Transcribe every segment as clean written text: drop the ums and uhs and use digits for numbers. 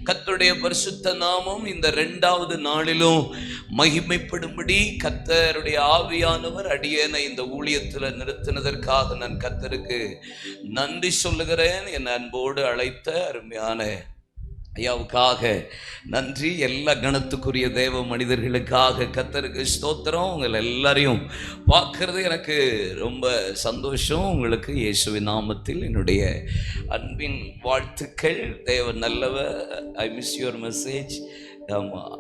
கர்த்தருடைய பரிசுத்த நாமம் இந்த 2வது நாளிலும் மகிமைப்படும்படி கர்த்தருடைய ஆவியானவர் அடியேனை இந்த ஊழியத்தில் நிறுத்தினதற்காக நான் கர்த்தருக்கு நன்றி சொல்லுகிறேன். என் அன்போடு அழைத்த அருமையான ஐயாவுக்காக நன்றி. எல்லா கணத்துக்குரிய தேவ மனிதர்களுக்காக கர்த்தருக்கு ஸ்தோத்திரம். உங்களை எல்லாரையும் பார்க்கறது எனக்கு ரொம்ப சந்தோஷம். உங்களுக்கு இயேசுவின் நாமத்தில் என்னுடைய அன்பின் வாழ்த்துக்கள். தேவ நல்லவர். I miss your message. ஆமாம்,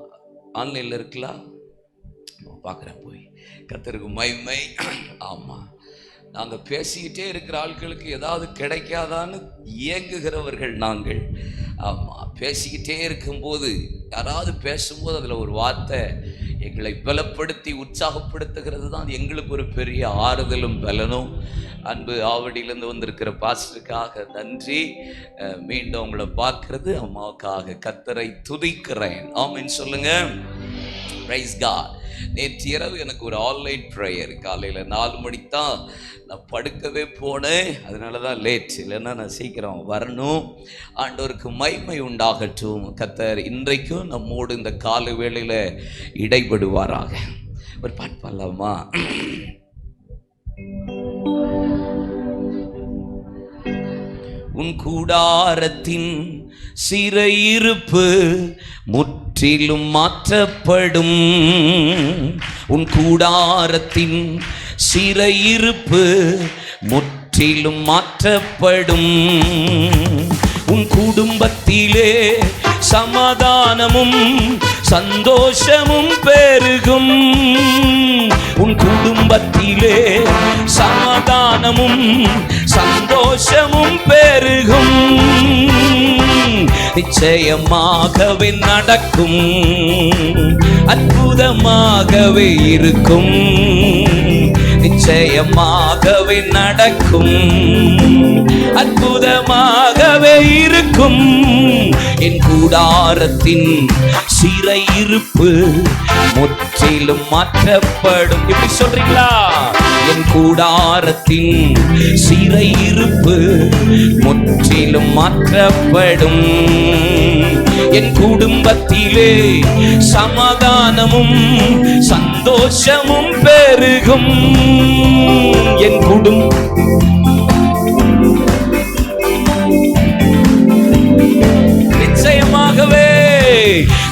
ஆன்லைனில் இருக்கலாம், பார்க்குறேன் போய். கர்த்தருக்கு மகிமை. ஆமாம், நாங்கள் பேசிக்கிட்டே இருக்கிற ஆட்களுக்கு ஏதாவது கிடைக்காதான்னு இயங்குகிறவர்கள் நாங்கள். ஆமாம், பேசிக்கிட்டே இருக்கும்போது யாராவது பேசும்போது அதில் ஒரு வார்த்தை எங்களை பலப்படுத்தி உற்சாகப்படுத்துகிறது தான் எங்களுக்கு ஒரு பெரிய ஆறுதலும் பலனும். அன்பு ஆவடியிலேருந்து வந்திருக்கிற பாஸ்டருக்காக நன்றி. மீண்டும் உங்களை பார்க்கறது அம்மாவுக்காக கர்த்தரை துதிக்கிறேன். ஆமென் சொல்லுங்க. Praise God. நேற்று இரவு எனக்கு ஒரு ஆன்லைன் ப்ரேயர். காலையில் 4 மணிக்கு தான் நான் படுக்கவே போனேன். அதனால தான் லேட், இல்லைன்னா நான் சீக்கிரம் வரணும். ஆண்டவருக்கு மகிமை உண்டாகட்டும். கர்த்தர் இன்றைக்கும் நம்மோடு இந்த காலை வேளையில் இடைபடுவாராக. ஒரு பாட்டு பாடலாமா? உன் கூடாரத்தின் சிறையிருப்பு முற்றிலும் மாற்றப்படும். உன் கூடாரத்தின் சிறையிருப்பு முற்றிலும் மாற்றப்படும். உன் குடும்பத்திலே சமாதானமும் சந்தோஷமும் பெருகும். உன் குடும்பத்திலே சமாதானமும் சந்தோஷமும் பெருகும். நிச்சயமாகவே நடக்கும், அற்புதமாகவே இருக்கும். நிச்சயமாகவே நடக்கும், அற்புதமாகவே இருக்கும். என் கூடாரத்தின் சிறையிருப்பு முற்றிலும் மாற்றப்படும். எப்படி சொல்றீங்களா? என் கூடாரத்தின் சிறையிருப்பு முற்றிலும் மாற்றப்படும். என் குடும்பத்திலே சமாதானமும் சந்தோஷமும் பெருகும். என் நிச்சயமாகவே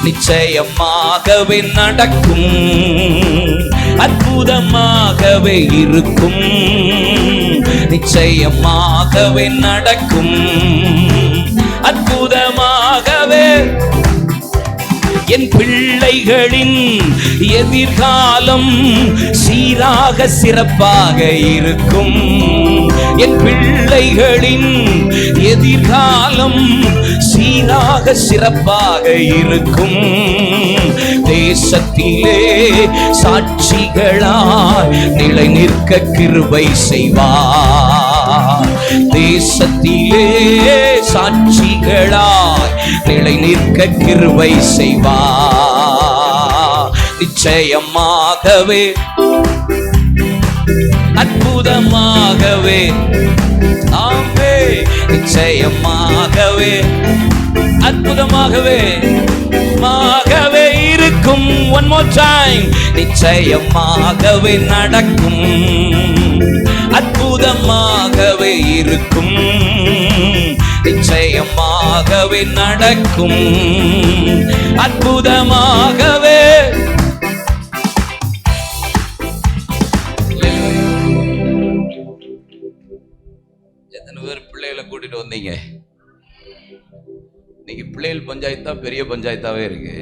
நிச்சயமாகவே நடக்கும், அற்புதமாகவே இருக்கும். நிச்சயமாகவே நடக்கும், அற்புதமாகவே. என் பிள்ளைகளின் எதிர்காலம் சீராக சிறப்பாக இருக்கும். என் பிள்ளைகளின் எதிர்காலம் சீராக சிறப்பாக இருக்கும். தேசத்திலே சாட்சிகளாய் நிலை நிற்க கிருபை செய்வார். தேசத்திலே சாட்சிகளாய் நிலை நிற்க கிருபை செய்வார். நிச்சயமாகவே அற்புதமாகவே, ஆமே, நிச்சயமாகவே அற்புதமாகவே மாகவே இருக்கும். One more time. நிச்சயமாகவே நடக்கும், அற்புதமாகவே இருக்கும். நிச்சயமாகவே நடக்கும், அற்புதமாகவே. எத்தனை பேர் பிள்ளைகளை கூட்டிட்டு வந்தீங்க? இன்னைக்கு பிள்ளைகள் பஞ்சாயத்து தான் பெரிய பஞ்சாயத்தாவே இருக்கு.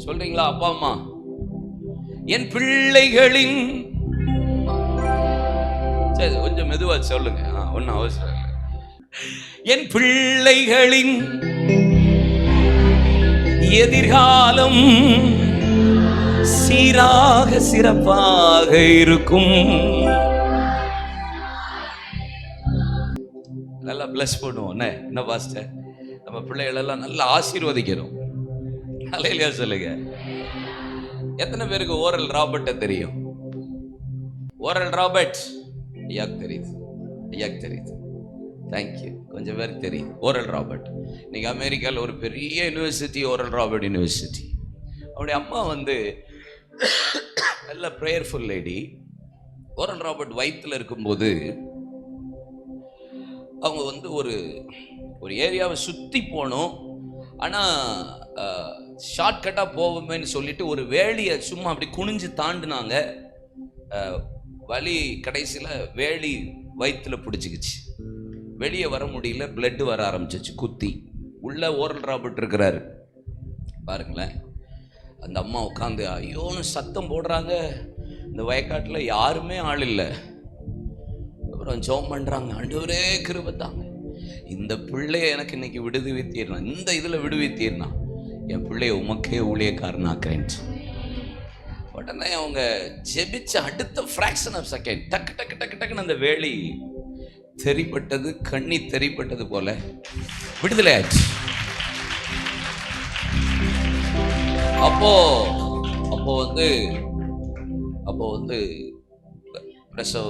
சொல்றீங்களா அப்பா அம்மா? என் பிள்ளைகளின், சரி கொஞ்சம் மெதுவா சொல்லுங்க, ஒன்னும் அவசரம் இல்லை. என் பிள்ளைகளின் எதிர்காலம் சீராக சிறப்பாக இருக்கும். நல்லா பிளஸ் பண்ணுவோம். என்ன பாஸ்டர், நம்ம பிள்ளைகள் எல்லாம் நல்லா ஆசீர்வதிக்கிறோம். அல்லேலூயா சொல்லுங்க. எத்தனை பேருக்கு ஓரல் ராபர்ட்டை தெரியும்? ஓரல் ராபர்ட் ஐயாக்கு தெரியுது, ஐயாக்கு தெரியுது. தேங்க்யூ. கொஞ்சம் பேருக்கு தெரியும் ஓரல் ராபர்ட். இன்னைக்கு அமெரிக்காவில் ஒரு பெரிய யூனிவர்சிட்டி ஓரல் ராபர்ட் யூனிவர்சிட்டி. அவருடைய அம்மா வந்து நல்ல ப்ரேயர்ஃபுல் லேடி. ஓரல் ராபர்ட் வயிற்றில் இருக்கும்போது அவங்க வந்து ஒரு ஒரு ஏரியாவை சுற்றி போனோம். ஆனால் ஷார்ட்கட்டாக போவோமேன்னு சொல்லிட்டு ஒரு வேலியை சும்மா அப்படி குனிஞ்சு தாண்டினாங்க. வலி கடைசியில் வேலி வயிற்றில் பிடிச்சிக்கிச்சு. வெளியே வர முடியல, பிளட்டு வர ஆரம்பிச்சிச்சு குத்தி. உள்ள ஓரல் ராபர்ட் இருக்கிறாரு பாருங்களேன். அந்த அம்மா உட்காந்து ஐயோன்னு சத்தம் போடுறாங்க. இந்த வயக்காட்டில் யாருமே ஆள் இல்லை. அப்புறம் ஜெபம் பண்ணுறாங்க, ஆண்டவரே கிருபை தாங்க, இந்த பிள்ளைய எனக்கு இன்னைக்கு விடுவித்தீர்னா, இந்த இதில் விடுவித்தீர்னா என் பிள்ளைய உமக்கே ஊழியக்காரனாக்குறேன். உடனே அவங்க ஜெபிச்ச அடுத்த ஃப்ராக்ஷன் ஆஃப் செகண்ட் டக்கு டக்கு டக்கு டக்குன்னு அந்த வேலி தெரிப்பட்டது, கண்ணி தெரிப்பட்டது போல விடுதலை ஆச்சு. அப்போ வந்து பிரசவ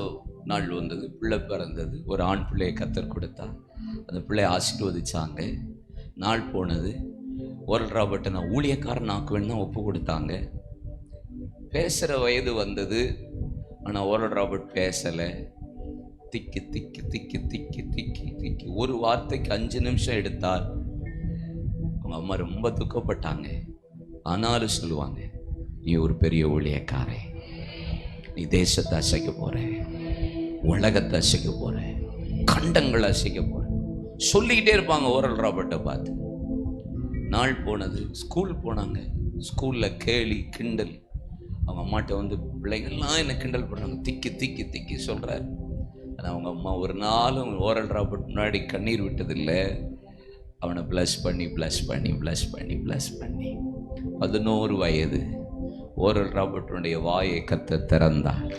நாள் வந்தது, பிள்ளை பிறந்தது. ஒரு ஆண் பிள்ளையை கத்தர் கொடுத்தா. அந்த பிள்ளையை ஆசீர்வதிச்சாங்க. நாள் போனது. ஓரல் ராபர்ட்டை நான் ஊழியக்காரன் ஆக்குவேன்னு தான் ஒப்பு கொடுத்தாங்க. பேசுகிற வயது வந்தது. ஆனால் ஓரல் ராபர்ட் பேசலை. திக்கி திக்கி திக்கி திக்கி திக்கி திக்கி ஒரு வார்த்தைக்கு 5 நிமிஷம் எடுத்தார். அவங்க அம்மா ரொம்ப துக்கப்பட்டாங்க. ஆனாலும் சொல்லுவாங்க, நீ ஒரு பெரிய ஊழியக்காரே, நீ தேசத்தை அசைக்க போற, உலகத்தை அசைக்க போற, கண்டங்களை அசைக்க போற சொல்லிக்கிட்டே இருப்பாங்க ஓரல் ராபர்ட்டை பார்த்து. நாள் போனது. ஸ்கூல் போனாங்க. ஸ்கூலில் கேலி கிண்டல். அவங்க அம்மாட்ட வந்து பிள்ளைங்கள்லாம் என்ன கிண்டல் பண்ணுறாங்க, திக்கி திக்கி திக்கி சொல்கிறார். ஆனால் அவங்க அம்மா ஒரு நாளும் ஓரல் ராபர்ட் முன்னாடி கண்ணீர் விட்டதில்லை. அவனை ப்ளஸ் பண்ணி 11 வயது ஓரல் ராபர்ட்டுடைய வாயை கத்தர் திறந்தார்.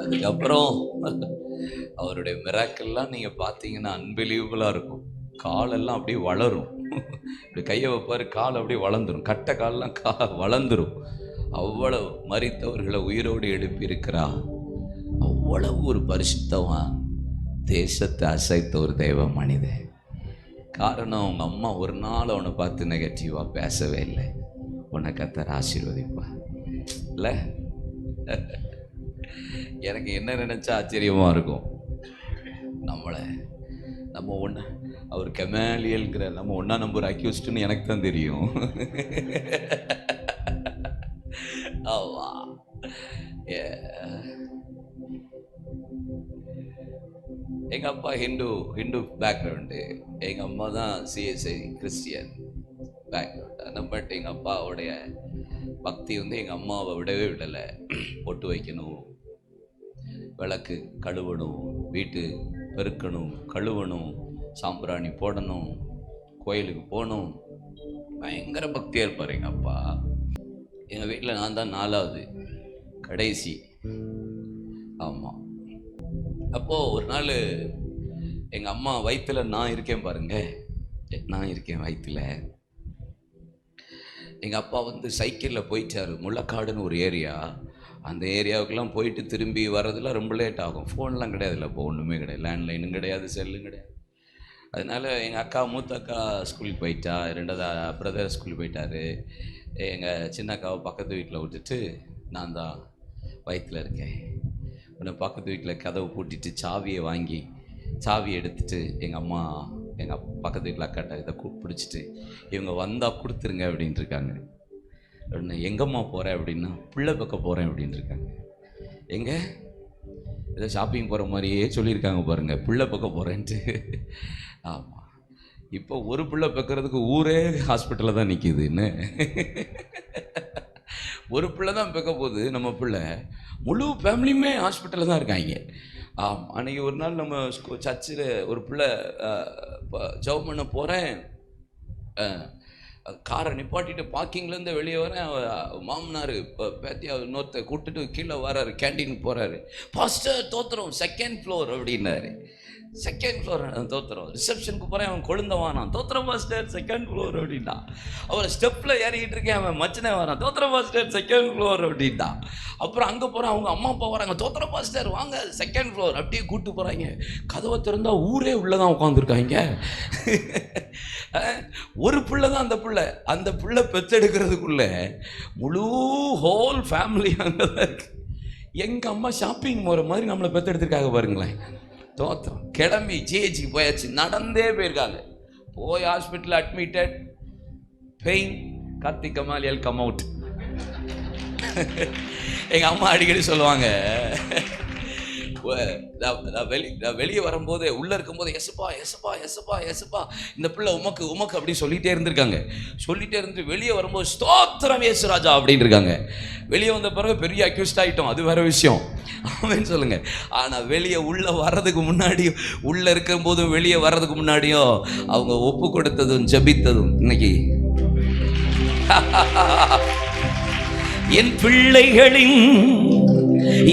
அதுக்கப்புறம் அவருடைய மிராக்கல்லாம் நீங்கள் பார்த்தீங்கன்னா அன்பிலீவபுளாக இருக்கும். காலெல்லாம் அப்படியே வளரும். இப்படி கையை வைப்பார், கால் அப்படியே வளர்ந்துடும். கட்டை காலெல்லாம் வளர்ந்துடும். அவ்வளவு மரித்தவர்களை உயிரோடு எழுப்பியிருக்கிறா. அவ்வளவு ஒரு பரிசுத்தவான், தேசத்தை அசைத்த ஒரு தெய்வ மனிதன். காரணம் அவங்க அம்மா ஒரு நாள் அவனை பார்த்து நெகட்டிவாக பேசவே இல்லை. உன்னை கத்தர் ஆசீர்வதிப்பா இல்லை. எனக்கு என்ன நினைச்சா ஆச்சரியமாக இருக்கும். நம்ம ஒன்று அவர் கெமாலியல்ங்கிற நம்ம 1ஆம் நம்பர் அக்யூஸ்டுன்னு எனக்கு தான் தெரியும். ஆமா, எங்கள் அப்பா ஹிந்து பேக்ரவுண்டு, எங்கள் அம்மா தான் சிஎஸ்ஐ கிறிஸ்டியன் பேக்ரவுண்டு. பட் எங்கள் அப்பாவுடைய பக்தி வந்து எங்கள் அம்மாவை விடவே விடலை. பொட்டு வைக்கணும், விளக்கு கழுவணும், வீட்டு பெருக்கணும், கழுவணும், சாம்பிராணி போடணும், கோயிலுக்கு போகணும். பயங்கர பக்தியாக இருப்பார் எங்கள் அப்பா. எங்கள் வீட்டில் நான் தான் 4வது கடைசி. ஆமாம். அப்போது ஒரு நாள் எங்கள் அம்மா வயிற்றில் நான் இருக்கேன் பாருங்க, நான் இருக்கேன் வயிற்றில். எங்கள் அப்பா வந்து சைக்கிளில் போயிட்டார். முள்ளக்காடுன்னு ஒரு ஏரியா. அந்த ஏரியாவுக்கெல்லாம் போயிட்டு திரும்பி வர்றதுலாம் ரொம்ப லேட் ஆகும். ஃபோன்லாம் கிடையாதுல்ல, இப்போ ஒன்றுமே கிடையாது, லேண்ட்லைனும் கிடையாது, செல்லும் கிடையாது. அதனால் எங்கள் மூத்த அக்கா ஸ்கூலுக்கு போயிட்டா, 2வது பிரதர் ஸ்கூலுக்கு போயிட்டார். எங்கள் சின்ன அக்காவை பக்கத்து வீட்டில் விட்டுட்டு நான் தான் வயிற்றில் இருக்கேன். உடனே பக்கத்து வீட்டில் கதவை பூட்டிட்டு சாவியை எடுத்துட்டு எங்கள் பக்கத்து வீட்டில் அக்காட்ட இதை பிடிச்சிட்டு, இவங்க வந்தால் கொடுத்துருங்க அப்படின்ட்டு இருக்காங்க. உடனே எங்கம்மா போகிறேன் அப்படின்னா, பிள்ளை பக்கம் போகிறேன் அப்படின்னு இருக்காங்க. எங்கே ஏதோ ஷாப்பிங் போகிற மாதிரியே சொல்லியிருக்காங்க பாருங்கள், பிள்ளை பக்கம் போகிறேன்ட்டு. ஆமாம், இப்போ ஒரு பிள்ளை பக்கிறதுக்கு ஊரே ஹாஸ்பிட்டலில் தான் நிற்கிதுன்னு. ஒரு பிள்ளை தான் பெக்க போகுது, நம்ம பிள்ளை முழு ஃபேமிலியுமே ஹாஸ்பிட்டலில் தான் இருக்காங்க. ஆமாம், அன்றைக்கி ஒரு நாள் நம்ம சர்ச்சில் ஒரு பிள்ளை ஜெபம் பண்ண போகிறேன், காரை நிப்பாட்டிட்டு பார்க்கிங்லேருந்து வெளியே வரேன். மாமனார் பேத்தியா இன்னொருத்த கூப்பிட்டுட்டு கீழே வராரு, கேண்டீனுக்கு போகிறாரு. பாஸ்டர் தோத்துறோம் 2nd ஃப்ளோர் அப்படின்னாரு. செகண்ட் ஃப்ளோர் தோத்துறோம். ரிசப்ஷனுக்கு போகிறேன், அவன் கொழுந்தவானான், தோத்துறோம் மாஸ்டர் செகண்ட் ஃப்ளோர் அப்படின்னா. அவன் ஸ்டெப்பில் ஏறிக்கிட்டு இருக்கேன், அவன் மச்சனை வரான், தோத்துறோம் மாஸ்டர் செகண்ட் ஃப்ளோர் அப்படின்னா. அப்புறம் அங்கே போகிறேன், அவங்க அம்மா அப்பா வராங்க, தோத்துறோம் மாஸ்டர் வாங்க செகண்ட் ஃப்ளோர், அப்படியே கூப்பிட்டு போகிறாங்க. கதவை திறந்தால் ஊரே உள்ளே தான் உட்காந்துருக்காங்க. ஒரு பிள்ளை தான் அந்த பிள்ளை பெற்றெடுக்கிறதுக்குள்ள முழு ஹோல் ஃபேமிலி அங்கே தான் இருக்கு. எங்கள் அம்மா ஷாப்பிங் போகிற மாதிரி நம்மளை பெற்றெடுத்துருக்காங்க பாருங்களேன். தோத்திரம். கிளம்பி ஜிஹெச்சுக்கு போயாச்சு, நடந்தே போயிருக்காங்க. போய் hospital admitted, pain, Karthik Kamal L come out. எங்கள் அம்மா அடிக்கடி சொல்லுவாங்க, வெளியே வரும்போது உள்ளே இருக்கும்போது எஸ்ப்பா எஸ்ப்பா எஸ்ப்பா எஸ்ப்பா இந்த பிள்ளை உமக்கு உமக்கு அப்படி சொல்லிகிட்டே இருந்திருக்காங்க. சொல்லிகிட்டே இருந்து வெளியே வரும்போது ஸ்தோத்திரம் இயேசு ராஜா அப்படின்னு இருக்காங்க. வெளியே வந்த பிறகு பெரிய அக்யூஸ்ட் ஆகிட்டோம், அது வேற விஷயம் அப்படின்னு சொல்லுங்க. ஆனால் வெளியே உள்ளே வர்றதுக்கு முன்னாடியும், உள்ளே இருக்கும் போதும் வெளியே வர்றதுக்கு முன்னாடியும் அவங்க ஒப்பு கொடுத்ததும் ஜெபித்ததும் இன்னைக்கு என் பிள்ளைகளின்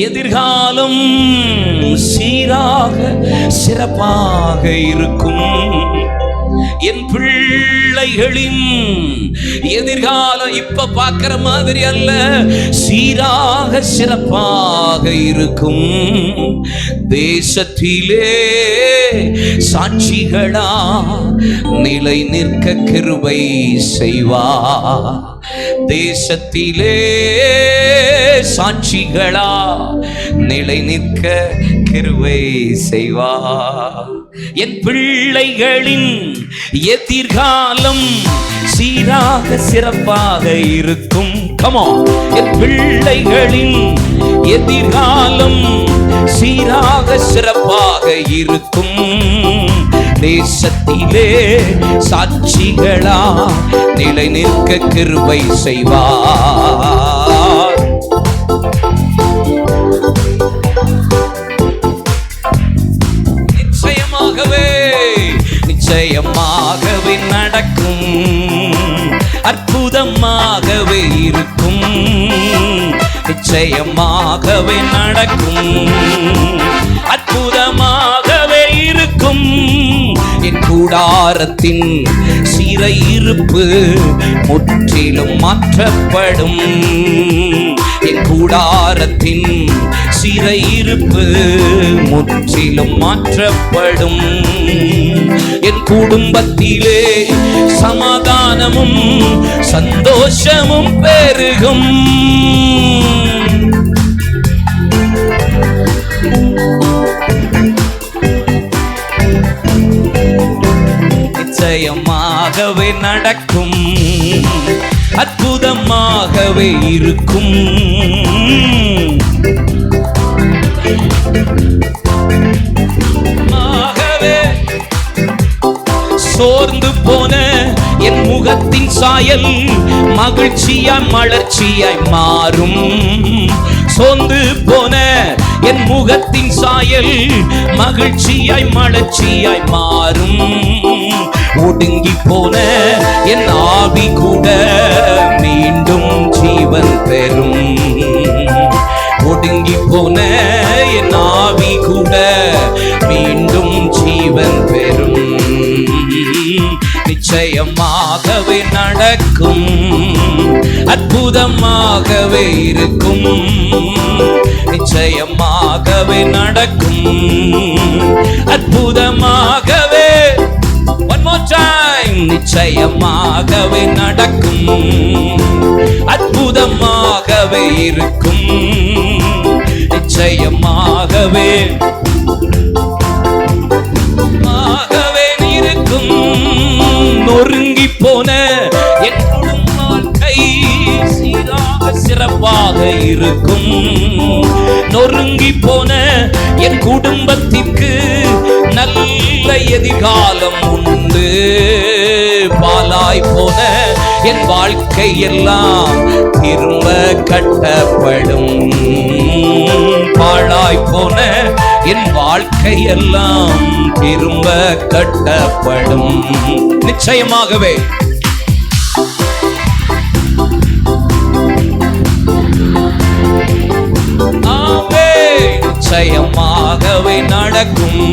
எதிர்காலம் சீராக சிறப்பாக இருக்கும். என் பிள்ளைகளின் எதிர்காலம் இப்ப பார்க்கிற மாதிரி அல்ல, சீராக சிறப்பாக இருக்கும். தேசத்திலே சாட்சிகளா நிலை நிற்க கிருபை செய்வார். தேசத்திலே சாட்சிகளா நிலை நிற்க கிருபை செய்வார். என் பிள்ளைகளின் எதிர்காலம் சீராக சிறப்பாக இருக்கும். கமோ, என் பிள்ளைகளின் எதிர்காலம் சீராக சிறப்பாக இருக்கும். தேசத்திலே சாட்சிகளா நிலை நிற்க கிருபை செய்வார். நிச்சயமாகவே நடக்கும், அற்புதமாகவே இருக்கும். நிச்சயமாகவே நடக்கும், அற்புதமாகவே இருக்கும். என் கூடாரத்தின் சிறையிருப்பு முற்றிலும் மாற்றப்படும். என் கூடாரத்தின் சிறையிருப்பு முற்றிலும் மாற்றப்படும். என் குடும்பத்திலே சமாதானமும் சந்தோஷமும் பெருகும். நிச்சயமாகவே நடக்கும், அற்புதமாகவே இருக்கும். சோர்ந்து போன என் முகத்தின் சாயல் மகிழ்ச்சியாய் மலர்ச்சியாய் மாறும். சோர்ந்து போன என் முகத்தின் சாயல் மகிழ்ச்சியாய் மலர்ச்சியாய் மாறும். ஒடுங்கி போன என் ஆவி கூட மீண்டும் ஜீவன் பெறும். ஒடுங்கி போன என் ஆவி கூட மீண்டும் ஜீவன் பெறும். நிச்சயமாகவே நடக்கும், அற்புதமாகவே இருக்கும். நிச்சயமாகவே நடக்கும், அற்புதமாகவே. One more time. நிச்சயமாகவே நடக்கும், அற்புதமாகவே இருக்கும். நிச்சயமாகவே இருக்கும். நொறுங்கி போன என் வாழ்க்கை சீராக சிறப்பாக இருக்கும். நொறுங்கி போன என் குடும்பத்திற்கு நல்ல எதிர்காலம் உண்டு. பாலாய் போன என் வாழ்க்கை எல்லாம் திரும்ப கட்டப்படும். பாழாய் போன என் வாழ்க்கை எல்லாம் திரும்ப கட்டப்படும். நிச்சயமாகவே நிச்சயமாகவே நடக்கும்,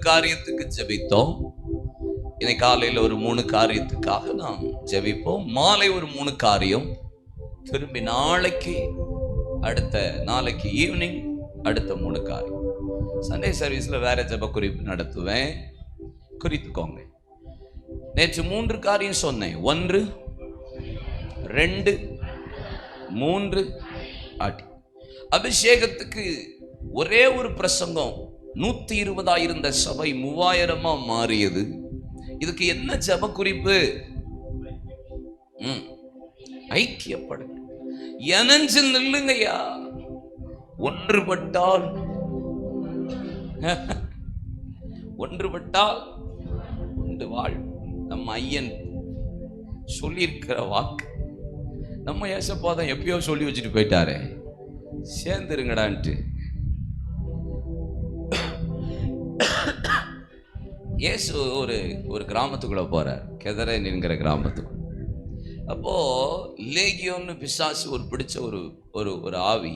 காரியத்துக்கு ஜெபித்தோம். இன்னைக்கு காலையில் ஒரு 3 காரியத்துக்காக நாம் ஜெபிப்போம். மாலை ஒரு 3 காரியம், திரும்பி அடுத்த நாளைக்கு ஈவினிங் அடுத்த 3 காரியம். சண்டே சர்வீஸ்ல வேற ஜெப குறிப்பு நடத்துவேன், குறித்துக்கோங்க. நேற்று 3 காரியம் சொன்னேன். 1 2 3 ஆட்டி. அபிஷேகத்துக்கு ஒரே ஒரு பிரசங்கம் 120 இருந்த சபை 3000 மாறியது. இதுக்கு என்ன ஜெப குறிப்பு? ஐக்கியப்படுங்க, இணைஞ்சு நில்லுங்கய்யா. ஒன்றுபட்டால் உண்டு வாழ். நம்ம ஐயன் சொல்லியிருக்கிற வாக்கு நம்ம ஏசப்பாதான் எப்பயோ சொல்லி வச்சுட்டு போயிட்டாரே, சேர்ந்துருங்கடான்ட்டு. இயேசு ஒரு கிராமத்துக்குள்ள போறார், கெதரேன் என்கிற கிராமத்துக்கு. அப்போ லேகியோன்னு பிசாசு பிடிச்ச ஒரு ஆவி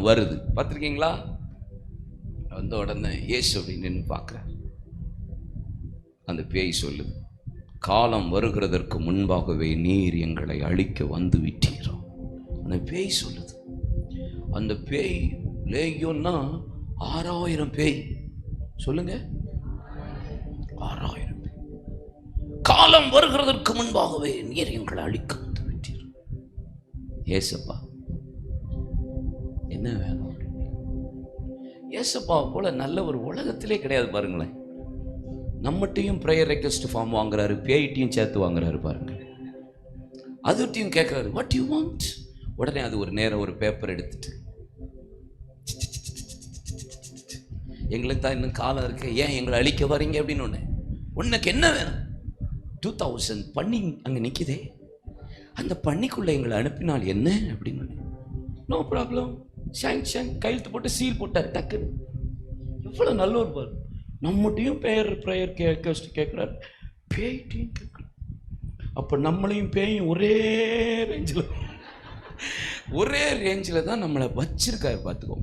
வருது, பார்த்துருக்கீங்களா? வந்த உடனே இயேசு அப்படின்னு நின்று பார்க்குறார். அந்த பேய் சொல்லுது, காலம் வருகிறதற்கு முன்பாகவே நீர் எங்களை அழிக்க வந்து விட்டீரோ. அந்த பேய் சொல்லுது. அந்த பேய் லேகியோன்னா 6000 பேய். சொல்லுங்க, 6000 பேய். காலம் வருகிறதற்கு முன்பாகவே நீர் எங்களை அழிக்க வந்து விட்டீர். ஏசப்பா என்ன வேணும்? ஏசப்பா போல நல்ல ஒரு உலகத்திலே கிடையாது பாருங்களேன். நம்மகிட்டையும் ப்ரேயர் ரெக்வெஸ்ட் ஃபார்ம் வாங்குறாரு, பேய்ட்டையும் சேர்த்து வாங்குறாரு பாருங்க. அதுட்டையும் கேட்குறாரு, வாட் யூ வாண்ட். உடனே அது ஒரு நேரம் ஒரு பேப்பர் எடுத்துட்டு, எங்களுக்கு தான் இன்னும் காலம் இருக்கு, ஏன் எங்களை அழிக்க வரீங்க அப்படின்னு. ஒன்று உனக்கு என்ன வேணும்? 2000 பண்ணி அங்கே நிற்குதே, அந்த பண்ணிக்குள்ளே எங்களை அனுப்பினால் என்ன அப்படின்னு. நோ ப்ராப்ளம், சாங்ஷன் கையெழுத்து போட்டு சீல் போட்டார் டக்குன்னு. எவ்வளோ நல்ல ஒரு பாரு. நம்மகிட்டையும் ப்ரேயர் கேட்குறாரு, பேய்ட்டையும் கேட்குறாரு. அப்போ நம்மளையும் பேயும் ஒரே ரேஞ்சில் தான் நம்மளை வச்சிருக்காரு, பார்த்துக்கோ.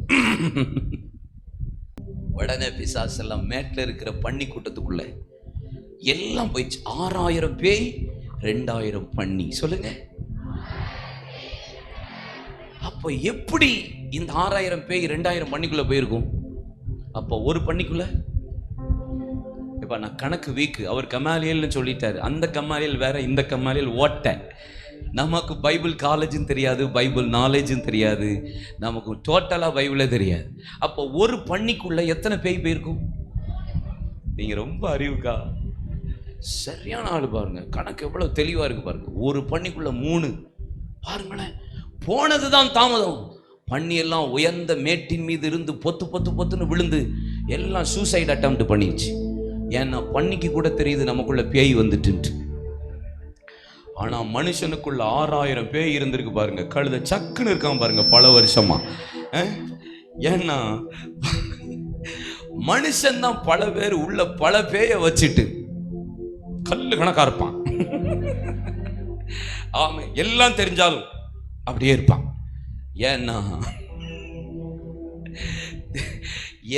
உடனே பிசாசு எல்லாம் மேட்டில் இருக்கிற பன்னி கூட்டத்துக்குள்ள எல்லாம் போயிடுச்சு. 6000 பேய், 2000 பன்னி. சொல்லுங்க, அப்போ எப்படி இந்த 6000 பேய் 2000 பன்னிக்குள்ள போயிருக்கும்? அப்போ ஒரு பன்னிக்குள்ள, இப்ப நான் கணக்கு வீக்கு, அவர் கமாலியல்னு சொல்லிட்டாரு. அந்த கமாலியல் வேற, இந்த கமாலியல் ஓட்ட. நமக்கு பைபிள் காலேஜும் தெரியாது, பைபிள் நாலேஜும் தெரியாது, நமக்கு டோட்டலாக பைபிளே தெரியாது. அப்போ ஒரு பன்னிக்குள்ள எத்தனை பேய் போயிருக்கும்? நீங்க ரொம்ப அறிவுக்கா சரியான ஆளு பாருங்க. கணக்கு எவ்வளவு தெளிவா இருக்கு பாருங்க. ஒரு பன்னிக்குள்ள 3 பாருங்களேன். போனதுதான் தாமதம். பன்னி எல்லாம் உயர்ந்த மேட்டின் மீது இருந்து பொத்துன்னு விழுந்து எல்லாம் சூசைட் அட்டெம்ப்ட் பண்ணிடுச்சு. ஏன்னா பன்னிக்கு கூட தெரியுது நமக்குள்ள பேய் வந்துட்டு. ஆனா மனுஷனுக்குள்ள 6000 பேய் இருந்திருக்கு பாருங்க. கழுத சக்குன்னு இருக்கான் பாருங்க பல வருஷமா. ஏன்னா மனுஷன் தான் பல பேர் உள்ள பல பேய வச்சுட்டு கல்லு கணக்கா இருப்பான். ஆமா, எல்லாம் தெரிஞ்சாலும் அப்படியே இருப்பான். ஏன்னா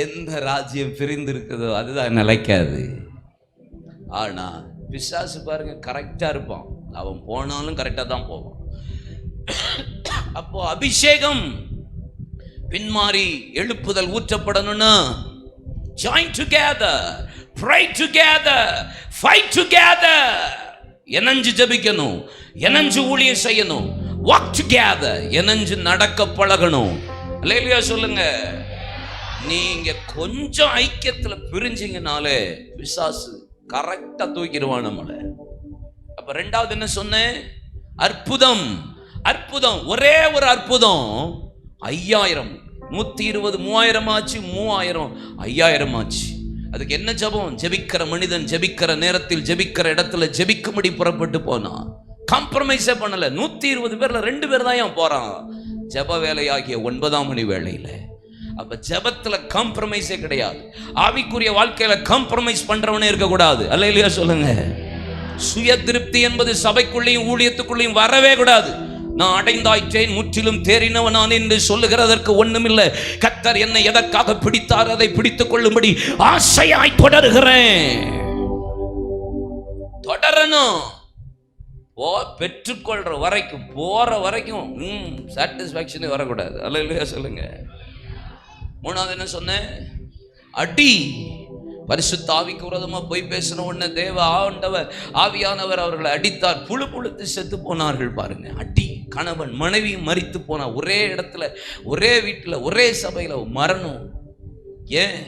எந்த ராஜ்யம் பிரிந்து இருக்குதோ அதுதான் நிலைக்காது. ஆனா பிசாசு பாருங்க கரெக்டா இருப்பான். அவன் போனாலும் கரெக்டா தான் போவான். அப்போ அபிஷேகம் பின்மாறி எழுப்புதல் ஊற்றப்படணும்னா join together, pray together, fight together. இணைஞ்சு ஜெபிக்கணும், இணைஞ்சு ஊழியம் செய்யணும். walk together, இணைஞ்சு நடக்க பழகணும். அல்லேலூயா சொல்லுங்க. நீங்க கொஞ்சம் ஐக்கியத்துல பிரிஞ்சீங்கனாலே பிசாசு கரெக்டா தூக்கிடுவான் நம்மளை. அப்ப 2வது என்ன சொன்னேன்? அற்புதம். ஒரே ஒரு அற்புதம் 5000, 120, 3000 ஆச்சு, 3000, 5000 ஆச்சு. அதுக்கு என்ன ஜெபம்? ஜெபிக்கிற மனிதன் ஜெபிக்கிற நேரத்தில் ஜெபிக்கிற இடத்துல ஜெபிக்கும்படி புறப்பட்டு போனான். காம்ப்ரமைஸே பண்ணல. 120 பேர்ல 2 பேர் தான் ஏன் போறான்? ஜெப வேலையாகிய 9ஆம் மணி வேளையில. அப்ப ஜெபத்துல காம்ப்ரமைஸே கிடையாது. ஆவிக்குரிய வாழ்க்கையில காம்ப்ரமைஸ் பண்றவனே இருக்கக்கூடாது. அல்லேலூயா சொல்லுங்க. சுய திருப்தி என்பது சபைக்குள்ளேயும் ஊழியத்துக்குள்ளேயும் வரவே கூடாது. நான் அடைந்தாயிற்றேன், முற்றிலும் தேறினவனான் என்று சொல்லுகிறதற்கு ஒண்ணுமில்லை. கர்த்தர் என்னை எதற்காக பிடித்தார் அதை பிடித்துக் கொள்ளும்படி ஆசையாய் தொடர்கிறேன். தொடரணும். பெற்றுக்கொள்ற வரைக்கும், போற வரைக்கும் சாட்டிஸ்பாக்சனே வரக்கூடாது. அல்லேலூயா சொல்லுங்க. மூணாவது என்ன சொன்னேன்? அடி. பரிசுத்த ஆவிக்கு விரோதமா போய் பேசின உடனே தேவ ஆவியானவர் அவர்களை அடித்தார். புழு புழுத்து செத்து போனார்கள். பாருங்க, அடி. கணவன் மனைவியும் மரித்து போனா, ஒரே இடத்துல, ஒரே வீட்டுல, ஒரே சபையில மரணம். ஏன்?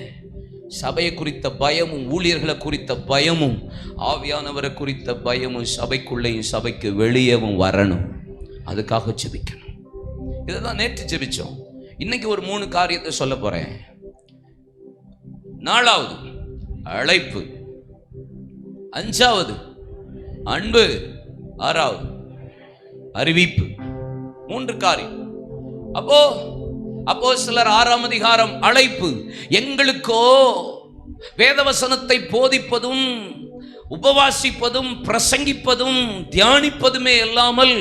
சபையை குறித்த பயமும், ஊழியர்களை குறித்த பயமும், ஆவியானவரை குறித்த பயமும் சபைக்குள்ளேயும் சபைக்கு வெளியேவும் வரணும். அதுக்காக ஜெபிக்கணும். இதுதான் நேற்று ஜெபிச்சோம். இன்னைக்கு ஒரு 3 காரியத்தை சொல்ல போறேன். 4வது அழைப்பு, 5வது அன்பு, 6வது அறிவிப்பு. 3 காரியம். அப்போஸ்தலர் 6ஆம் அதிகாரம் அழைப்பு. எங்களுக்கோ வேதவசனத்தை போதிப்பதும் உபவாசிப்பதும் பிரசங்கிப்பதும் தியானிப்பதுமே இல்லாமல்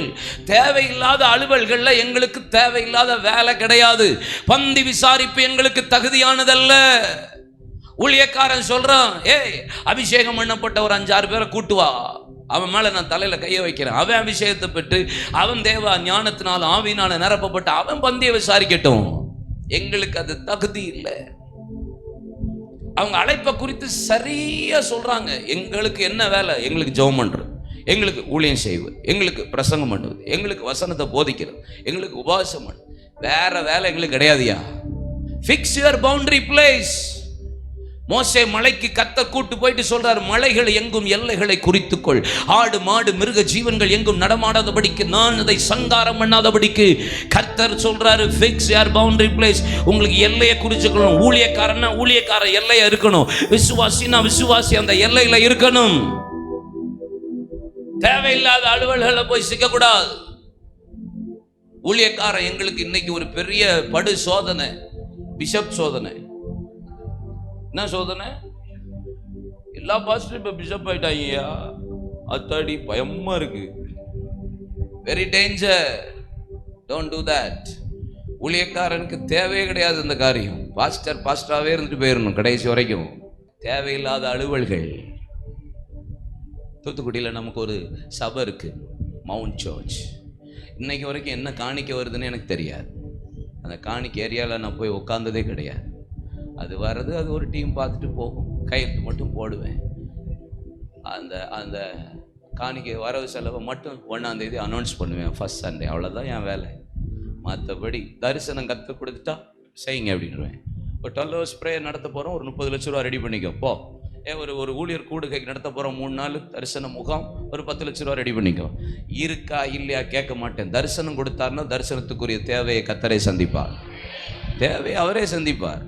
தேவையில்லாத அலுவல்கள்ல எங்களுக்கு தேவையில்லாத வேலை கிடையாது. பந்தி விசாரிப்பு எங்களுக்கு தகுதியானதல்ல. ஊழியக்காரன் சொல்றான், ஏய் அபிஷேகம் பண்ணப்பட்ட ஒரு 5-6 பேரை கூட்டுவா, அவன் மேல நான் தலையில கைய வைக்கிறேன், அவன் அபிஷேகத்தை பெற்று அவன் தேவ ஞானத்தினால ஆவியினால நிரப்பப்பட்ட அவன் பந்தியை விசாரிக்கட்டும். எங்களுக்கு அது தகுதி இல்லை. அவங்க அழைப்பை குறித்து சரியா சொல்றாங்க. எங்களுக்கு என்ன வேலை? எங்களுக்கு ஜெபம் பண்றது, எங்களுக்கு ஊழியம் செய்வது, எங்களுக்கு பிரசங்கம் பண்ணுவது, எங்களுக்கு வசனத்தை போதிக்கிறது, எங்களுக்கு உபவாசம் பண்ணு, வேற வேலை எங்களுக்கு கிடையாதுயா. Fix your boundary place. மோசே மலைக்கு கர்த்தர் கூட்டு போயிட்டு சொல்றாரு, மலைகள் எங்கும் எல்லைகளை குறித்துக்கொள், ஆடு மாடு மிருக ஜீவன்கள் எங்கும் நடமாடாதபடிக்கு, நான் அதை சங்காரம் பண்ணாதபடிக்கு கர்த்தர் சொல்றாரு, ஃபிக்ஸ் யுவர் பவுண்டரி பிளேஸ். உங்களுக்கு எல்லையை குறிச்சுக்கணும். ஊழியக்காரன்னா ஊழியக்கார எல்லையை இருக்கணும், விசுவாசினா விசுவாசி அந்த எல்லையில இருக்கணும். தேவையில்லாத அலுவல்களை போய் சிக்கக்கூடாது. ஊழியக்காரன் எங்களுக்கு இன்னைக்கு ஒரு பெரிய படு சோதனை, பிஷப் சோதனை. என்ன சோதனை? எல்லா பாஸ்டரும் இப்ப பிஷப் ஆயிட்டாங்க. அத்தாடி பயமா இருக்கு. Very danger. Don't do that. ஊழியக்காரனுக்கு தேவையே கிடையாது இந்த காரியம். பாஸ்டராகவே இருந்துட்டு போயிடணும் கடைசி வரைக்கும். தேவையில்லாத அலுவல்கள். தூத்துக்குடியில் நமக்கு ஒரு சபை இருக்கு, மவுண்ட் சர்ச். இன்னைக்கு வரைக்கும் என்ன காணிக்க வருதுன்னு எனக்கு தெரியாது. அந்த காணிக்க ஏரியாவில் நான் போய் உட்காந்ததே கிடையாது. அது வர்றது, அது ஒரு டீம் பார்த்துட்டு போகும், கையெழுத்து மட்டும் போடுவேன். அந்த காணிக்கை வரவு செலவை மட்டும் 1ஆம் தேதி அனௌன்ஸ் பண்ணுவேன், ஃபர்ஸ்ட் சண்டே. அவ்வளோதான் என் வேலை. மற்றபடி தரிசனம் கற்றுக் கொடுத்துட்டா செய்யுங்க அப்படின்னுவேன். இப்போ 12 hours ப்ரேயர் நடத்த போகிறோம், ஒரு 30 லட்ச ரூபா ரெடி பண்ணிக்கோ போ. ஒரு ஊழியர் கூடுகைக்கு நடத்த போகிறோம், 3 நாள் தரிசன முகாம், ஒரு 10 லட்ச ரூபா ரெடி பண்ணிக்கோ. இருக்கா இல்லையா கேட்க மாட்டேன். தரிசனம் கொடுத்தாருன்னா தரிசனத்துக்குரிய தேவையை கர்த்தரை சந்திப்பார். தேவையை அவரே சந்திப்பார்.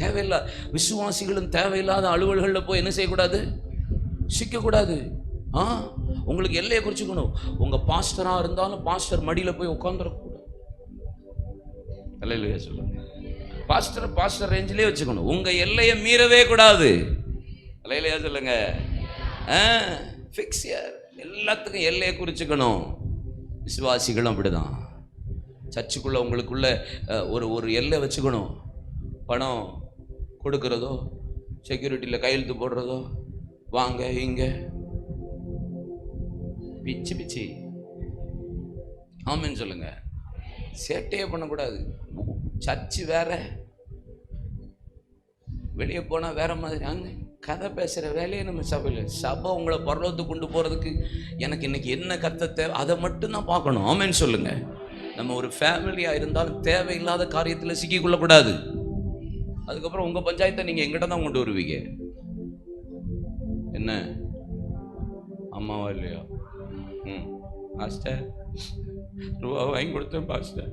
தேவையில்லை விசுவாசிகளும் தேவையில்லாத அலுவல்களில் போய் என்ன செய்யக்கூடாது? சிக்கக்கூடாது. உங்களுக்கு எல்லையை குறிச்சுக்கணும். உங்க பாஸ்டரா இருந்தாலும் பாஸ்டர் மடியில போய் உட்காந்துடக்கூடாது. அல்லேலூயா சொல்லுங்க. பாஸ்டர் ரேஞ்சிலே வச்சுக்கணும். உங்க எல்லையை மீறவே கூடாது. அல்லேலூயா சொல்லுங்க. ஃபிக்ஸ் யுவர், எல்லாத்துக்கும் எல்லையை குறிச்சுக்கணும். விசுவாசிகளும் அப்படிதான். சர்ச்சுக்குள்ள உங்களுக்குள்ள ஒரு எல்லை வச்சுக்கணும். பணம் கொடுக்கறதோ, செக்யூரிட்டியில் கையெழுத்து போடுறதோ, வாங்க இங்க பிச்சு ஆமேன்னு சொல்லுங்க. சேட்டையே பண்ணக்கூடாது. சர்ச்சு வேற, வெளியே போனா வேற மாதிரி. அங்க கதை பேசுற வேலையே நம்ம சபையில். சபை உங்களை பரலோகத்துக்கு கொண்டு போறதுக்கு எனக்கு இன்னைக்கு என்ன கர்த்தத்தை அதை மட்டும் தான் பார்க்கணும். ஆமேன்னு சொல்லுங்க. நம்ம ஒரு ஃபேமிலியா இருந்தாலும் தேவையில்லாத காரியத்தில் சிக்கிக்கொள்ளக்கூடாது. அதுக்கப்புறம் உங்க பஞ்சாயத்தை நீங்க எங்கிட்ட தான் கொண்டு வருவீங்க. என்ன அம்மாவா இல்லையா? பாஸ்டர் ரூபா வாங்கி கொடுத்தேன் பாஸ்டர்,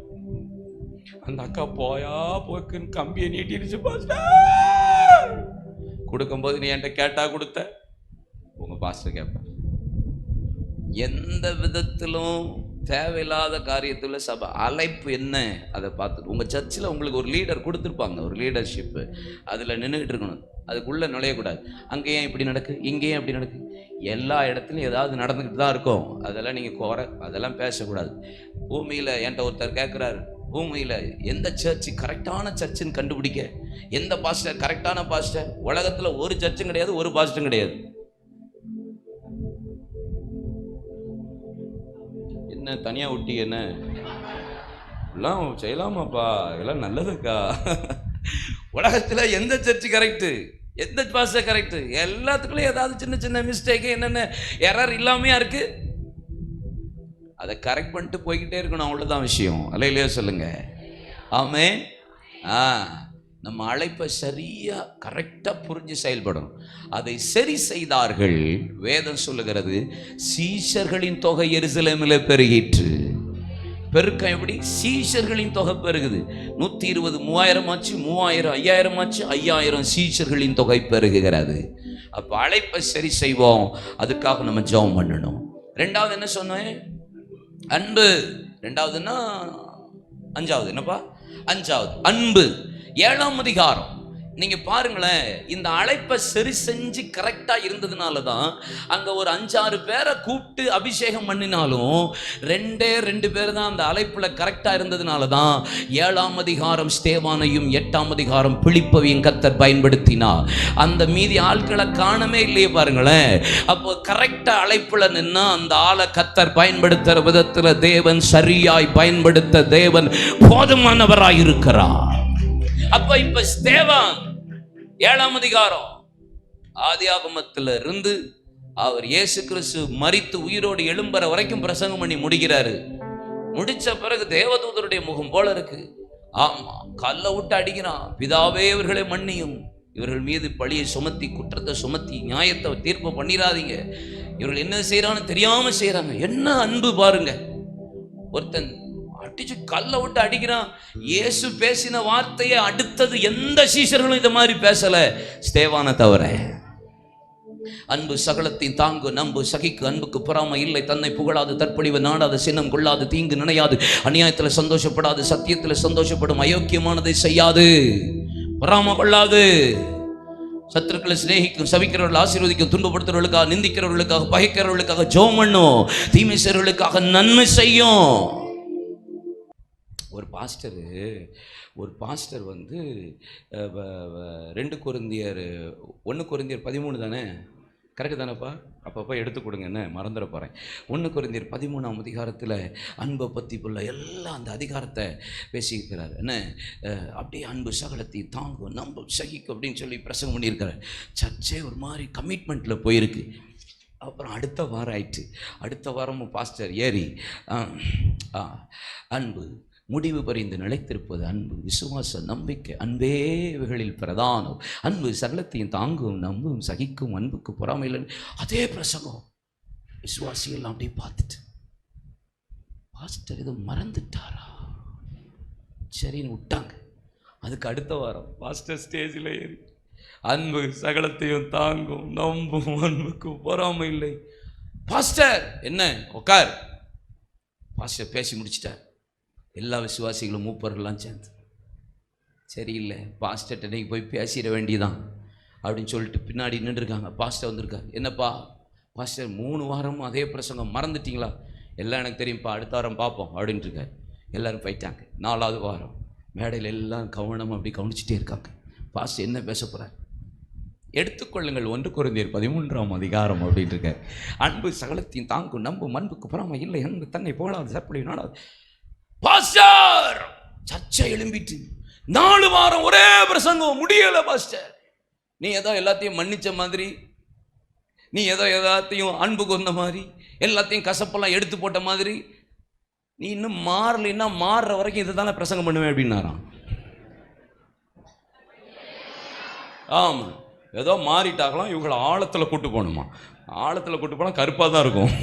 அந்த அக்கா போக்குன்னு கம்பியை நீட்டிடுச்சு பாஸ்டர். கொடுக்கும்போது நீ என்கிட்ட கேட்டா கொடுத்த, உங்க பாஸ்டர் கேட்பார். எந்த விதத்திலும் தேவையில்லாத காரியத்தில் சபை அழைப்பு என்ன அதை பார்த்து உங்கள் சர்ச்சில் உங்களுக்கு ஒரு லீடர் கொடுத்துருப்பாங்க, ஒரு லீடர்ஷிப்பு, அதில் நின்றுக்கிட்டு இருக்கணும், அதுக்குள்ளே நுழையக்கூடாது. அங்கேயும் இப்படி நடக்கு, இங்கேயும் அப்படி நடக்கு, எல்லா இடத்துலையும் ஏதாவது நடந்துக்கிட்டு தான் இருக்கும். அதெல்லாம் நீங்கள் அதெல்லாம் பேசக்கூடாது. பூமியில் என்கிட்ட ஒருத்தர் கேட்குறாரு, பூமியில் எந்த சர்ச்சு கரெக்டான சர்ச்சுன்னு கண்டுபிடிக்க, எந்த பாஸ்டர் கரெக்டான பாஸ்டர்? உலகத்தில் ஒரு சர்ச்சும் கிடையாது, ஒரு பாஸ்டரும் கிடையாது. என்ன தனியாக விட்டி, என்ன எல்லாம் செய்யலாமாப்பா, இதெல்லாம் நல்லதுக்கா. உலகத்தில் எந்த சர்ச்சு கரெக்டு, எந்த பாஸ்டர் கரெக்டு? எல்லாத்துக்குள்ளேயும் ஏதாவது சின்ன சின்ன மிஸ்டேக்கு, என்னென்ன எரர் இல்லாமையா இருக்கு. அதை கரெக்ட் பண்ணிட்டு போய்கிட்டே இருக்கணும், அவ்வளோதான் விஷயம். அல்லையா சொல்லுங்க. ஆமென். நம்ம அழைப்பை சரியா கரெக்டா புரிஞ்சு செயல்படும். அதை சரி செய்தார்கள். வேதம் சொல்லுகிறது, சீஷர்களின் தொகை எருசலேமில் பெருகிற்று. பெருக்கம் எப்படி? சீஷர்களின் தொகை பெருகுது. 120 3000 ஆச்சு, 3000 5000 ஆச்சு, 5000 சீஷர்களின் தொகை பெருகுகிறது. அப்ப அழைப்பை சரி செய்வோம், அதுக்காக நம்ம ஜெபம் பண்ணணும். ரெண்டாவது என்ன சொன்னேன்? அன்பு. ரெண்டாவதுன்னா அஞ்சாவது என்னப்பா? அஞ்சாவது அன்பு. 7ஆம் அதிகாரம் நீங்க பாருங்களேன். இந்த அழைப்பை சரி செஞ்சு கரெக்டா இருந்ததுனால தான் அங்க ஒரு 5-6 பேரை கூப்பிட்டு அபிஷேகம் பண்ணினாலும் 2 பேர் தான் அந்த அழைப்புல கரெக்டா இருந்ததுனால தான் 7ஆம் அதிகாரம் ஸ்தேவானையும் 8ஆம் அதிகாரம் பிலிப்பையும் கர்த்தர் பயன்படுத்தினார். அந்த மீதி ஆட்களை காணமே இல்லையே பாருங்களேன். அப்போ கரெக்டா அழைப்புல நின்னா அந்த ஆளை கர்த்தர் பயன்படுத்துற விதத்துல தேவன் சரியாய் பயன்படுத்த தேவன் போதுமானவராய் இருக்கிறார். அப்ப இப்ப ஸ்தேவான் 7ஆம் அதிகாரம் ஆதியாகமத்துல இருந்து அவர் இயேசு கிறிஸ்து மரித்து உயிரோடு எழும்புற வரைக்கும் பிரசங்கம் பண்ணி முடிக்கிறாரு. முடிச்ச பிறகு தேவதூதருடைய முகம் போல இருக்கு. ஆமா, கல்லை விட்டு அடிக்கிறான். பிதாவே இவர்களை மன்னியும், இவர்கள் மீது பழியை சுமத்தி குற்றத்தை சுமத்தி நியாயத்தை தீர்ப்பு பண்ணிடாதீங்க, இவர்கள் என்ன செய்யறான்னு தெரியாம செய்யறாங்க. என்ன அன்பு பாருங்க. ஒருத்தன் அடிச்சு கல்லை விட்டு அடிக்கிறான். இயேசு பேசின வார்த்தையை அடுத்தது எந்த சீஷர்களும் இந்த மாதிரி பேசல, ஸ்தேவானை தவிர. அன்பு சகலத்தையும் தாங்கு, நம்பு சகிக்கு, அன்புக்கு பொறாமை இல்லை, தன்னை புகழாது, தற்பொழிவு நாடாது, சினம் கொள்ளாது, தீங்கு நினையாது, அநியாயத்தில் சந்தோஷப்படாது, சத்தியத்தில் சந்தோஷப்படும், அயோக்கியமானதை செய்யாது, பொறாமை கொள்ளாது, சத்துருக்களை சிநேகிக்கும், சபிக்கிறவர்கள் ஆசீர்வதிக்கும், துன்பப்படுத்துறவர்களுக்காக, நிந்திக்கிறவர்களுக்காக, பகைக்கிறவர்களுக்காக ஜெபம் பண்ணும், தீமை செய்றவர்களுக்காக நன்மை செய்யும். ஒரு பாஸ்டர் வந்து 1 கொரிந்தியர் 13 தானே, கரெக்டு தானேப்பா? அப்பப்போ எடுத்து கொடுங்க, என்ன மறந்துட போகிறேன். 1 கொரிந்தியர் 13ஆம் அதிகாரத்தில் அன்பை பற்றி உள்ள எல்லாம் அந்த அதிகாரத்தை பேசியிருக்கிறார். என்ன அப்படியே அன்பு சகலத்தை தாங்கும், நம்பும் சகிக்கும் அப்படின்னு சொல்லி பிரசங்கம் பண்ணியிருக்கிறார். சர்ச்சே ஒரு மாதிரி கமிட்மெண்ட்டில் போயிருக்கு. அப்புறம் அடுத்த வாரம் ஆயிடுச்சு. அடுத்த வாரமும் பாஸ்டர் ஏறி அன்பு முடிவு பறிந்து நிலைத்திருப்பது அன்பு, விசுவாச, நம்பிக்கை, அன்பே இவைகளில் பிரதானம், அன்பு சகலத்தையும் தாங்கும், நம்பும் சகிக்கும், அன்புக்கு பொறாமை இல்லை. அதே பிரசங்கம். விசுவாசிகள் அப்படியே பார்த்துட்டு, பாஸ்டர் இதை மறந்துட்டாரா சரின்னு விட்டாங்க. அதுக்கு அடுத்த வாரம் பாஸ்டர் ஸ்டேஜில் ஏறி அன்பு சகலத்தையும் தாங்கும், நம்பும், அன்புக்கு பொறாமை இல்லை. பாஸ்டர் என்ன உட்கார். பாஸ்டர் பேசி முடிச்சிட்டார். எல்லா விசுவாசிகளும் மூப்பர்கள்லாம் சேர்ந்து, சரியில்லை பாஸ்டர்கிட்ட நீங்கள் போய் பேசிட வேண்டியதான் அப்படின்னு சொல்லிட்டு பின்னாடி நின்றுருக்காங்க. பாஸ்டர் வந்திருக்கார். என்னப்பா பாஸ்டர் 3 வாரமும் அதே பிரசங்கம், மறந்துட்டீங்களா? எல்லாம் எனக்கு தெரியும்ப்பா, அடுத்த வாரம் பார்ப்போம் அப்படின்ட்டு இருக்கார். எல்லோரும் போயிட்டாங்க. 4ஆவது வாரம் மேடையில் எல்லாம் கவனமாக அப்படி கவனிச்சுட்டே இருக்காங்க. பாஸ்டர் என்ன பேச போகிறார்? எடுத்துக்கொள்ளுங்கள் 1 கொரிந்தியர் 13ஆம் அதிகாரம் அப்படின்ட்டு இருக்கார். அன்பு சகலத்தையும் தாங்கும், நம்பும், அன்புக்கு பொறாமை இல்லை, அன்பு தன்னை போடாது, சற்பொழிவு நாடாது. பாஸ்டர் சர்ச்சை எழும்பிட்டு 4 வாரம் ஒரே பிரசங்கம், முடியல பாஸ்டர். நீ ஏதோ எல்லாத்தையும் மன்னிச்ச மாதிரி, நீ ஏதோ எல்லாத்தையும் அன்பு கொண்ட மாதிரி, எல்லாத்தையும் கசப்பெல்லாம் எடுத்து போட்ட மாதிரி, நீ இன்னும் மாறலைன்னா மாறுற வரைக்கும் இதை தானே பிரசங்கம் பண்ணுவேன் அப்படின்னாராம். ஆமா, ஏதோ மாறிட்டாங்களாம். இவங்களை ஆழத்தில் கூட்டு போகணுமா? ஆழத்தில் கூட்டு போனால் கருப்பாக தான் இருக்கும்,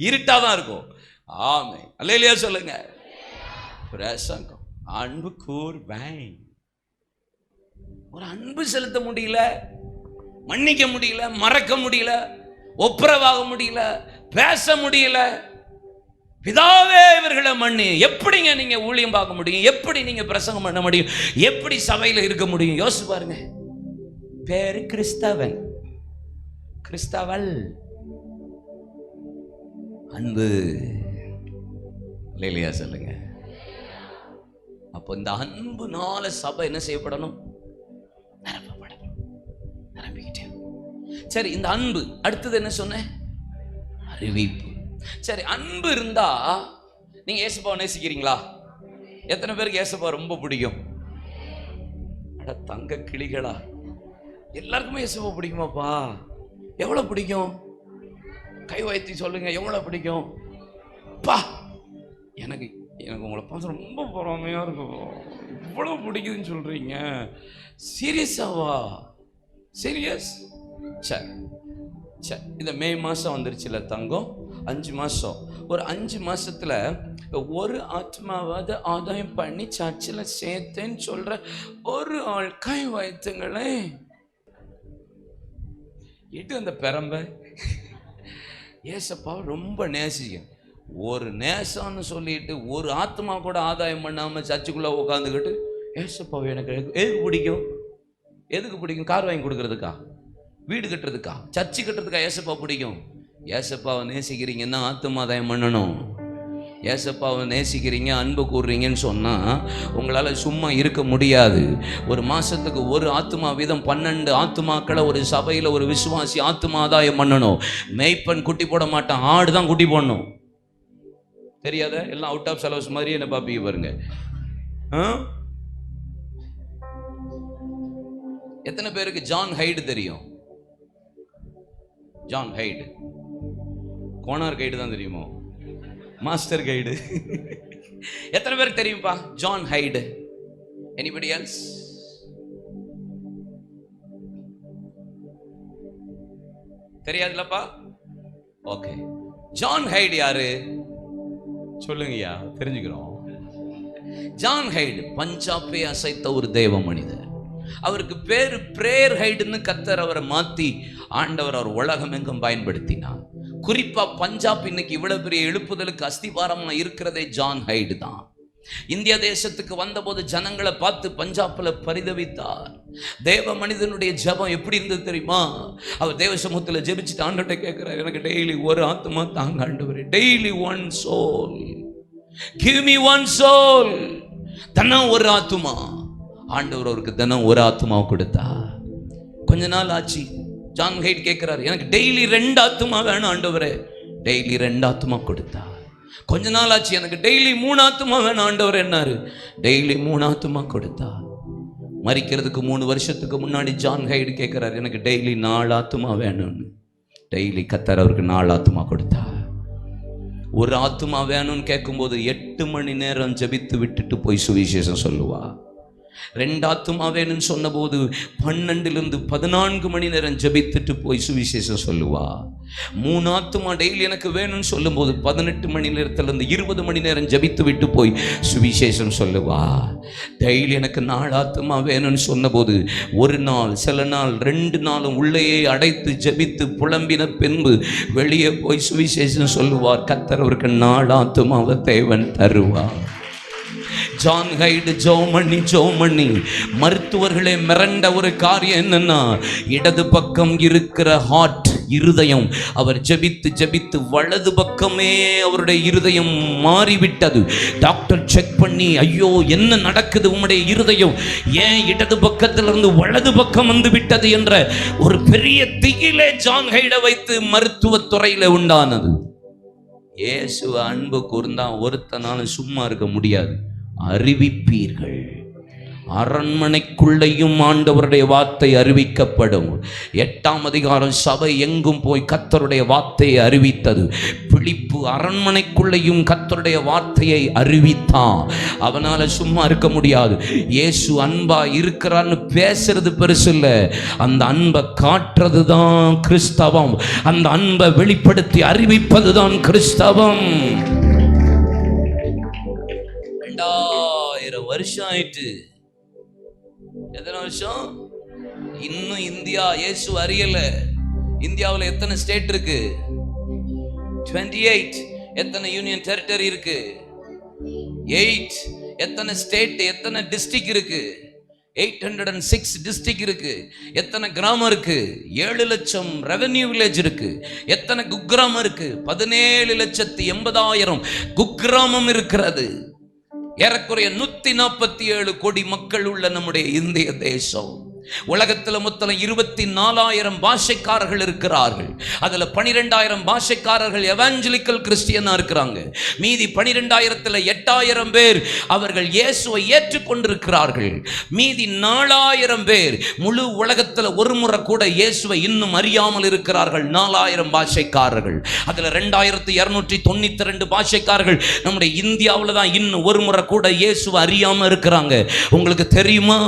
இருட்டாக தான் இருக்கும். ஆமே, அல்லேலூயா சொல்லுங்க. பிரசங்கம் அன்பு கூர்வேன். ஒரு அன்பு செலுத்த முடியல, மன்னிக்க முடியல, மறக்க முடியல. ஒப்புரவாக முடியல, பேச முடியல. பிதாவே இவர்களை மன்னி. எப்படிங்க நீங்க ஊழியம் பார்க்க முடியும்? எப்படி நீங்க பிரசங்கம் பண்ண முடியும்? எப்படி சபையில் இருக்க முடியும்? யோசிச்சு பாருங்க. பேரு கிறிஸ்தவன், கிறிஸ்தவல். அன்பு இல்லையா? சொல்லுங்க. அப்போ இந்த அன்புனால சபை என்ன செய்யப்படணும்? நிரப்பப்படணும். நிரம்பிக்கிட்டே. சரி, இந்த அன்பு அடுத்தது என்ன சொன்னேன்? அறிவிப்பு. சரி, அன்பு இருந்தா நீங்க இயேசுப்பாவை நேசிக்கிறீங்களா? எத்தனை பேருக்கு இயேசுப்பா ரொம்ப பிடிக்கும்? அட தங்க கிளிகளா, எல்லாருக்குமே இயேசுப்பா பிடிக்குமாப்பா? எவ்வளவு பிடிக்கும்? கை வைத்தி சொல்லுங்க, எவ்வளவு பிடிக்கும்? பா, எனக்கு உங்களை பார்த்து ரொம்ப பொறாமையா இருக்கும். இவ்வளவு பிடிக்குதுன்னு சொல்றீங்க. சீரியஸாவா? சீரியஸ்? சரி சரி, இந்த மே மாதம் வந்துருச்சுல தங்கம், 5 மாதம். ஒரு 5 மாதத்தில் ஒரு ஆத்மாவாவது ஆதாயம் பண்ணி சர்ச்சில் சேர்த்தேன்னு சொல்கிற ஒரு ஆள் கை வைத்துங்களே. எட்டு அந்த பெரம்பை ஏசப்பா ரொம்ப நேசிக்க. ஒரு நேசம்னு சொல்லிட்டு ஒரு ஆத்மா கூட ஆதாயம் பண்ணாமல் சர்ச்சுக்குள்ளே உட்காந்துக்கிட்டு ஏசப்பாவை எனக்கு எதுக்கு பிடிக்கும்? எதுக்கு பிடிக்கும்? கார் வாங்கி கொடுக்கறதுக்கா? வீடு கட்டுறதுக்கா? சர்ச்சு கட்டுறதுக்கா ஏசப்பா பிடிக்கும்? ஏசப்பாவை நேசிக்கிறீங்கன்னா ஆத்மாதாயம் பண்ணணும். ஏசப்பாவை நேசிக்கிறீங்க, அன்பு கூறுறீங்கன்னு சொன்னால் உங்களால் சும்மா இருக்க முடியாது. ஒரு மாதத்துக்கு ஒரு ஆத்மா வீதம் 12 ஆத்மாக்களை ஒரு சபையில் ஒரு விசுவாசி ஆத்மாதாயம் பண்ணணும். மேய்ப்பன் குட்டி போட மாட்டான், ஆடு தான் குட்டி போடணும். தெரியாத? எல்லாம் அவுட் ஆஃப் சிலபஸ் மாதிரி என்ன பாப்பீங்க பாருங்க. எத்தனை பேருக்கு ஜான் ஹைடு தெரியும்? ஜான் ஹைடு கோனார் கைடு தான் தெரியுமோ? Master guide. எத்தனை பேருக்கு தெரியும்பா ஜான் ஹைடு? Anybody else? தெரியாதுலப்பா? ஓகே. ஜான் ஹைடு யாரு சொல்லுங்கய்யா, தெரிஞ்சுக்கிறோம். ஜான் ஹைடு பஞ்சாபை அசைத்த ஒரு தேவ மனிதர். அவருக்கு பேரு பிரேயர் ஹைடுன்னு கர்த்தர் அவரை மாத்தி ஆண்டவர் அவர் உலகம் எங்கும் பயன்படுத்தினார். குறிப்பா பஞ்சாப் இன்னைக்கு இவ்வளவு பெரிய எழுப்புதலுக்கு அஸ்திபாரமா இருக்கிறதே ஜான் ஹைடு தான். இந்திய தேசத்துக்கு வந்தபோது ஜனங்களை பார்த்து பஞ்சாப்ல பரிதவித்தார். தேவ மனிதனுடைய ஜெபம் எப்படி இருந்தது தெரியுமா? அவர் தேவ சமூகத்தில் ஜெபிச்சுட்டு ஆண்டவர்கிட்ட கேட்கிறார், எனக்கு டெய்லி ஒரு ஆத்மா தாங்க ஆண்டவரே, daily one soul, give me one soul. தினம் ஒரு ஆத்மா. ஆண்டவர் அவருக்கு தினம் ஒரு ஆத்மா கொடுத்தார். கொஞ்ச நாள் ஆச்சு, ஜான் ஹைட் கேட்கிறார், எனக்கு டெய்லி 2 ஆத்மா வேணும் ஆண்டவரே. டெய்லி 2 ஆத்மா கொடுத்தார். கொஞ்ச நாள் ஆச்சு, எனக்கு டெய்லி 3 ஆத்மா வேணும் ஆண்டவர் என்னாரு. டெய்லி 3 ஆத்மா கொடுத்தார். மரிக்கிறதுக்கு 3 வருஷத்துக்கு முன்னாடி ஜான் ஹைடு கேட்கிறார், எனக்கு டெய்லி 4 ஆத்மா வேணும்னு. டெய்லி கர்த்தர் அவருக்கு 4 ஆத்மா கொடுத்தார். ஒரு ஆத்மா வேணும்னு கேட்கும்போது 8 மணி நேரம் ஜெபித்து விட்டுட்டு போய் சுவிசேஷம் சொல்லுவா. 2 ஆத்மா வேணும்னு சொன்ன போது 12 to 14 மணி நேரம் ஜெபித்துட்டு போய் சுவிசேஷம் சொல்லுவா. 3 ஆத்மா டெய்லி எனக்கு வேணும்னு சொல்லும் போது 18 மணி நேரத்திலிருந்து 20 மணி நேரம் ஜெபித்து விட்டு போய் சுவிசேஷம் சொல்லுவா. டெய்லி எனக்கு 4 ஆத்மா வேணும்னு சொன்ன போது ஒரு நாள், சில நாள் 2 நாளும் உள்ளேயே அடைத்து ஜெபித்து புலம்பின பின்பு வெளியே போய் சுவிசேஷம் சொல்லுவார். கர்த்தர் அவருக்கு 4 ஆத்மாவை தேவன் தருவார். ஜான் ஹைடு ஜோமண்ணி மருத்துவர்களே மிரண்ட ஒரு காரியம் என்னன்னா, இடது பக்கம் இருக்கிற ஹார்ட், இருதயம், அவர் ஜெபித்து ஜெபித்து வலது பக்கமே அவருடைய இருதயம் மாறிவிட்டது. டாக்டர் செக் பண்ணி, ஐயோ என்ன நடக்குது, உம்முடைய இருதயம் ஏன் இடது பக்கத்திலிருந்து வலது பக்கம் வந்து விட்டது என்ற ஒரு பெரிய திகிலே ஜான் ஹைடை வைத்து மருத்துவத்துறையில உண்டானது. இயேசு அன்பு கூர்ந்தா ஒருத்தனாலும் சும்மா இருக்க முடியாது. அறிவிப்பீர்கள். அரண்மனைக்குள்ளேயும் ஆண்டவருடைய வார்த்தை அறிவிக்கப்படும். 8ஆம் அதிகாரம் சபை எங்கும் போய் கர்த்தருடைய வார்த்தையை அறிவித்தது. பிலிப்பு அரண்மனைக்குள்ளேயும் கர்த்தருடைய வார்த்தையை அறிவித்தான். அவனால சும்மா இருக்க முடியாது. இயேசு அன்பா இருக்கிறான்னு பேசுறது பெருசு இல்ல, அந்த அன்பை காட்டுறது தான் கிறிஸ்தவம். அந்த அன்பை வெளிப்படுத்தி அறிவிப்பது தான் கிறிஸ்தவம். 2000 வருஷம் ஆயிட்டு. எத்தனை வருஷம்? இன்னும் இந்தியா இயேசு அறியல. இந்தியாவில் எத்தனை ஸ்டேட் இருக்கு? 28. எத்தனை யூனியன் டெரிட்டரி இருக்கு? 8. எத்தனை ஸ்டேட், எத்தனை டிஸ்ட்ரிக்ட் இருக்கு? 806 டிஸ்ட்ரிக்ட் இருக்கு. எத்தனை கிராமம் இருக்கு? 7 லட்சம் ரெவென்யூ வில்லேஜ் இருக்கு. எத்தனை குக்கிராமம் இருக்கு? 17,80,000 குக்கிராமம் இருக்கிறது. ஏறக்குறைய 147 கோடி மக்கள் உள்ள நம்முடைய இந்திய தேசம். உலகத்தில் மொத்தம் 24,000 பாஷைக்காரர்கள் இருக்கிறார்கள். அதுல 12,000 பாஷைக்காரர்கள் எவாஞ்சலிக்கல் கிறிஸ்டியனா இருக்கிறாங்க. மீதி 12,000ல் 8,000 பேர் அவர்கள் இயேசுவை ஏற்றுக்கொண்டிருக்கிறார்கள். மீதி 4,000 பேர் முழு உலகத்தில் ஒரு முறை கூட இயேசுவை இன்னும் அறியாமல் இருக்கிறார்கள். 4,000 பாஷைக்காரர்கள். அதுல 2,292 பாஷைக்காரர்கள் நம்முடைய இந்தியாவில் தான் இன்னும் ஒரு முறை கூட இயேசுவை அறியாம இருக்கிறாங்க. உங்களுக்கு தெரியுமா?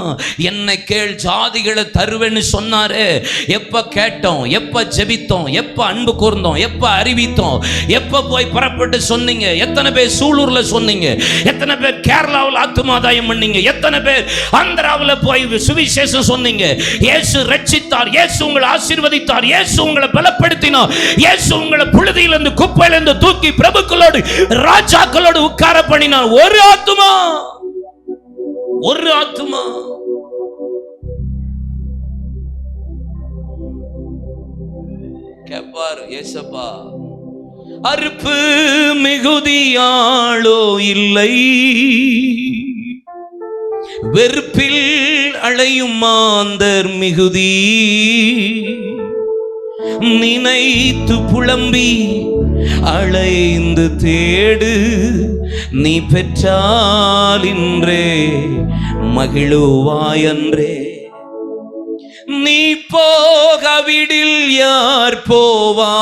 என்னை கேள், ஜாதிகளை தருவேன்னு சொன்னாரு. எப்ப கேட்டோம், எப்ப ஜெபித்தோம், எப்ப அன்பு கூர்ந்தோம், எப்ப அறிவித்தோம், எப்ப போய் புறப்பட்டு சொன்னீங்க? எத்தனை பேர் சூலூர்ல சொன்னீங்க? எத்தனை பேர் கேரளாவில் ஆத்துமாதாயம் பண்ணீங்க? எத்தனை பேர் ஆந்திராவில் போய் சுவிசேஷம் சொன்னீங்க? இயேசு ரட்சித்தார், இயேசு உங்களை ஆசீர்வதித்தார், இயேசு உங்களை பலப்படுத்தினார், இயேசு உங்களை புழுதியிலிருந்து குப்பையிலிருந்து தூக்கி பிரபுக்களோடு ராஜாக்களோடு உட்கார பண்ணினார். ஒரு ஆத்துமா, ஒரு ஆத்துமா. கேப்பார் ஏசப்பா, அறுப்பு மிகுதியாளோ இல்லை, வெறுப்பில் அழையும் மாந்தர் மிகுதி, நினைத்து புலம்பி அழைந்து தேடு, நீ பெற்றால் இன்றே மகிழுவாயன்றே. நீ போகவிடில் யார் போவா,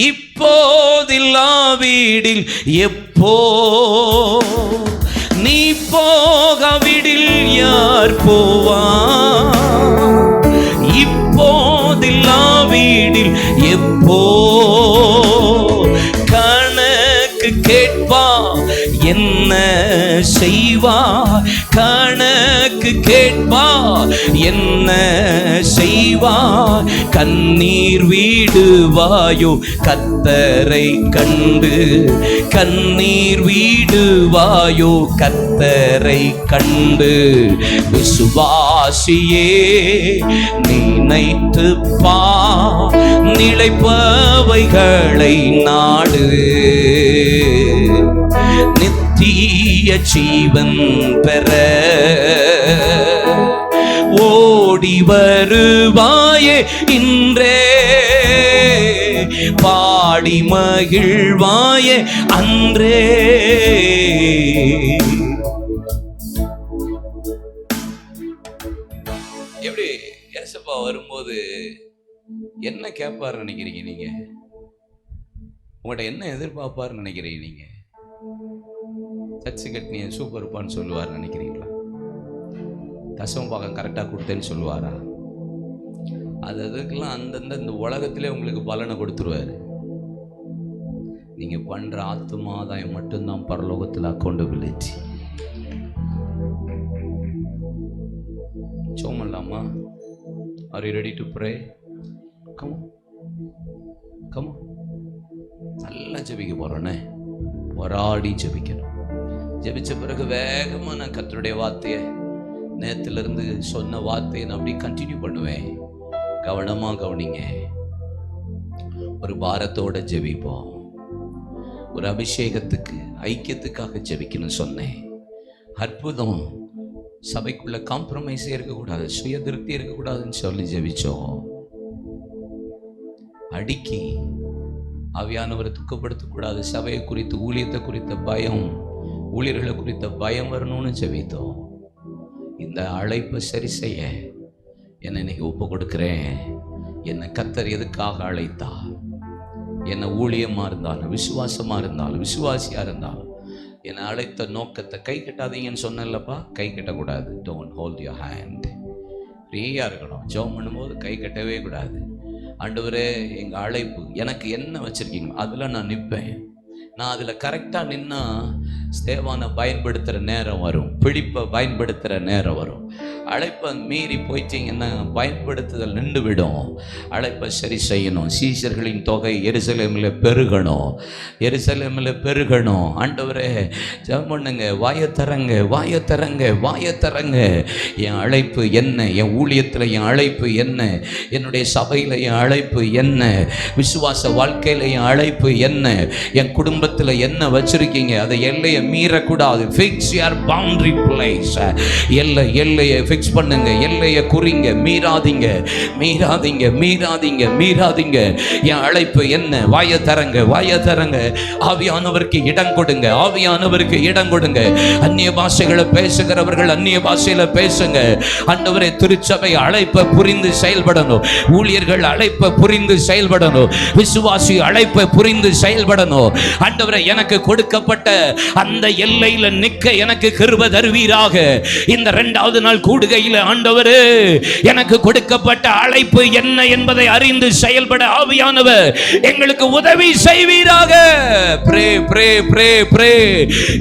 இப்போதில்லாவிடில் எப்போ. நீ போகவிடில் யார் போவா, இப்போதில்லாவிடில் எப்போ. கணக்கு கேட்பா என்ன செய்வா, கணக்கு கேட்பா என்ன செய்வா. கண்ணீர் வீடுவாயோ கர்த்தரை கண்டு, கண்ணீர் வீடுவாயோ கர்த்தரை கண்டு. விசுவாசியே நினைத்து பா, நிலைப்பவைகளை நாடு, நித்திய ஜீவன் பெற ஓடி வருவாயே இன்றே, பாடி மகிழ்வாயே அன்றே. எப்படி ஏசப்பா வரும்போது என்ன கேட்பாரு நினைக்கிறீங்க நீங்க? உங்கள்கிட்ட என்ன எதிர்பார்ப்பாரு நினைக்கிறீங்க நீங்க? சர்ச்சு கட்டினிய சூப்பர்ப்பான்னு சொல்லுவார் நினைக்கிறீங்களா? தசம பாகம் கரெக்டாக கொடுத்தேன்னு சொல்லுவாரா? அதுக்கெல்லாம் அந்தந்த இந்த உலகத்திலே உங்களுக்கு பலனை கொடுத்துருவாரு. நீங்க பண்ற ஆத்துமாதாயம் மட்டும்தான் பரலோகத்தில் அக்கௌண்டபிலிட்டி. சோமல்லாமா, are you ready to pray? Come come, நல்லா ஜெபிக்க போறோன்னே, போராடி ஜெபிக்கணும். ஜெபிச்ச பிறகு வேகமா நான் கர்த்தருடைய வார்த்தையை, நேத்துல இருந்து சொன்ன வார்த்தையை நான் அப்படி கண்டினியூ பண்ணுவேன். கவனமா கவனிங்க. ஒரு பாரத்தோட ஜெபிப்போம். ஒரு அபிஷேகத்துக்கு, ஐக்கியத்துக்காக ஜெபிக்கணும்னு சொன்னேன். அற்புதம். சபைக்குள்ள காம்ப்ரமைஸே இருக்கக்கூடாது, சுய திருப்தி இருக்கக்கூடாதுன்னு சொல்லி ஜெபிச்சோம். அடிக்கி ஆவியானவரை துக்கப்படுத்தக்கூடாது, சபையை குறித்து, ஊழியத்தை குறித்த பயம், ஊழியர்களை குறித்த பயம் வரணும்னு ஜெபித்தோம். இந்த அழைப்பை சரி செய்ய என்னை இன்னைக்கு ஒப்பு கொடுக்கிறேன். என்னை கர்த்தர் எதுக்காக அழைத்தா? என்னை ஊழியமா இருந்தாலும், விசுவாசமா இருந்தாலும், விசுவாசியா இருந்தாலும், என்னை அழைத்த நோக்கத்தை கை கட்டாதீங்கன்னு சொன்னேன்லப்பா. கை கட்டக்கூடாது. Don't hold your hand. ஃப்ரீயா இருக்கணும். ஜெபம் பண்ணும்போது கை கட்டவே கூடாது. ஆண்டவரே, எங்கள் அழைப்பு எனக்கு என்ன வச்சுருக்கீங்க அதில் நான் நிற்பேன். நான் அதில் கரெக்டாக நின்னா ஸ்தேவானை பயன்படுத்துகிற நேரம் வரும், பிடிப்பை பயன்படுத்துகிற நேரம் வரும். அழைப்பை மீறி போயிட்டீங்கன்னா பயன்படுத்துதல் நின்று விடும். அழைப்பை சரி செய்யணும். சீஷர்களின் தொகை எருசலேமில் பெருகணும், எருசலேமில் பெருகணும். ஆண்டவரே ஜெபம் பண்ணுங்க, வாயத்தரங்க வாயத்தரங்க வாயத்தரங்க. என் அழைப்பு என்ன? என் ஊழியத்தில் என் அழைப்பு என்ன? என்னுடைய சபையில் என் அழைப்பு என்ன? விசுவாச வாழ்க்கையில் என் அழைப்பு என்ன? என் குடும்பத்தில் என்ன வச்சிருக்கீங்க? அதை எல்லையை மீறக்கூடாது. Fix your boundary place. எல்லையை ஃபிக்ஸ் பண்ணுங்க, எல்லையை குறிங்க, மீறாதீங்க மீறாதீங்க மீறாதீங்க மீறாதீங்க. என் அழைப்பு என்ன? வாய தரங்க வாய தரங்க. ஆவியானவருக்கு இடம் கொடுங்க, ஆவியானவருக்கு இடம் கொடுங்க. அந்நிய பாஷைகளை பேசுகிறவர்கள் அந்நிய பாஷையில பேசுங்க. ஆண்டவரே, திருச்சபை அழைப்பை புரிந்து செயல்படணும், ஊழியர்கள் அழைப்பை புரிந்து செயல்படணும், விசுவாசி அழைப்பை புரிந்து செயல்படணும். ஆண்டவரே, எனக்கு கொடுக்கப்பட்ட அந்த எல்லையில நிற்க எனக்கு கிருபை தருவீராக. இந்த 2வது நாள் கூடுகையில் ஆண்டவரே, எனக்கு கொடுக்கப்பட்ட அழைப்பு என்ன என்பதை அறிந்து செயல்பட ஆவியானவர் எங்களுக்கு உதவி செய்வீராக. Pray pray pray pray.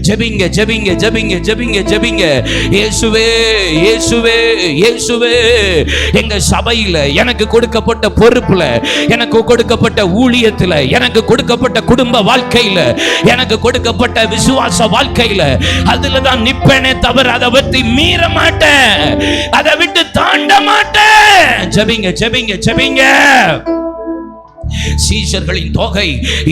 ஜெபிங்க ஜெபிங்க ஜெபிங்க ஜெபிங்க ஜெபிங்க. இயேசுவே இயேசுவே இயேசுவே, எங்க சபையில எனக்கு கொடுக்கப்பட்ட பொறுப்புல, எனக்கு கொடுக்கப்பட்ட ஊழியத்துல, எனக்கு கொடுக்கப்பட்ட குடும்ப வாழ்க்கையில, எனக்கு கொடுக்கப்பட்ட விசுவாச வாழ்க்கையில, அதுல தான் நிப்பேனே தவிர அதை விட்டு மீற மாட்டேன், அதை விட்டு தாண்ட மாட்டேன். ஜெபிங்க ஜெபிங்க ஜெபிங்க. சீஷர்களின் தொகை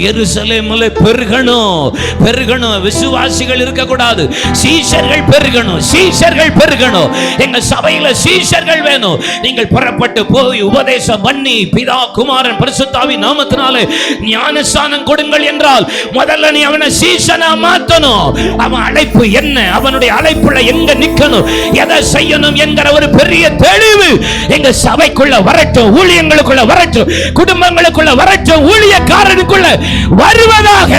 எருசலேமில் பெருகணும் பெருகணும். விசுவாசிகள் இருக்க கூடாது, சீஷர்கள் பெருகணும், சீஷர்கள் பெருகணும். எங்க சபையில சீஷர்கள் வேணும். நீங்கள் புறப்பட்டு போய் உபதேசம் பண்ணி பிதா குமாரன் பரிசுத்தாவின் நாமத்தினாலே ஞானஸ்நானம் கொடுங்கள் என்றால் முதல்ல நீ அவனை சீஷனா மாத்தணும். அவன் அழைப்பு என்ன, அவனுடைய அழைப்புல எங்க நிக்கணும், எதை செய்யணும் என்கிற ஒரு பெரிய தெளிவு எங்க சபைக்குள்ள வரட்டும், ஊழியங்களுக்குள்ள வரட்டும், குடும்பங்களுக்குள்ள வரட்டும், ஊழியக்காரனுக்குள்ள வருவதாக.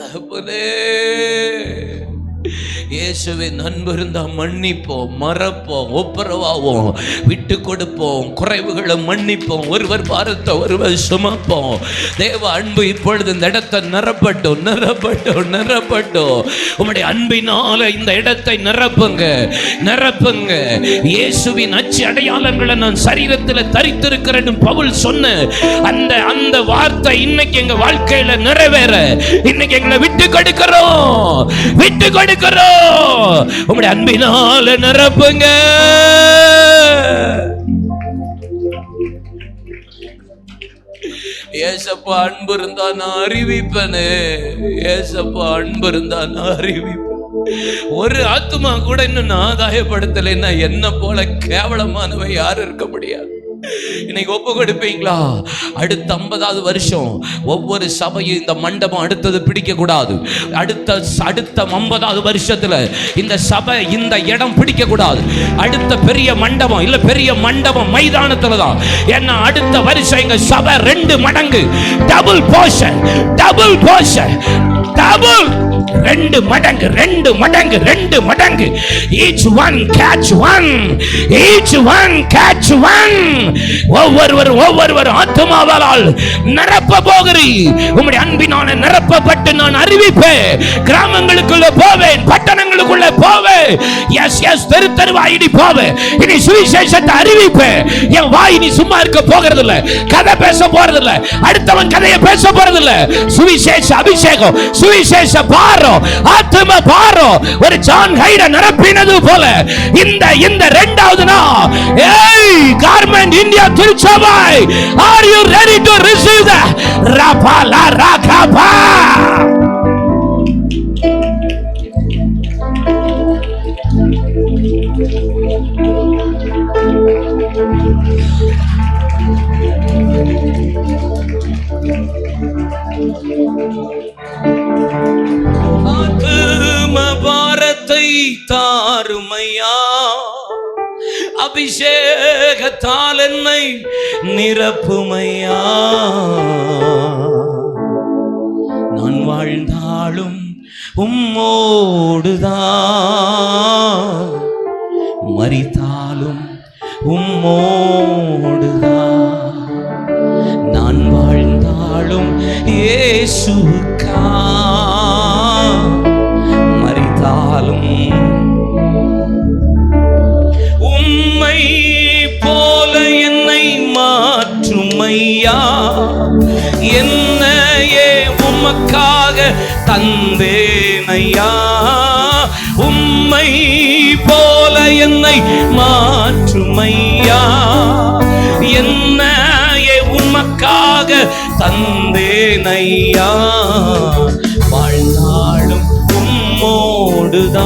தகப்பனே, இயேசுவின் அன்பு இருந்தா மன்னிப்போம், மறப்போம், ஒப்புரவாவோம், விட்டு கொடுப்போம், குறைவுகளை மன்னிப்போம், ஒருவர் பாரத்தை ஒருவர் சுமப்போம். தேவ அன்பு இப்பொழுது இந்த இடத்தை நிரப்பட்டும் நிரப்பட்டும் நிரப்பட்டும். உம்முடைய அன்பினால இந்த இடத்தை நிரப்புங்க நிரப்புங்க. இயேசுவின் அச்சு அடையாளங்களை நான் சரீரத்தில் தரித்திருக்கிறேன் பவுல் சொன்ன அந்த அந்த வார்த்தை இன்னைக்கு எங்க வாழ்க்கையில நிறைவேற இன்னைக்கு எங்களை விட்டு கொடுக்கிறோம் விட்டு கொடுக்கிறோம். உம்முடைய அன்பினால நிரப்புங்க. ஏசப்பா அன்பு இருந்தா நான் அறிவிப்பேனே, ஏசப்பா அன்பு இருந்தா நான் அறிவிப்பேன். ஒரு ஆத்துமா கூட இன்னும் ஆதாயப்படுத்தலைன்னா என்ன போல கேவலமானவை யாரும் இருக்க முடியாது. இன்னைக்கு ஒப்பு கொடுப்பீங்களா? அடுத்த 50வது வருஷம் ஒவ்வொரு சபையும் இந்த மண்டபம் அடுத்தது பிடிக்க கூடாது. அடுத்த 50வது வருஷத்துல இந்த சபை இந்த இடம் பிடிக்க கூடாது. அடுத்த பெரிய மண்டபம் இல்ல, பெரிய மண்டபம் மைதானத்துல தான். ஏன்னா அடுத்த வருஷம் எங்க சபை 2 மடங்கு double portion double portion double 2 மடங்கு 2 மடங்கு 2 மடங்கு. each one catch one, each one catch one. ஒவ்வொருவர் ஆத்துமாவால் நிரப்ப போகிறீர். உம்முடைய அன்பினால நிரப்பப்பட்டு நான் அறிவிப்பேன். கிராமங்களுக்குள்ள போவேன், பட்டணங்களுக்குள்ள போவேன். எஸ் எஸ் தெரு தெருவாயிடி போவேன். இனி சுவிசேஷத்தை அறிவிப்பேன். என் வாய் இனி சும்மா இருக்க போகிறது இல்ல, கதை பேச போறது இல்ல, அடுத்தவன் கதையை பேச போறது இல்ல. சுவிசேஷ அபிஷேகம், சுவிசேஷ பாரம், ஆத்தும பாரம் ஒரு ஜான் ஹைட நிரப்பினது போல இந்த 2வது நாள் கார்மெண்ட் இந்தியா திருச்சபை, are you ready to receive the rapala rakapa? ஆத்தும பாரத்தை தாருமையா, அபிஷேகத்தால் என்னை நிரப்புமையா. நான் வாழ்ந்தாலும் உம்மோடுதான், மரித்தாலும் உம்மோடுதான். நான் வாழ்ந்தாலும் இயேசுவுக்கா, மரித்தாலும் என்னையே உமக்காக தந்தேனையா, உம்மை போல என்னை மாற்றுமையா. என்னையே உமக்காக தந்தேனையா, வாழ்நாளும் உம்மோடுதான்,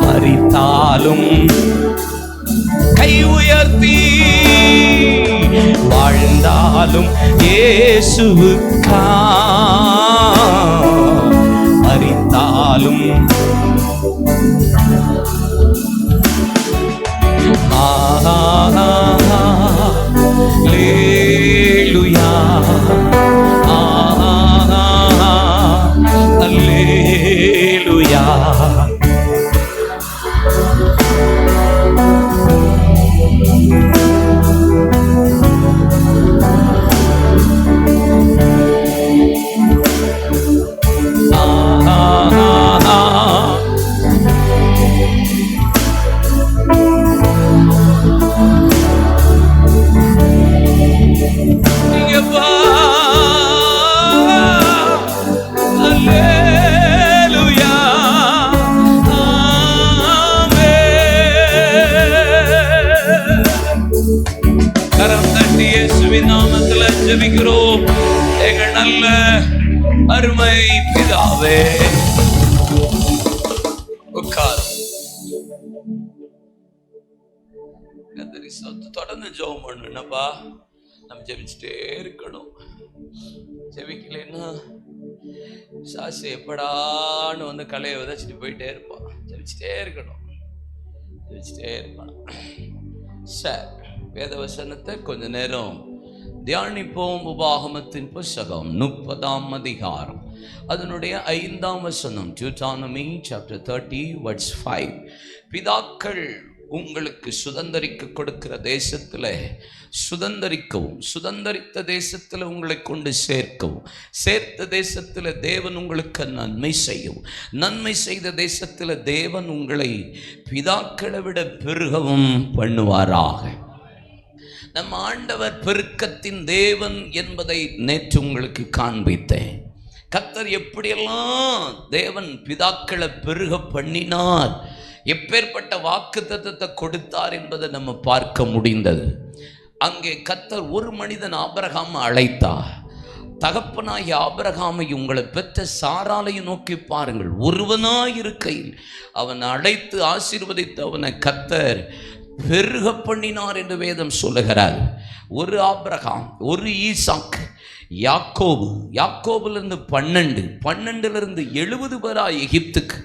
மரித்தாலும் கை உயர்த்தி வாழ்ந்தாலும் இயேசுவுக்கா, மரித்தாலும் அல்லேலூயா, அல்லேலூயா. நாமத்துல ஜெபிக்கிறோம் எங்கள் நல்ல அருமை பிதாவே. தொடர்ந்து ஜெபம் பண்ணணும்ப்பா. நம்ம ஜெபிச்சுட்டே இருக்கணும். ஜெபிக்கலைன்னா சாசு எப்படான்னு வந்து கலையை விதைச்சிட்டு போயிட்டே இருப்பான். ஜெபிச்சுட்டே இருக்கணும், ஜெபிச்சுட்டே இருப்பான். சார் வேத வசனத்தை கொஞ்ச நேரம் தியானிப்போம். உபாகமத்தின் புஸ்தகம் 30ஆம் அதிகாரம் அதனுடைய 5ஆம் வசனம். Deuteronomy chapter 30 verse 5. பிதாக்கள் உங்களுக்கு சுதந்தரிக்க கொடுக்கிற தேசத்துல சுதந்தரிக்கவும், சுதந்தரித்த தேசத்துல உங்களை கொண்டு சேர்க்கவும், சேர்த்த தேசத்துல தேவன் உங்களுக்கு நன்மை செய்யவும், நன்மை செய்த தேசத்துல தேவன் உங்களை பிதாக்களை விட பெருகவும் பண்ணுவாராக. நம் ஆண்டவர் பெருக்கத்தின் தேவன் என்பதை நேற்று உங்களுக்கு காண்பித்தேன். கர்த்தர் எப்படியெல்லாம் தேவன் பிதாக்களை பெருக பண்ணினார், எப்பேற்பட்ட வாக்குத்தத்தத்தை கொடுத்தார் என்பதை நம்ம பார்க்க முடிந்தது. அங்கே கர்த்தர் ஒரு மனிதன் ஆபிரகாமை அழைத்தார். தகப்பனாகிய ஆபிரகாமை உங்களை பெற்ற சாராளையும் நோக்கி பாருங்கள். ஒருவனாயிருக்கையில் அவன் அழைத்து ஆசீர்வதித்து அவனை கர்த்தர் பெருக பண்ணினார் என்று வேதம் சொல்லுகிறார். ஒரு ஆபிரகாம், ஒரு ஈசாக்கு, யாக்கோபு, யாக்கோபிலிருந்து 12, 12லிருந்து 70 பேரா எகிப்துக்கு,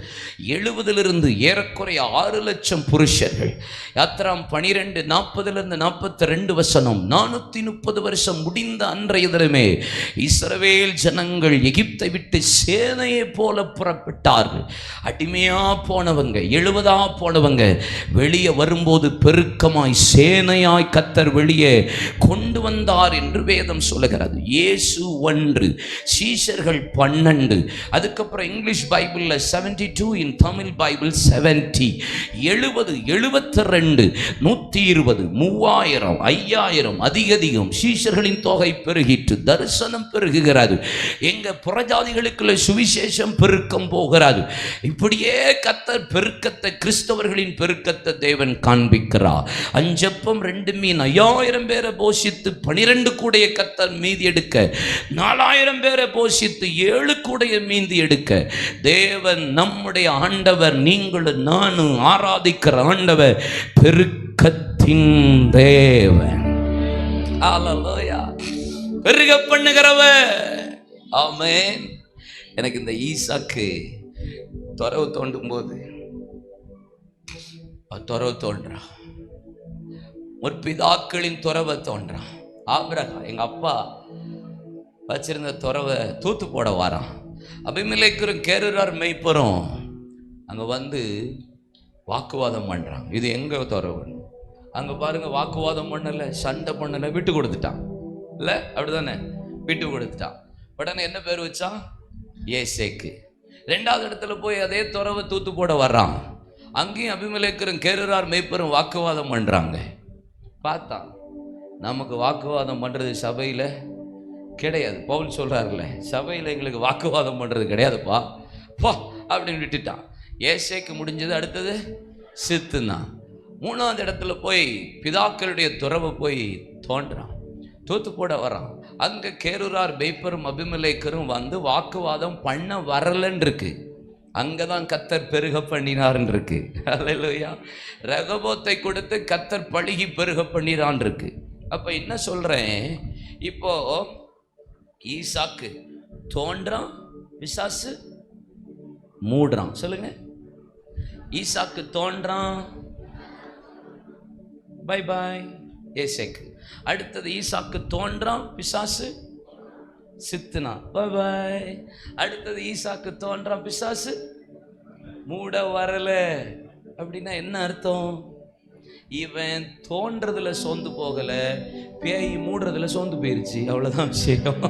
70லிருந்து ஏறக்குறைய 6 லட்சம் புருஷர்கள். யாத்திராம் 12 40லிருந்து 42 வசனம். 430 வருஷம் முடிந்த அன்றைய தினமே இஸ்ரவேல் ஜனங்கள் எகிப்தை விட்டு சேனையை போல புறப்பட்டார்கள். அடிமையா போனவங்க, 70ஆ போனவங்க வெளியே வரும்போது பெருக்கமாய் சேனையாய் கர்த்தர் வெளியே கொண்டு வந்தார் என்று வேதம் சொல்லுகிறது. இயேசு 1, சீஷர்கள் 12, அதுக்கப்புறம் இங்கிலீஷ் பைபிளில் 72, இன் தமிழ் பைபிள் 70, 70, 72, 120, 3000, 5000, அதிகம் சீஷர்களின் தொகை பெருகிற்று. தரிசனம் பெருகுகிறது. எங்க புறஜாதிகளுக்குள்ள சுவிசேஷம் பெருக்கம் போகிறது. இப்படியே கர்த்தர் பெருக்கத்தை, கிறிஸ்தவர்களின் பெருக்கத்தை தேவன் காண்பிக்கிறார். 5 அப்பம் 2 மீன் 5000 பேரை போஷித்து 12 கூடைய கர்த்தர் மீதி எடுக்க, 4000 பேரை போஷித்து 7 கூடைய மீதி எடுக்க தேவன் நம்முடைய ஆண்டவர், நீங்களும் நானும் ஆராதிக்கிற ஆண்டவர் பெருக்கத்தின் தேவன். ஹல்லேலூயா. பெருக பண்ணுகிறவர். ஆமென். எனக்கு இந்த ஈசாக்கு துறவு தோண்டும் போது துறவு தோன்றான், முற்பிதாக்களின் துறவை தோன்றான். ஆபிரகாம் எங்க அப்பா வச்சிருந்த துறவை தூத்து போட வாரான். அபிமெலேக்கும் கேருரார் மெய்ப்பரும் அங்க வந்து வாக்குவாதம் பண்றான். இது எங்க துறவு? அங்க பாருங்க, வாக்குவாதம் பண்ணல, சண்டை பண்ணல, விட்டு கொடுத்துட்டான். இல்ல அப்படிதானே? விட்டு கொடுத்துட்டான். உடனே என்ன பேர் வச்சான்? ஏசேக்கு. 2வது இடத்துல போய் அதே துறவை தூத்து போட வர்றான். அங்கேயும் அபிமெலேக்கும் கேருரார் மெய்ப்பரும் வாக்குவாதம் பண்றாங்க. பார்த்தான், நமக்கு வாக்குவாதம் பண்ணுறது சபையில் கிடையாது. பவுல் சொல்கிறார்ல, சபையில் எங்களுக்கு வாக்குவாதம் பண்ணுறது கிடையாதுப்பா பா அப்படின்னு விட்டுட்டான். ஏசேக்கு முடிஞ்சது, அடுத்தது சித்துந்தான். 3வது இடத்துல போய் பிதாக்களுடைய துறவை போய் தோன்றான், தூத்து போட வரான். அங்கே கேருரார் பெய்ப்பரும் அபிமெலேக்கரும் வந்து வாக்குவாதம் பண்ண வரலன்னு இருக்கு. அங்கதான் கத்தர் பெருக பண்ணினார்ன்னு இருக்கு. அல்லேலூயா. ரெகோபோத்தை கொடுத்து கத்தர் பழுகி பெருக பண்ணினான் இருக்கு. அப்ப என்ன சொல்றேன், இப்போ ஈசாக்கு தோன்றான், பிசாசு மூடுறான். சொல்லுங்க, ஈசாக்கு தோன்றான், பை பாய் ஏசேக்கு. அடுத்தது ஈசாக்கு தோன்றான், பிசாசு சித்துனா, பை பாய். அடுத்தது ஈசாக்கு தோன்றான், பிசாசு மூட வரல. அப்படின்னா என்ன அர்த்தம்? இவன் தோன்றதுல சோர்ந்து போகல, பேய் மூடுறதுல சோர்ந்து போயிருச்சு, அவ்வளவுதான் விஷயம்.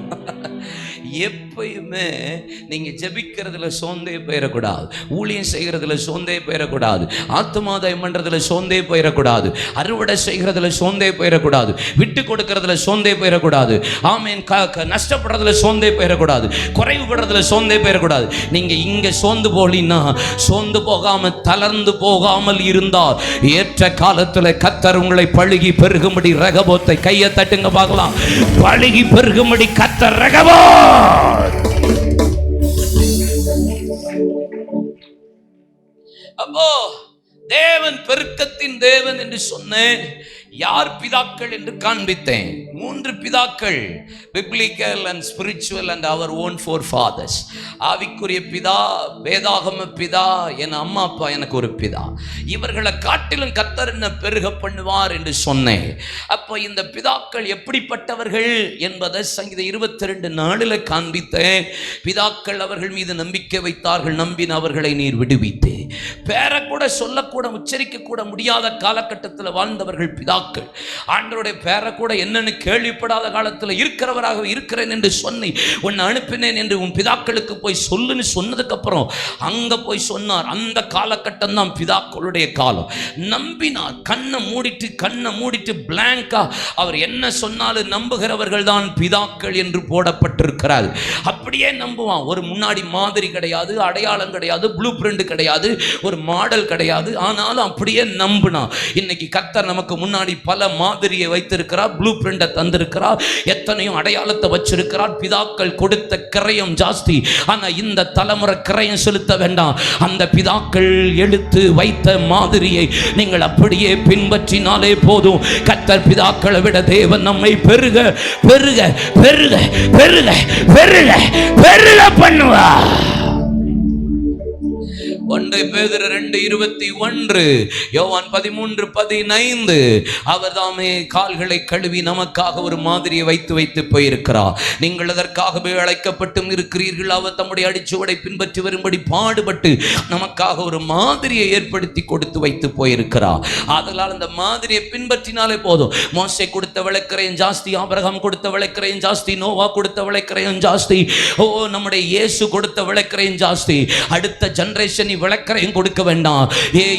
எப்பயுமே நீங்க ஜெபிக்கிறதுல சோர்ந்தே போயிடக்கூடாது, ஊழியம் செய்கிறதுல சோர்ந்தே போயிடக்கூடாது, ஆத்துமாதாயம் பண்றதுல சோர்ந்தே போயிடக்கூடாது, அறுவடை செய்கிறதுல சோர்ந்தே போயிடக்கூடாது, விட்டு கொடுக்கறதுல சோர்ந்தே போயிடக்கூடாது, ஆமேன், நஷ்டப்படுறதுல சோர்ந்தே போயிடக்கூடாது, குறைவுபடுறதுல சோர்ந்தே போயிடக்கூடாது. நீங்க இங்க சோர்ந்து போலின்னா, சோர்ந்து போகாம தளர்ந்து போகாமல் இருந்தால் ஏற்ற காலத்துல கத்தர் உங்களை பழுகி பெருகும்படி ரெகோபோத்தை கையை தட்டுங்க பார்க்கலாம். பழுகி பெருகும்படி கத்தர் ரெகோபோத். அப்போ தேவன் பெருக்கத்தின் தேவன் என்று சொன்னேன். யார் பிதாக்கள் என்று காண்பித்தேன். 3 பிதாக்கள், biblical and spiritual and our own forefathers. ஆவிக்குரிய பிதா, வேதாகம பிதா, என் அம்மா அப்பா எனக்கு ஒரு பிதா. இவர்களை காட்டிலும் கர்த்தர் என்ன பெருக பண்ணுவார் என்று சொன்னேன். அப்போ இந்த பிதாக்கள் எப்படிப்பட்டவர்கள் என்பதை சங்கீதம் 22:4 காண்பித்தேன். பிதாக்கள் அவர்கள் மீது நம்பிக்கை வைத்தார்கள், நம்பின அவர்களை நீர் விடுவித்து. பேரை கூட சொல்லக்கூட உச்சரிக்க கூட முடியாத காலகட்டத்தில் வாழ்ந்தவர்கள் பிதாக்கள். ஆண்டவருடைய பேரை கூட என்னன்னு கேள்விப்படாத காலத்தில் இருக்கிறவராக இருக்கிறேன் என்று சொன்னி உன்னை அனுப்பினேன் என்று உன் பிதாக்களுக்கு போய் சொல்லுன்னு சொன்னதுக்கு அப்புறம் அங்க போய் சொன்னார். அந்த காலகட்டம் தான் பிதாக்களுடைய காலம். நம்பினார், கண்ணை மூடிட்டு பிளாங்கா அவர் என்ன சொன்னாலும் நம்புகிறவர்கள் தான் பிதாக்கள் என்று போடப்பட்டிருக்கிறார். அப்படியே நம்புவான். ஒரு முன்னாடி மாதிரி கிடையாது, அடையாளம் கிடையாது, ப்ளூ பிரிண்ட் கிடையாது, ஒரு மாடல் கிடையாது, ஆனாலும் அப்படியே நம்பினான். இன்னைக்கு கர்த்தர் நமக்கு முன்னாடி பல மாதிரியை வைத்திருக்கிறார், ப்ளூ பிரிண்டை தந்திருக்கிறார், எத்தனையோ அடையாளத்தை வச்சிருக்கிறார். பிதாக்கள் கொடுத்த கிரயம் ஜாஸ்தி, ஆனா இந்த தலைமுறை கிரயம் செலுத்த வேண்டாம். அந்த பிதாக்கள் எடுத்து வைத்த மாதிரியை நீங்கள் அப்படியே பின்பற்றினாலே போதும். கர்த்தர் பிதாக்களை விட தேவன் நம்மை பெருக பெருக பெருக பெருக பெருக பெருக பண்ணுவார். 1 பேதுரு 2:21, யோவான் 13:15, அவர் தாமே கால்களை கழுவி நமக்காக ஒரு மாதிரியை வைத்து போயிருக்கிறார். நீங்கள் அதற்காகவே அழைக்கப்பட்டும் இருக்கிறீர்கள். அவர் தம்முடைய அடிச்சுவடை பின்பற்றி வரும்படி பாடுபட்டு நமக்காக ஒரு மாதிரியை ஏற்படுத்தி கொடுத்து வைத்து போயிருக்கிறார். அதனால் அந்த மாதிரியை பின்பற்றினாலே போதும். மோசே கொடுத்த விளக்கரையும் ஜாஸ்தி, ஆபிரகாம் கொடுத்த விளக்கரையும் ஜாஸ்தி, நோவா கொடுத்த விளக்கரையும் ஜாஸ்தி, நம்முடைய இயேசு கொடுத்த விளக்கரையும் ஜாஸ்தி. அடுத்த ஜெனரேஷன் விளக்கரையும் கொடுக்க வேண்டாம்.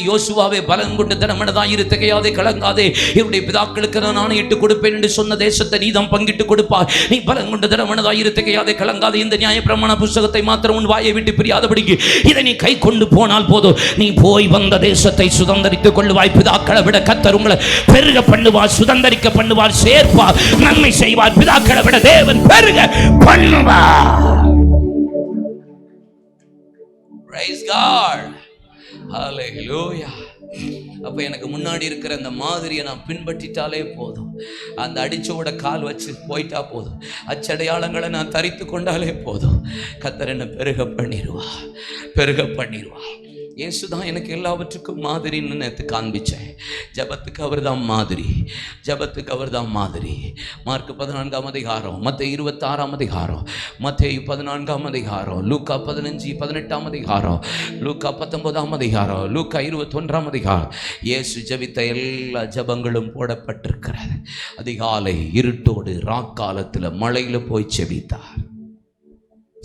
யோசுவாவே பலன் கொண்டு தினமனதாய் இரு, திகையாதே, கலங்காதே, என்னுடைய பிதாக்களுக்கு நான் ஆணையிட்டு கொடுப்பேன் என்று சொன்ன தேசத்தை நீ தான் பங்கிட்டு கொடுப்பாய். நீ பலன் கொண்டு தினமனதாய் இரு, திகையாதே, கலங்காதே. இந்த நியாயப்பிரமாண புத்தகத்தை மாத்திரம் உன் வாயை விட்டு பிரியாதபடிக்கு இதை நீ கை கொண்டு போனால் போதும். நீ போய் வந்த தேசத்தை சுதந்தரித்துக் கொள்ளுவாய். பிதாக்களை விட கர்த்தர் உங்களை பெருக பண்ணுவார், சுதந்தரிக்க பண்ணுவார், சேர்ப்பார், நன்மை செய்வார். பிதாக்களை விட தேவன் பெருக பண்ணுவார். Praise God. Hallelujah. அப்ப எனக்கு முன்னாடி இருக்கிற அந்த மாதிரியை நான் பின்பற்றிட்டாலே போதும். அந்த அடிச்சோட கால் வச்சு போயிட்டா போதும். அச்சடையாளங்களை நான் தரித்து கொண்டாலே போதும். கர்த்தர் என்ன பெருக பண்ணிடுவா. இயேசுதான் எனக்கு எல்லாவற்றுக்கும் மாதிரின்னு நேற்று காண்பிச்சேன். ஜபத்துக்கு அவர் தான் மாதிரி. மார்க் 14ஆம் அதிகாரம், மத்தேயு 26ஆம் அதிகாரம், மத்தேயு 14ஆம் அதிகாரம், லூக்கா 15-18ஆம் அதிகாரம், லூக்கா 19ஆம் அதிகாரம், லூக்கா 21ஆம் அதிகாரம். இயேசு ஜபித்த எல்லா ஜபங்களும் போடப்பட்டிருக்கிறது. அதிகாலை இருட்டோடு ராக்காலத்தில் மழையில போய் ஜெபித்தார்.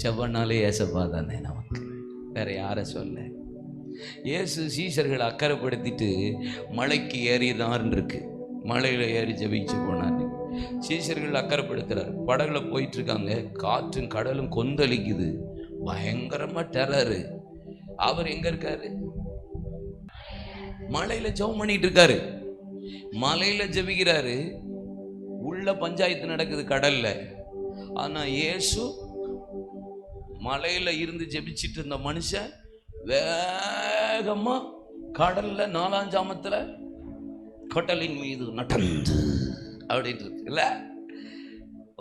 ஜெபனாலே ஏசப்பா தானே நமக்கு, வேற யாரை சொல்ல. இயேசு சீஷர்களை அக்கறைப்படுத்திட்டு மலைக்கு ஏறிதான் இருக்கு. மலையில ஏறி ஜெபிச்சு போனார். சீஷர்கள் அக்கறைப்படுத்துறாரு. படகுல போயிட்டு இருக்காங்க, காற்றும் கடலும் கொந்தளிக்குது, பயங்கரமா டெரரு. அவர் எங்க இருக்காரு? மலையில ஜெபம் பண்ணிட்டு இருக்காரு. மலையில ஜெபிக்கிறாரு, உள்ள பஞ்சாயத்து நடக்குது கடல்ல. ஆனா இயேசு மலையில இருந்து ஜெபிச்சிட்டு இருந்த மனுஷன் வேகமா கடல்ல 4ஆம் ஜாமத்துல கடலின் மீது நடந்து அப்படின்னு இருக்குல்ல,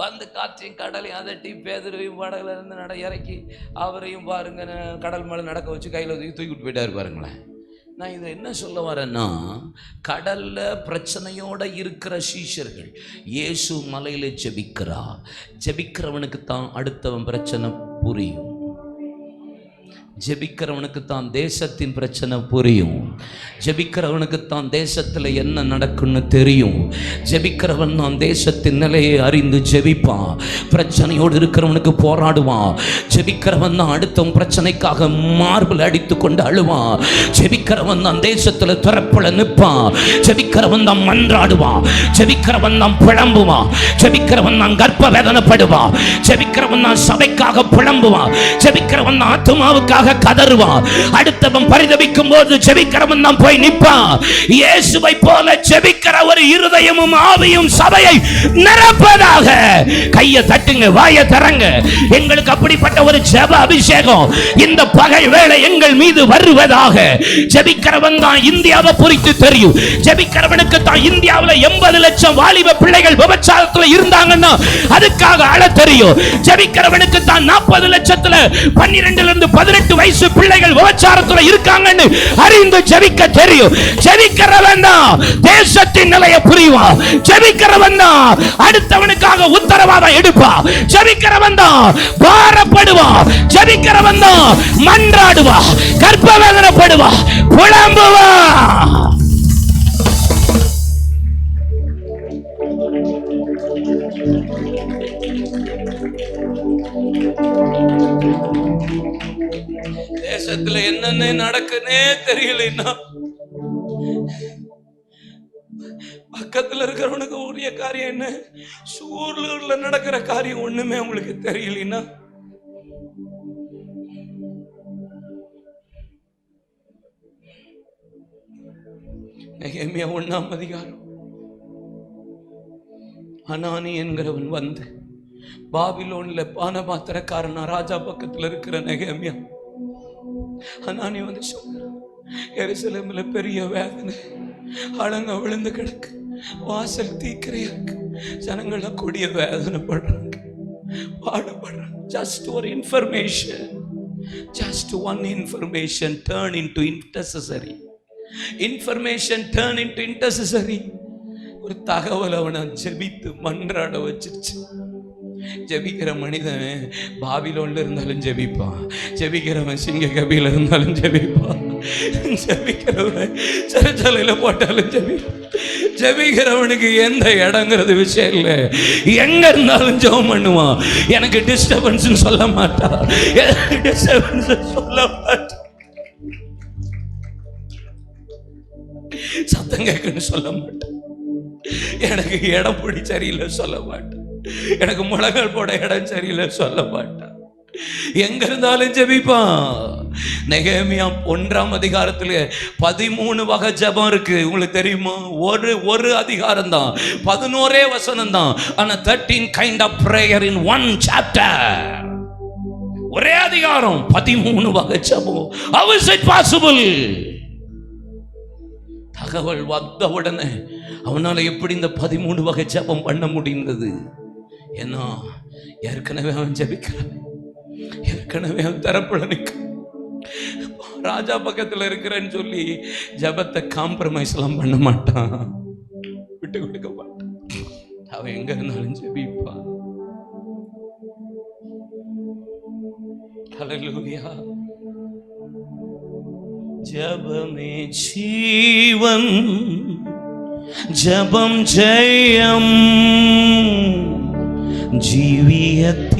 வந்து காற்றையும் கடலையும் அதட்டி பேதுருவையும் படகுல இருந்து இறக்கி அவரையும் பாருங்க கடல் மேலே நடக்க வச்சு கையில் தூக்கிட்டு போயிட்டாரு பாருங்களேன். நான் இதை என்ன சொல்ல வரேன்னா, கடல்ல பிரச்சனையோட இருக்கிற சீஷர்கள் இயேசு மலையில ஜெபிக்கிறவனுக்கு தான் அடுத்தவன் பிரச்சனை புரியும். ஜெபிக்கிறவனுக்கு தான் தேசத்தின் பிரச்சனை புரியும். ஜெபிக்கிறவனுக்கு தான் தேசத்தில் என்ன நடக்குன்னு தெரியும். ஜெபிக்கிறவன் தான் தேசத்தின் நிலையை அறிந்து ஜெபிப்பான். பிரச்சனையோடு இருக்கிறவனுக்கு போராடுவான். ஜெபிக்கிறவன் தான் அடுத்தவன் பிரச்சனைக்காக மார்பில் அடித்து கொண்டு அழுவான். ஜெபிக்கிறவன் தான் தேசத்தில் திறப்புல நிற்பான். ஜெபிக்கிறவன் தான் மன்றாடுவான். ஜெபிக்கிறவன் தான் புலம்புவான். ஜெபிக்கிறவன் தான் கர்ப்ப வேதனைப்படுவான். ஜெபிக்கிறவன் தான் சபைக்காக புலம்புவான். ஜெபிக்கிறவன் தான் ஆத்துமாவுக்காக கதறுவான். அடுத்தவன் பரிதபிக்கும் போது ஜெபிக்கிறவன் தான் போய் நிற்பான். இயேசுவை போல ஜெபிக்கிற ஒரு இருதயமும் ஆவியும் சபையை நிரப்பதாக. கையை தட்டுங்க, வாயை திறங்க. எங்களுக்கு அப்படிப்பட்ட ஒரு ஜெப அபிஷேகம் இந்த பகை வேளை எங்கள் மீது வருவதாக. ஜெபிக்கிறவன் தான் இந்தியாவை குறித்து தெரியும். ஜெபிக்கிறவனுக்கு தான் இந்தியாவில் 80 லட்சம் வாலிப பிள்ளைகள் விபச்சாரத்தில் இருந்தாங்கன்னா அதுக்காக அழ தெரியும். ஜெபிக்கிறவனுக்கு தான் 40 லட்சத்துல 12 இருந்து 18 வயசு பிள்ளைகள் விபச்சாரத்தில் இருக்காங்கன்னு அறிந்து ஜெபிக்க தெரியும். ஜெபிக்கிறவன் தான் தேசத்தின் நிலையை புரிவான். ஜெபிக்கிறவன் தான் அடுத்தவனுக்காக உத்தரவாதம் எடுப்பான். ஜெபிக்கிறவன் தான் பாரப்படுவான். ஜெபிக்கிறவன் தான் மன்றாடுவான், கர்ப்ப வேதனைப்படுவான், புலம்புவான். தேசத்துல என்னென்ன நடக்குன்னே தெரியலன்னா பக்கத்துல இருக்கிறவனுக்கு உரிய காரியம் என்ன, சூர்ல நடக்கிற காரியம் ஒண்ணுமே உங்களுக்கு தெரியலன்னா நெகேமியா 1ஆம் அதிகாரம். அனானி என்கிறவன் வந்து பாபிலோன்ல பானபாத்திரக்காரனா ராஜா பக்கத்துல இருக்கிற நெகேமியா அனானி வந்து சொல்றான், எருசலேம்ல பெரிய வேதனை, அழங்க விழுந்து கிடக்கு, வாசல் தீக்கிரையாக்கு, ஜனங்கள கொடிய வேதனை படுறாங்க, பாடுபடுறாங்க. ஜஸ்ட் ஒரு information, just one information turn into intercessory. Information turn into intercessory. ஒரு தகவல் அவனை ஜெபித்து மன்றாட வச்சிருச்சு. ஜெபிக்கிற மனிதன் பாபிலோன்ல இருந்தாலும் ஜெபிப்பான். ஜெபிக்கிறவன் சிங்க கபில இருந்தாலும் ஜெபிப்பான். ஜெபிக்கிறவன் சிறைச்சாலையில போட்டாலும் ஜெபிப்பான். ஜெபிக்கிறவனுக்கு எந்த இடங்கிறது விஷயம் இல்லை, எங்க இருந்தாலும் ஜெபம் பண்ணுவான். எனக்கு டிஸ்டர்பன்ஸ் சொல்ல மாட்டான், டிஸ்டர்பன்ஸ் சொல்ல மாட்டான், சத்தம் கேட்குன்னு சொல்ல மாட்டான், எனக்கு இடம் பிடி சரியில்லை சொல்ல மாட்டான், எனக்கு முழங்கால் போட இடம் சரியில்லை சொல்ல மாட்டான், எங்க இருந்தாலும் ஜெபிப்பான். நெகேமியா 1ஆம் அதிகாரத்துல 13 வகை ஜெபம் இருக்கு. உங்களுக்கு தெரியுமா? ஒரு அதிகாரம் தான், 11 வசனம் தான். ஆனா 13 kind of prayer in 1 chapter. ஒரே அதிகாரம் 13 வகை ஜெபம். How is it possible? தகவல் வந்த உடனே அவனால எப்படி இந்த 13 வகை ஜெபம் பண்ண முடிந்தது? ஏன்னா ஏற்கனவே அவன் ஜெபிக்கிறான், ஏற்கனவே அவன் தரப்புல நிற்க. ராஜா பக்கத்துல இருக்கிறேன்னு சொல்லி ஜெபத்தை காம்ப்ரமைஸ் எல்லாம் பண்ண மாட்டான், விட்டு கொடுக்க மாட்டான். அவன் எங்க இருந்தாலும் ஜெபிப்பான். ஹல்லேலூயா. ஜெபமே ஜீவன், ஜெபம் ஜெயம், ஜீவியத்திற்கு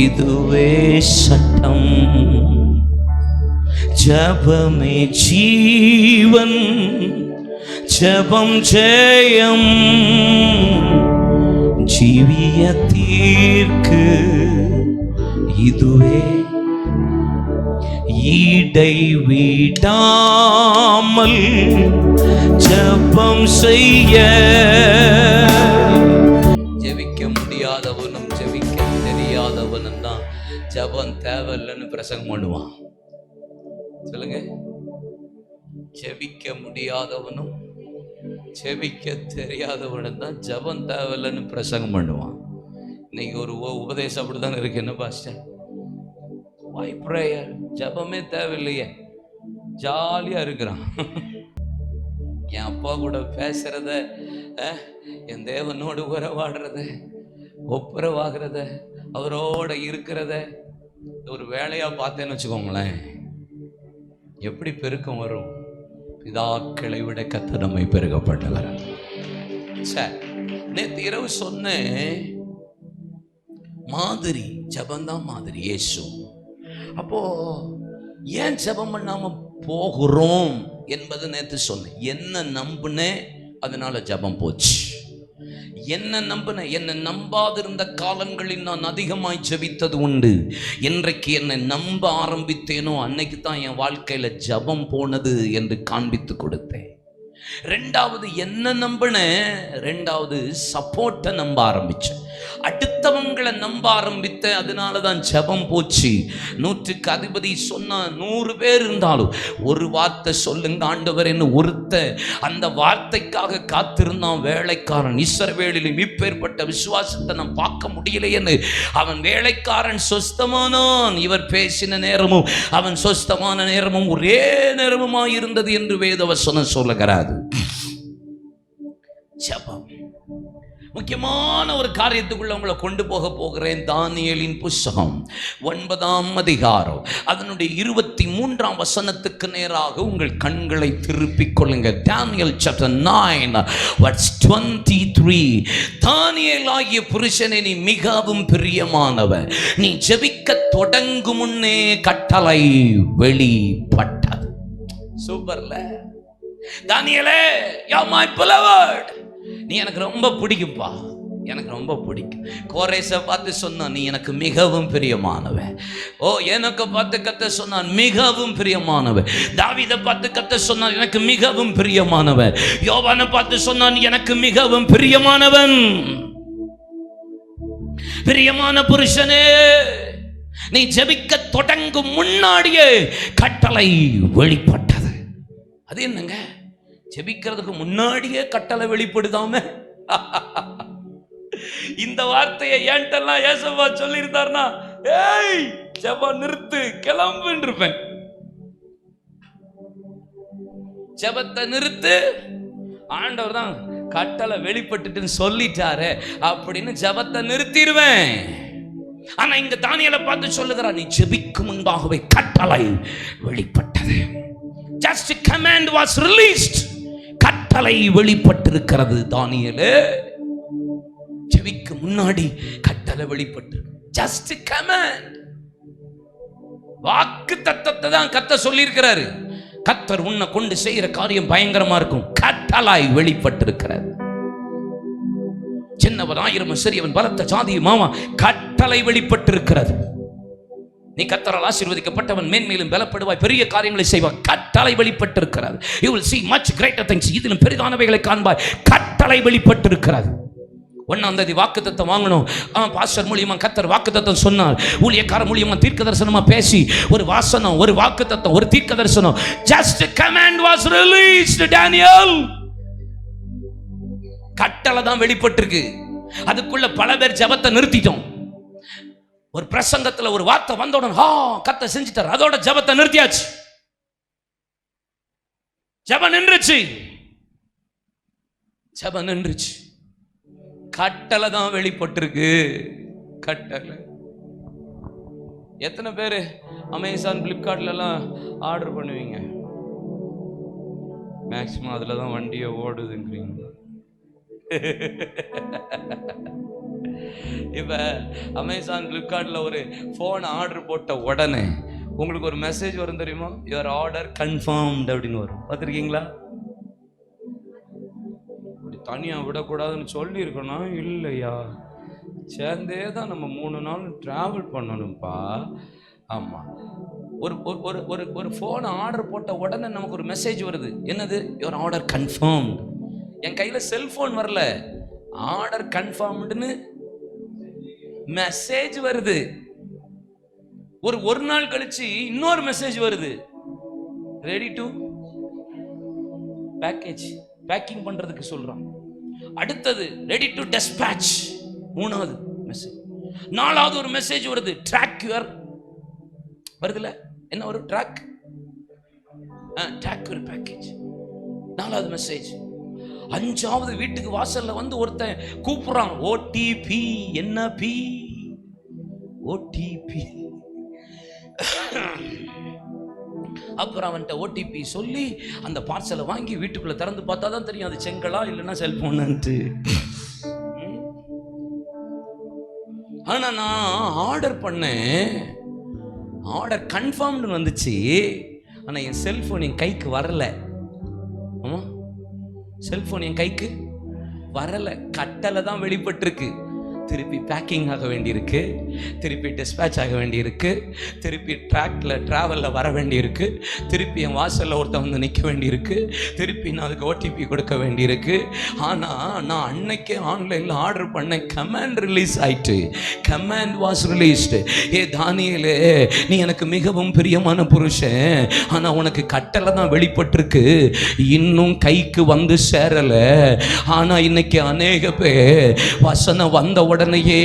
இதுவே சட்டம். ஜெபமே ஜீவன், ஜெபம் ஜெயம் ஜீவியத்திற்கு இதுவே இடைவிடாமல் ஜெபம் செய்ய. ஜெபிக்க முடியாதவனும் ஜெபிக்க தெரியாதவனும் தான் ஜெபம் தேவையில்லைன்னு பிரசங்கம் பண்ணுவான். சொல்லுங்க. ஜெபிக்க முடியாதவனும் ஜெபிக்க தெரியாதவனும் தான் ஜெபம் தேவையில்லைன்னு பிரசங்கம் பண்ணுவான். இன்னைக்கு ஒரு உபதேசம் அப்படிதான் இருக்கு. என்ன பாஸ்டர், why prayer? ஜெபமே தேவையில்லையே, ஜாலியா இருக்கிறான். என் அப்பா கூட பேசுறத, என் தேவனோடு உறவாடுறத, ஒப்புரவாகிறத, அவரோட இருக்கிறத ஒரு வேலையா பார்த்தேன்னு வச்சுக்கோங்களேன், எப்படி பெருக்கம் வரும்? பிதாக்களை விட கர்த்தர் நம்மை பெருகப்பட்டவர். நேற்று இரவு சொன்னேன், மாதிரி ஜெபந்தான் மாதிரி இயேசு. அப்போ ஏன் ஜெபம் பண்ணாம போகிறோம் என்பது நேற்று சொன்னேன். என்ன நம்புனேன், அதனால ஜெபம் போச்சு. என்ன நம்பினேன், என்னை நம்பாதிருந்த காலங்களில் நான் அதிகமாய் ஜெபித்தது உண்டு. இன்றைக்கு என்னை நம்ப ஆரம்பித்தேனோ அன்னைக்கு தான் என் வாழ்க்கையில ஜெபம் போனது என்று காண்பித்து கொடுத்தேன். ரெண்டாவது என்ன நம்பினேன், ரெண்டாவது சப்போர்ட்டை நம்ப ஆரம்பிச்சேன், அடுத்தவங்களை நம்ப ஆரம்பித்தேன். அதனாலதான் ஜெபம் போச்சு. 100க்கு அதிபதி சொன்னா 100 பேர் இருந்தாலும் ஒரு வார்த்தை சொல்லுங்க ஆண்டவர் என்று ஒருத்த அந்த வார்த்தைக்காக காத்திருந்தான் வேலைக்காரன். இஸ்ரவேலிலும் இப்பேற்பட்ட விசுவாசத்தை நான் பார்க்க முடியலையேன்னு அவன் வேலைக்காரன் சொஸ்தமானான். இவர் பேசின நேரமும் அவன் சொஸ்தமான நேரமும் ஒரே நேரமுமா இருந்தது என்று வேதவசனம் சொல்லுகிறார். ஜெபம் முக்கியமான ஒரு காரியத்துக்குள்ள உங்களை கொண்டு போகிறேன். தானியேலின் புஸ்தகம் 9ஆம் அதிகாரம் அதனுடைய 23ஆம் வசனத்துக்கு நேராக உங்கள் கண்களை திருப்பிக் கொள்ளுங்க. Daniel chapter 9 verse 23. தானியேல் ஆகிய புருஷனே, நீ மிகவும் பிரியமானவர், நீ ஜெபிக்க தொடங்கும் முன்னே கட்டளை வெளிப்பட்டது. சூப்பர்ல. தானியேலே, you are my beloved, நீ எனக்கு ரொம்ப பிடிக்கும்பா, எனக்கு ரொம்ப பிடிக்கும். கோரேசை பார்த்து சொன்னான், நீ எனக்கு மிகவும் பிரியமானவன். ஓ, எனக்கு பார்த்து கத்த சொன்னான், மிகவும் பிரியமானவன். தாவீதை பார்த்து கத்த சொன்னான், எனக்கு மிகவும் பிரியமானவன். யோவானை பார்த்து சொன்னான், எனக்கு மிகவும் பிரியமானவன். பிரியமான புருஷனே, நீ ஜெபிக்க தொடங்கும் முன்னாடியே கட்டளை வெளிப்பட்டது. அது என்னங்க, ஜெபிக்கிறதுக்கு முன்னாடியே கட்டளை வெளிப்படுதாம? இந்த வார்த்தையை ஏன்ட்டெல்லாம் ஏசப்பா சொல்லியிருந்தார்னா, ஏய் ஜெபம் நிறுத்து, கிளம்புன்னு இருப்பேன். ஜெபத்தை நிறுத்து, ஆண்டவர் தான் கட்டளை வெளிப்பட்டுன்னு சொல்லிட்டாரு அப்படின்னு ஜெபத்தை நிறுத்திடுவேன். ஆனா இங்க தானியேலை பார்த்து சொல்லுகிறார், நீ ஜெபிக்கும் முன்பாகவே கட்டளை வெளிப்பட்டது. Just a command was released. கட்டளை வெளிப்பட்டிருக்கிறது. தானியேலே, ஜெபிக்கு முன்னாடி கட்டளை வெளிப்பட்டு, just a command. வாக்கு தத்தத்தை தான் கர்த்தர் சொல்லி இருக்கிறாரு. கர்த்தர் உன்னை கொண்டு செய்யற காரியம் பயங்கரமா இருக்கும். கட்டளை வெளிப்பட்டிருக்கிறது. சின்னவன் ஆயிரம் சிறியவன் பலத்த ஜாதி மாமா, கட்டளை வெளிப்பட்டிருக்கிறது. நீ கர்த்தரால் ஆசீர்வதிக்கப்பட்டவன், மேன்மேலும் பலப்படுவாய், பெரிய காரியங்களை செய்வாய். கட்டளை வெளிப்பட்டிருக்கிறது. You will see much greater things. இதிலும் பெரிதானவைகளை காண்பாய். கட்டளை வெளிப்பட்டிருக்கிறது. 1ஆம் தேதி வாக்குத்தத்தம் வாங்கணும். பாஸ்டர் மூலியமா கர்த்தர் வாக்குத்தத்தம் சொன்னார். ஊழியக்காரர் மூலியமா தீர்க்க தரிசனமா பேசி ஒரு வாசனம், ஒரு வாக்குத்தத்தம், ஒரு தீர்க்க தரிசனம். Just a command was released, Daniel. கட்டளை தான் வெளிப்பட்டிருக்கு. அதுக்குள்ள பல பேர் ஜெபத்தை நிறுத்திட்டோம். ஒரு பிரசங்கத்துல ஒரு வார்த்தை வந்தவுடன் கர்த்தர் செஞ்சிட்டார், அதோட ஜெபத்தை நிறுத்தியாச்சு. ஜெபம் நின்றுச்சு, ஜெபம் நின்றுச்சு. கட்டளை தான் வெளிப்பட்டிருக்கு. கட்டளை. எத்தனை பேர் அமேசான், பிளிப்கார்ட்ல எல்லாம் ஆர்டர் பண்ணுவீங்க? மேக்சிமம் அதுல தான் வண்டியை ஓடுதுங்கிறீங்க. இப்போ அமேசான், பிளிப்கார்ட்ல ஒரு ஃபோன் ஆர்டர் போட்ட உடனே உங்களுக்கு ஒரு மெசேஜ் வரும் தெரியுமா? யுவர் ஆர்டர் கன்ஃபார்ம்ட் அப்படின்னு வரும். பார்த்துருக்கீங்களா? தனியாக விடக்கூடாதுன்னு சொல்லியிருக்கணும். இல்லையா, சேர்ந்தே தான் நம்ம 3 நாள் ட்ராவல் பண்ணணும்ப்பா. ஆமாம், ஒரு ஒரு ஒரு ஒரு ஃபோனை ஆர்டர் போட்ட உடனே நமக்கு ஒரு மெசேஜ் வருது. என்னது? Your order confirmed. என் கையில் செல்ஃபோன் வரல, ஆர்டர் கன்ஃபார்ம்டுன்னு மெசேஜ் வருது. ஒரு நாள் கழிச்சு இன்னொரு மெசேஜ் வருது, ரெடி டு பேக்கேஜ், பேக்கிங் பண்றதுக்கு சொல்றான். அடுத்தது ரெடி டு டிஸ்பேட்ச், 3வது மெசேஜ். 4வது ஒரு மெசேஜ் வருது, ட்ராக் யுவர், வருதுல என்ன வரும்? Track your package. 4வது மெசேஜ். 5வது வீட்டுக்கு வாசல்ல வந்து ஒருத்தன் கூப்பிடுறான், ஓடிபி. என்ன பி? ஓடிபி. அப்புறம் அவன்கிட்ட ஓடிபி சொல்லி அந்த பார்சலை வாங்கி வீட்டுக்குள்ள திறந்து பார்த்தா தான் தெரியும் அது செங்கலா இல்லைன்னா செல்போன்ட்டு. ஆனா நான் ஆர்டர் பண்ணேன், ஆர்டர் கன்ஃபார்ம்டு வந்துச்சு. ஆனா என் செல்போன் என் கைக்கு வரல. ஆமா, செல்போன் என் கைக்கு வரல, கட்டளை தான் வெளிப்பட்டிருக்கு. திருப்பி பேக்கிங் ஆக வேண்டியிருக்கு, திருப்பி டிஸ்பேட்ச் ஆக வேண்டியிருக்கு, திருப்பி ட்ராவலில் வர வேண்டியிருக்கு, திருப்பி என் வாசலில் ஒருத்தன் வந்து நிற்க வேண்டியிருக்கு, திருப்பி நான் அதுக்கு ஓடிபி கொடுக்க வேண்டியிருக்கு. ஆனால் நான் அன்னைக்கே ஆன்லைனில் ஆர்டர் பண்ணேன், கமாண்ட் ரிலீஸ் ஆயிட்டு. Command was released. ஏ தானியேலே, நீ எனக்கு மிகவும் பிரியமான புருஷன், ஆனால் உனக்கு கட்டளை தான் வெளிப்பட்டிருக்கு, இன்னும் கைக்கு வந்து சேரலை. ஆனால் இன்னைக்கு அநேக பேர் வசனம் வந்த உடனேயே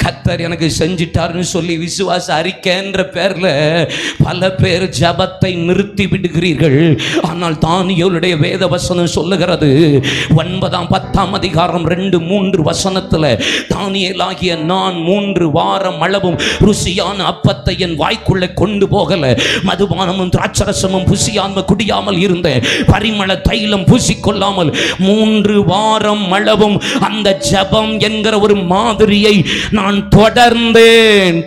கர்த்தர் எனக்கு செஞ்சிட்டாருன்னு சொல்லி விசுவாச அறிக்கைன்ற பேர்ல பல பேர் ஜபத்தை நிறுத்தி விடுகிறீர்கள். ஆனால் தானியேலுடைய வேத வசனம் சொல்லுகிறது, 9ஆம் 10ஆம் அதிகாரம் 2-3 வசனத்துல, தானியேலாகிய நான் 3 வாரம் அளவும் ருசியான அப்பத்தை என் வாய்க்குள்ளே கொண்டு போகல, மதுபானமும் திராட்சரசமும் புசியாமல் குடியாமல் இருந்தேன், பரிமள தைலம் பூசிக்கொள்ளாமல் 3 வாரம் அளவும் அந்த ஜபம் என்கிற ஒரு மாதிரியை நான் தொடர்ந்தேன்.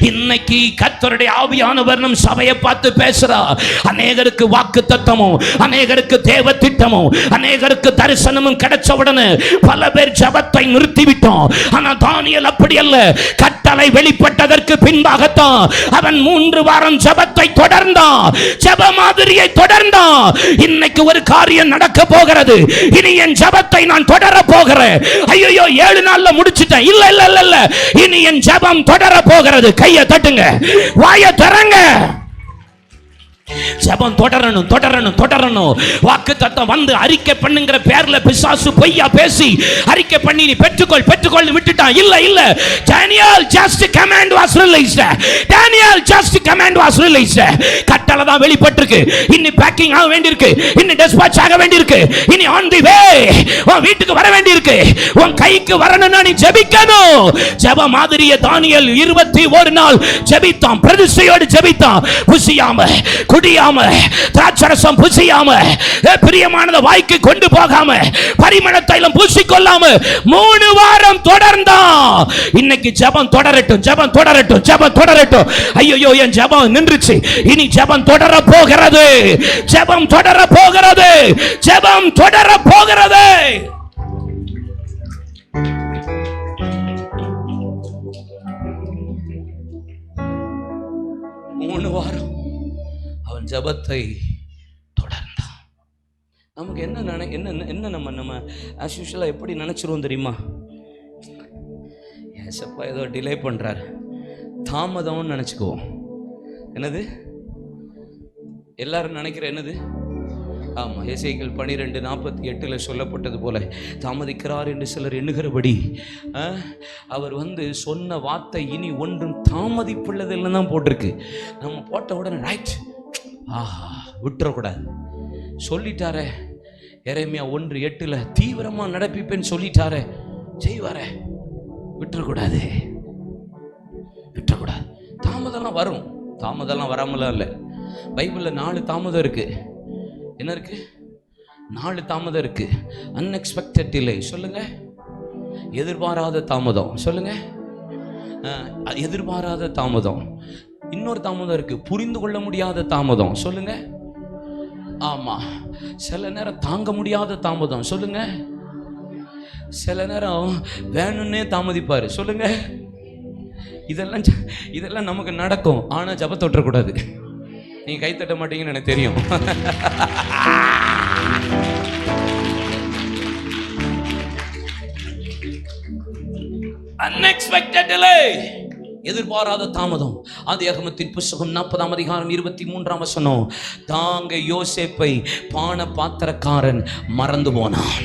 இன்னைக்கு கர்த்தருடைய ஆவியானவர் நம் சபையை பார்த்து பேசுறார். அநேகருக்கு வாக்குத்தத்தமும், அநேகருக்கு தேவ திட்டமும், அநேகருக்கு தரிசனமும் கிடைச்ச உடனே பல பேர் ஜபத்தை நிறுத்திவிட்டோம். ஆனா தானியேல் அப்படி அல்ல. கட்டளை வெளிப்பட்டதற்கு பின்பாகத்தான் அவன் 3 வாரம் ஜபத்தை தொடர்ந்தான், ஜப மாதிரியை தொடர்ந்தான். இன்னைக்கு ஒரு காரியம் நடக்க போகிறது. இனி என் ஜபத்தை நான் தொடர போகிறேன். ஐயோ 7 நாள்ல முடிச்சிட்டேன். இல்ல இல்ல இல்ல இல்ல, இனி என் ஜபம் தொடர போகிறது. கையை தட்டுங்க, வாயை திறங்க. ஜபம் தொடரணும். வாக்குத்தத்தம் வந்து அறிக்கை பண்ணுங்கிற பேர்ல பிசாசு பொய்யா பேசி அறிக்கை பண்ணி நீ பெற்றுக்கொள் விட்டுட்டான். இல்ல, Daniel just command was released. கட்டளை தான் வெளிப்பட்டிருக்கு. இன்னி பேக்கிங் ஆக வேண்டியிருக்கு, இன்னி டிஸ்பாட்ச் ஆக வேண்டியிருக்கு, இனி on the way உன் வீட்டுக்கு வர வேண்டியிருக்கு. உன் கைக்கு வரணும்னா நீ ஜெபிக்கணும். ஜெப மாதிரியே தானியேல் 21 நாள் ஜெபித்தான், பிரதிஷ்டையோடு ஜெபித்தான். புசியாம குடியாம திராட்சரசம் புசியாம பிரியமானத வாய்க்கு கொண்டு போகாம பரிமள தைலம் பூசிக்கொள்ளாம 3 வாரம் தொடர்ந்தான். இன்னைக்கு ஜெபம் தொடரட்டும். ஐயோ என் ஜெபம் நின்றுச்சு, இனி ஜெபம் தொடர போகிறது. ஜெபம் தொடர போகிறது. 3 வாரம் அவன் ஜபத்தை தொடர்ந்தான். நமக்கு என்ன நம்ம ஆஸ் யூஷுவலா எப்படி நினைச்சிருவோம் தெரியுமா? ஏசப்பா ஏதோ டிலே பண்றாரு, தாமதம்னு நினைச்சுக்குவோம். என்னது எல்லாரும் நினைக்கிற என்னது? ஆமா, எசேக்கியேல் 12:48 சொல்லப்பட்டது போல தாமதிக்கிறார் என்று சிலர் எண்ணுகிறபடி அவர் சொன்ன வார்த்தை இனி ஒன்றும் தாமதிப்புள்ளதில்லை தான் போட்டிருக்கு. நம்ம போட்ட உடனே ரைட் விட்டுறக்கூடாது. சொல்லிட்டாரே எரேமியா 1:8 தீவிரமா நடப்பிப்பேன்னு சொல்லிட்டாரே, செய்வாரே, விட்டுறக்கூடாது. தாமதம்லாம் வரும், தாமதம்லாம் வராமலாம் இல்லை. பைபிளில் 4 தாமதம் இருக்கு. என்ன இருக்கு? 4 தாமதம் இருக்கு. அன்எக்ஸ்பெக்டட் டிலே சொல்லுங்க, எதிர்பாராத தாமதம் சொல்லுங்க, எதிர்பாராத தாமதம். இன்னொரு தாமதம் இருக்கு, புரிந்து கொள்ள முடியாத தாமதம் சொல்லுங்க. ஆமா, சில நேரம் தாங்க முடியாத தாமதம். சொல்லுங்க. சில நேரம் வேணும்னே தாமதிப்பாரு. சொல்லுங்க. இதெல்லாம் நமக்கு நடக்கும். ஆனா ஜபத்தை விட்டுறக்கூடாது. நீங்க கை தட்ட மாட்டீங்கன்னு எனக்கு தெரியும். Unexpected delay, எதிர்பாராத தாமதம். ஆதியாகமத்தின் புத்தகம் 40ஆம் அதிகாரம் 23ஆம் வசனம். தாங்க யோசேப்பை பான பாத்திரக்காரன் மறந்து போனான்.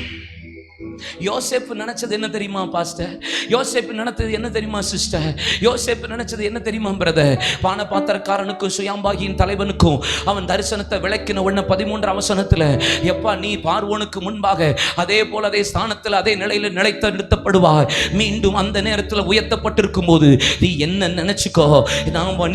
யோசேப்பு நினைச்சது என்ன தெரியுமா பாஸ்டர்? யோசேப்பு நினைச்சது என்ன தெரியுமா சிஸ்டர்? யோசேப்பு நினைச்சது என்ன தெரியுமா பிரதர்? பான பாத்திரக்காரனுக்கும் சுயாம்பாகியின் தலைவனுக்கும் அவன் தரிசனத்தை விளக்கின உடனே 13ஆம் வசனத்துல, எப்பா நீ பார்வோனுக்கு முன்பாக அதே போல அதே ஸ்தானத்தில் அதே நிலையில் நிலைத்து நிறுத்தப்படுவாய். மீண்டும் அந்த நேரத்தில் உயர்த்தப்பட்டிருக்கும் போது நீ என்ன நினைச்சுக்கோ,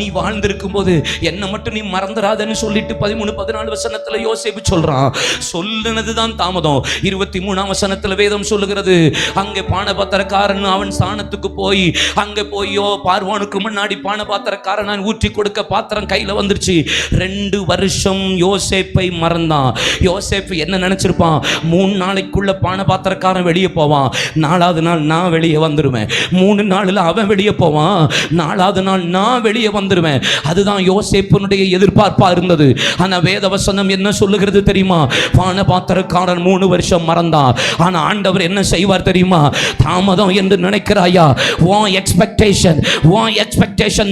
நீ வாழ்ந்திருக்கும் போது என்ன மட்டும் நீ மறந்துடாதன்னு சொல்லிட்டு 13-14 வசனத்துல யோசேப்பு சொல்றான். சொல்லுனதுதான் தாமதம். 23ஆம் வசனத்துல வேதம் சொல்லுகிறது, அங்கே பானபாத்திரக்காரன் அவன் ஸ்தானத்துக்கு போய் அங்கே போயோ பார்வோனுக்கு முன்னாடி பானபாத்திரக்காரன் ஊற்றி கொடுக்க பாத்திரம் கையில வந்துருச்சு. 2 வருஷம் யோசேப்பை மறந்தான். யோசேப்பு என்ன நினைச்சிருப்பான்? 3 நாளைக்குள்ள பானபாத்திரக்காரன் வெளியே போவான், 4வது நாள் நான் வெளியே வந்துருவேன். 3 நாளில் அவன் வெளியே போவான், 4வது நாள் நான் வெளியே வந்துருவேன். அதுதான் யோசேப்பினுடைய எதிர்பார்ப்பா இருந்தது. ஆனா வேதவசனம் என்ன சொல்லுகிறது தெரியுமா? பானபாத்திரக்காரன் 3 வருஷம் மறந்தான். ஆனா ஆண்டவர் என்ன செய்வார் தெரியுமா? தாமதம் என்று நினைக்கிறாயா? உன் எக்ஸ்பெக்டேஷன்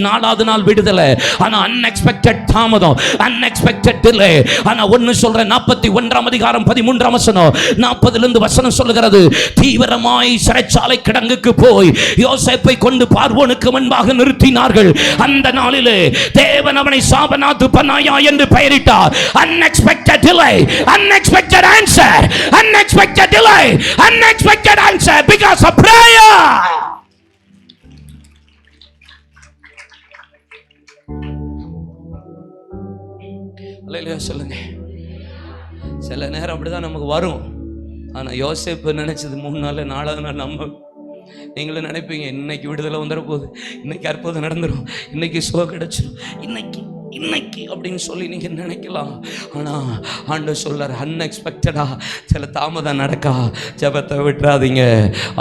4வது நாள் விடுதலை. ஆனா அன்எக்ஸ்பெக்டட் தாமதம், அன்எக்ஸ்பெக்டட் டிலே. ஆனா ஒன்னு சொல்றேன், 41ஆம் அதிகாரம் 13ஆம் வசனம், 40லிருந்து வசனம் சொல்லுகிறது, தீவிரமாய் சிறைச்சாலை கிடங்குக்கு போய் யோசேப்பை கொண்டு பார்வோனுக்கு முன்பாக நிறுத்தினார்கள். அந்த நாளிலே தேவன் அவனை சாபநாத்து பனாயா என்று பெயரிட்டார். Unexpected delay, unexpected answer, unexpected delay, unexpected answer because of prayer. அல்லேலூயா சொல்லுங்க. சில நேரம் அப்படிதான் நமக்கு வரும். ஆனா யோசேப்பு நினைச்சது 3 நாள் 4வது நாள் நம்ம நீங்களும் நினைப்பீங்க, இன்னைக்கு விடுதலை வந்துட போகுது, இன்னைக்கு அற்புதம் நடந்துடும், இன்னைக்கு சுகம் கிடைச்சிடும், இன்னைக்கு அப்படின்னு சொல்லி நீங்க நினைக்கலாம். ஆனா ஆண்டவர் சொல்றார், அன்எக்ஸ்பெக்டடா சில தாமதம் நடக்கா. ஜெபத்தை விட்டுறாதீங்க.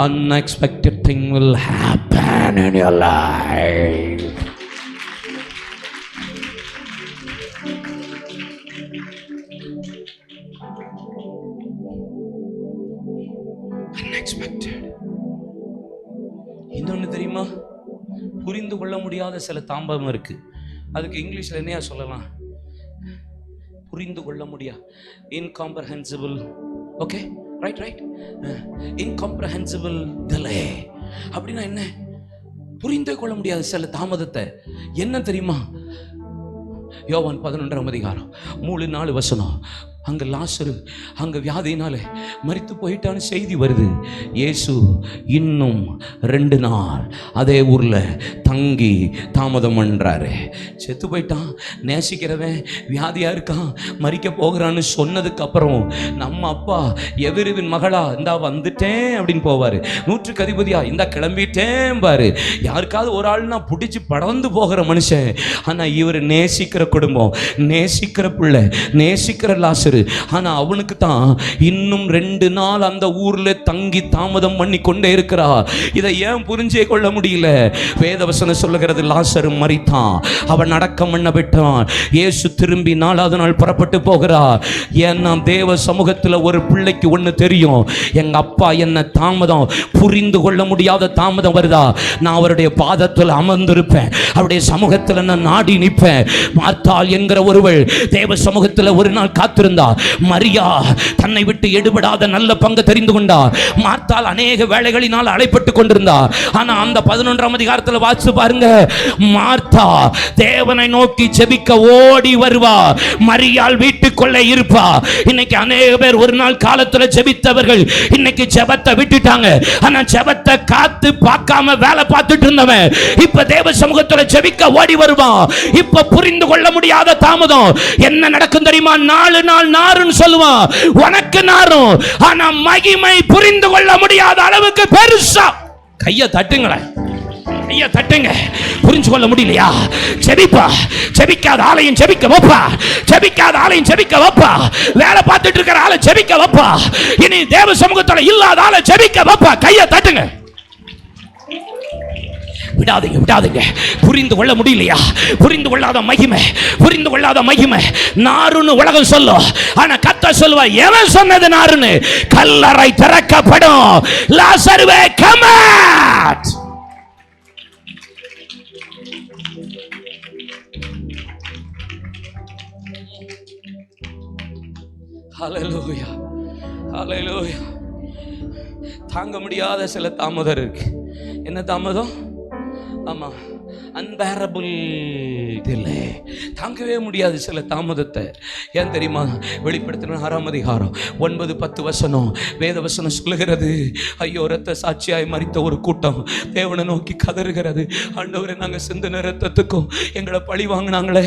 Unexpected thing will happen in your life. Unexpected. இன்னொன்னு தெரியுமா? புரிந்து கொள்ள முடியாத சில தாமதம் இருக்கு. அதுக்கு இங்கிலீஷ்ல என்னையா சொல்லலாம்? புரிந்து கொள்ள முடியாது. Incomprehensible. Okay, right. Incomprehensible delay அப்படின்னா என்ன? புரிந்து கொள்ள முடியாது சில தாமதத்தை. என்ன தெரியுமா? யோவான் 11ஆம் அதிகாரம் 3-4 வசனம். அங்க லாசரு அங்க வியாதியினால மரித்து போயிட்டான்னு செய்தி வருது. இயேசு இன்னும் 2 நாள் அதே ஊர்ல தங்கி தாமதம் பண்றாரு. செத்து போயிட்டான், நேசிக்கிறவன் வியாதியா இருக்கான், மரிக்க போகிறான்னு சொன்னதுக்கு அப்புறம் நம்ம அப்பா எவருவின் மகளா இந்தா வந்துட்டேன் அப்படின்னு போவாரு. 100க்கு அதிபதியா இந்தா கிளம்பிட்டேன் பாரு. யாருக்காவது ஒரு ஆள்னா பிடிச்சி படர்ந்து போகிற மனுஷன். ஆனா இவர் நேசிக்கிற குடும்பம், நேசிக்கிற பிள்ளை, நேசிக்கிற லாசரு. ஆனா அவனுக்கு தான் இன்னும் 2 நாள் அந்த ஊர்ல தங்கி தாமதம் பண்ணி கொண்டே இருக்கிறார். இதை ஏன் புரிஞ்சே கொள்ள முடியல? வேதவசனம் சொல்லுகிறது, லாசரு மரித்தான், அவன் அடக்கம் பண்ணப்பட்டான். இயேசு திரும்பி 4வது நாள் புறப்பட்டு போகிறார். ஏன்னா தேவ சமூகத்தில் ஒரு பிள்ளைக்கு ஒன்று தெரியும், எங்க அப்பா என்ன தாமதம் புரிந்து கொள்ள முடியாத தாமதம் வருதா, நான் அவருடைய பாதத்தில் அமர்ந்திருப்பேன், அவருடைய சமூகத்தில் நான் நாடி நிற்பேன். மார்த்தாள் என்கிற ஒருவள் தேவ சமூகத்தில் ஒரு நாள் காத்திருந்தார். மரியா தன்னை விட்டு எடுபடாத நல்ல பங்கு தெரிந்து கொண்டார். மார்த்தாள் அநேக வேலைகளினால் அழைப்பட்டு கொண்டிருந்தார். ஆனா அந்த 11ஆம் அதிகாரத்தில் வாசித்து பாருங்க, மார்த்தா தேவனை நோக்கி ஜெபிக்க ஓடி வருவா, மரியாள் வீட்டுக்குள்ளே இருப்பா. இன்னைக்கு அநேக பேர் ஒரு நாள் காலத்துல ஜெபித்தவர்கள் இன்னைக்கு ஜெபத்தை விட்டுட்டாங்க. ஆனா ஜெபத்தை காத்து பார்க்காம வேலை பார்த்துட்டு இருந்தவன் இப்ப தேவ சமூகத்துல ஜெபிக்க ஓடி வருவான். இப்ப புரிந்து கொள்ள முடியாத தாமதம் என்ன நடக்கும் தெரியுமா? 4 நாள் நாருன்னு சொல்லுவான், உனக்கு நாரும். ஆனா மகிமை புரிந்து கொள்ள முடியாத அளவுக்கு பெருசா. கையை தட்டுங்களேன். கையை தட்டுங்க. புரிஞ்சு கொள்ள முடியலையா? செபிப்பா. செபிக்காத ஆளையும் செபிக்க வைப்பா. செபிக்காத ஆளையும் செபிக்க வைப்பா. வேலை பார்த்துட்டு இருக்கிற ஆளை செபிக்க வைப்பா. இனி தேவ சமூகத்தில் இல்லாத ஆளை செபிக்க வைப்பா. கையை தட்டுங்க. விடாதீங்க, விடாதீங்க. புரிந்து கொள்ள முடியலையா? புரிந்து கொள்ளாத மகிமை, புரிந்து கொள்ளாத மகிமை நாருன்னு உலகம் சொல்லும். ஆனா கர்த்தர் சொல்லுவா, எவன் சொன்னது நாருன்னு? கல்லறை திறக்கப்படும். லாசருவே கம் அவுட். ஹல்லேலூயா, ஹல்லேலூயா. தாங்க முடியாத சில தாமதம் இருக்கு. என்ன தாமதம்? ஆமா, அன்பேரபிள் இல்லை. தாங்கவே முடியாது சில தாமதத்தை. ஏன் தெரியுமா? வெளிப்படுத்தின 6ஆம் அதிகாரம் 9-10 வசனம் வேத வசனம் சொல்லுகிறது, ஐயோ ரத்த சாட்சியாய் மரித்த ஒரு கூட்டம் தேவனை நோக்கி கதறுகிறது. ஆண்டவரே, நாங்கள் சிந்தின ரத்தத்துக்கும் எங்களை பழி வாங்கினாங்களே,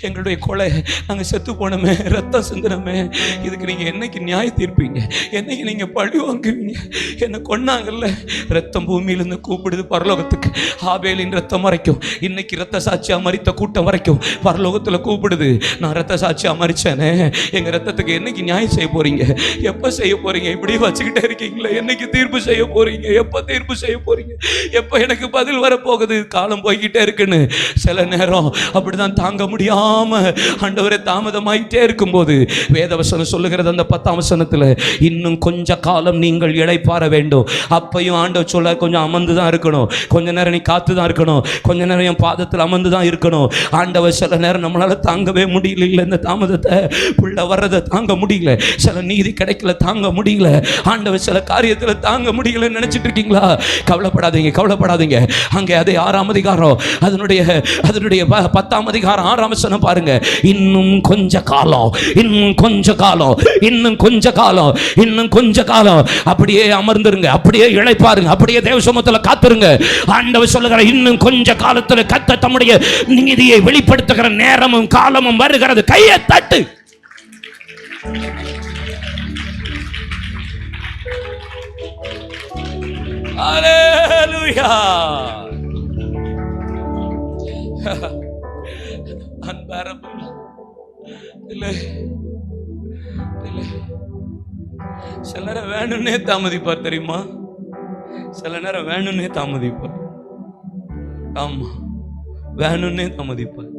எங்களுடைய கொலை, நாங்கள் செத்து போனோமே, ரத்தம் சிந்தினமே, இதுக்கு நீங்கள் என்னைக்கு நியாய தீர்ப்பீங்க? என்னைக்கு நீங்கள் பழி வாங்குவீங்க? என்னை கொன்னாங்கல்ல. ரத்தம் பூமியிலிருந்து கூப்பிடுது பரலோகத்துக்கு. ஆபேலின் ரத்தம் வரைக்கும், இன்னைக்கு ரத்த சாட்சியா மரித்த கூட்டம் வரைக்கும் பரலோகத்துல கூப்பிடுது. நான் ரத்த சாட்சியா மரிச்சேனே, எங்க ரத்தத்துக்கு என்னைக்கு நியாயம் செய்ய போறீங்க? எப்ப செய்ய போறீங்க? இப்படி வச்சுக்கிட்டே இருக்கீங்களா? என்னைக்கு தீர்ப்பு செய்ய போறீங்க? எப்ப தீர்ப்பு செய்ய போறீங்க? எப்ப எனக்கு பதில் வரப்போகுது? காலம் போய்கிட்டே இருக்குன்னு சில நேரம் அப்படிதான் தாங்க முடியாம ஆண்டவரே தாமதமாயிட்டே இருக்கும்போது வேதவசனம் சொல்லுகிறது அந்த 10ஆம் வசனத்துல, இன்னும் கொஞ்ச காலம் நீங்கள் இளைப்பாற வேண்டும். அப்பையும் ஆண்டவர் சொல்ல, கொஞ்சம் அமர்ந்து தான் இருக்கணும், கொஞ்ச நேரம் நீ காத்து தான் இருக்கணும், கொஞ்ச நேரம் என் பாதத்தில் அமர்ந்து தான் இருக்கணும். ஆண்டவர் சில நேரம் நம்மளால தாங்கவே முடியல. இந்த தாமதத்தை, புள்ள வர்றதை தாங்க முடியல, சில நீதி கிடைக்கல தாங்க முடியல, ஆண்டவர் சில காரியத்தில் தாங்க முடியல நினைச்சிட்டு இருக்கீங்களா? கவலைப்படாதீங்க, கவலைப்படாதீங்க. அங்கே அதே 6ஆம் அதிகாரம் அதனுடைய 10ஆம் அதிகாரம் 6ஆம் வசனம் பாருங்க. இன்னும் கொஞ்ச காலம், இன்னும் கொஞ்ச காலம், இன்னும் கொஞ்ச காலம், இன்னும் கொஞ்ச காலம். அப்படியே அமர்ந்துருங்க, அப்படியே இளைப்பாருங்க, அப்படியே தேவ சமூகத்தில் காத்துருங்க. ஆண்டவர் சொல்லுகிற இன்னும் கொஞ்ச காலத்தில் கர்த்தர் தம்முடைய நீதியை வெளிப்படுத்துகிற நேரமும் காலமும் வருகிறது. கையை தட்டு. ஹல்லேலூயா. அன்பேரபிள் இல்லை, இல்லை. சில நேரம் வேணும்னே தாமதிப்பார் தெரியுமா? சில நேரம் வேணும்னே தாமதிப்பார். ஆமா, வேணும்னே தாமதிப்பார்.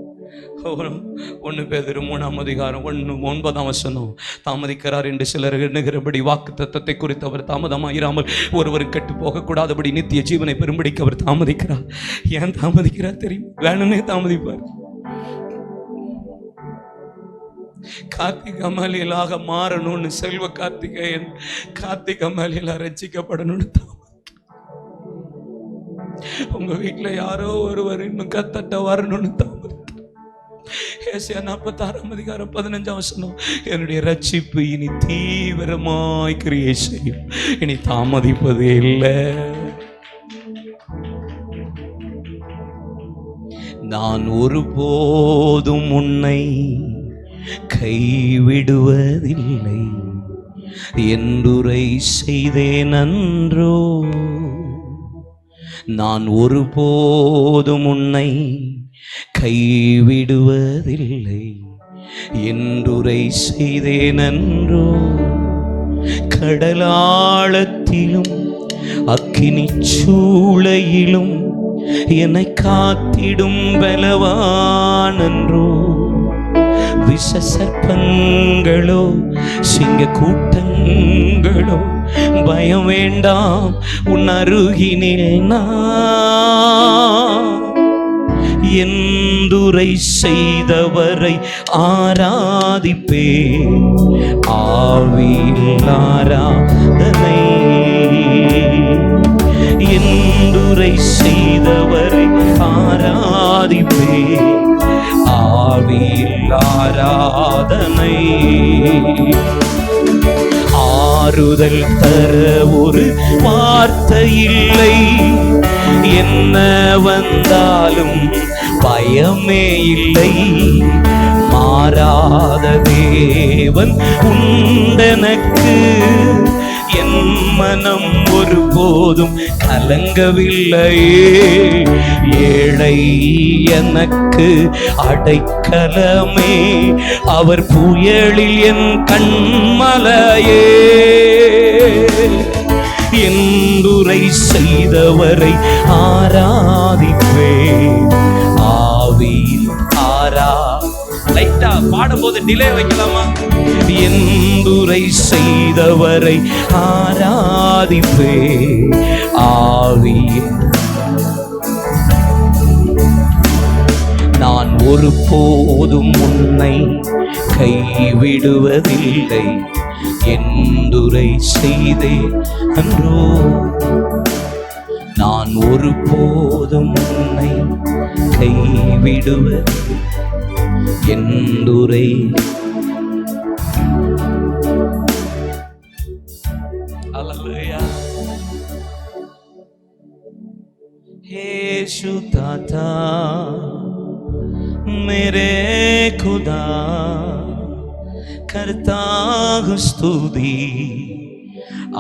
1 பேதுரு 3ஆம் அதிகாரம் 9ஆம் வசனம், தாமதிக்கிறார் என்று சிலர் எண்ணுகிறபடி வாக்கு தத்தத்தை குறித்து அவர் தாமதமாயிராமல் ஒருவர் கெட்டு போகக்கூடாதபடி நித்திய ஜீவனை பெரும்படிக்கு அவர் தாமதிக்கிறார். ஏன் தாமதிக்கிறார் தெரியும்? வேணும்னே தாமதிப்பார். கார்த்திக் அமலியலாக மாறணும்னு, செல்வ கார்த்திகேயன் கார்த்திக் அமலியலா ரட்சிக்கப்படணும்னு தாமதிக்கிறார். உங்க வீட்டுல யாரோ ஒருவர் இன்னும் கத்தட்ட வரணும்னு தாமதிக்கிறார். ஏசாயா 46ஆம் அதிகாரம் 15ஆம் வசனம், என்னுடைய ரட்சிப்பு இனி தீவிரமாய் கிரியை செய்யும், இனி தாமதிப்பதே இல்லை. நான் ஒருபோதும் உன்னை கைவிடுவதில்லை என்றுரை செய்தேன் அன்றோ. நான் ஒருபோதும் உன்னை கைவிடுவதில்லை என்றுரை செய்தேன் அன்றோ. கடலாழத்திலும் அக்கினி சூளையிலும் என்னை காத்திடும் பலவானன்றோ. விஷ சர்ப்பங்களோ சிங்க கூட்டங்களோ பயம் வேண்டாம், உன் அருகினில் நான் என்றுரை செய்தவரை ஆராதிப்பே. ஆவியில் ஆராதனை, என்றுரை செய்தவரை ஆராதிப்பே. ஆவியில் ஆராதனை. ஆறுதல் தர ஒரு வார்த்தை இல்லை, என்ன வந்தாலும் பயமே இல்லை. மாறாத தேவன் உண்டனக்கு, என் மனம் ஒருபோதும் கலங்கவில்லையே. ஏழை எனக்கு அடைக்கலமே, அவர் புயலில் என் கண்மலையே. என்றுரை செய்தவரை ஆராதிப்பேன், ஆவியில் லைட்டா பாடும்போது டிலே வைக்கலாமா? என்றுரை செய்தவரை ஆராதிப்பேன், ஆவியில். நான் ஒருபோதும் உன்னை கைவிடுவதில்லை என்றுரை செய்தே அன்றோ. நான் ஒருபோதும் உன்னை கைவிடுவதில்லை என்றுரை. அல்லேலூயா. यीशु दाता मेरे खुदा, करता हूँ स्तुति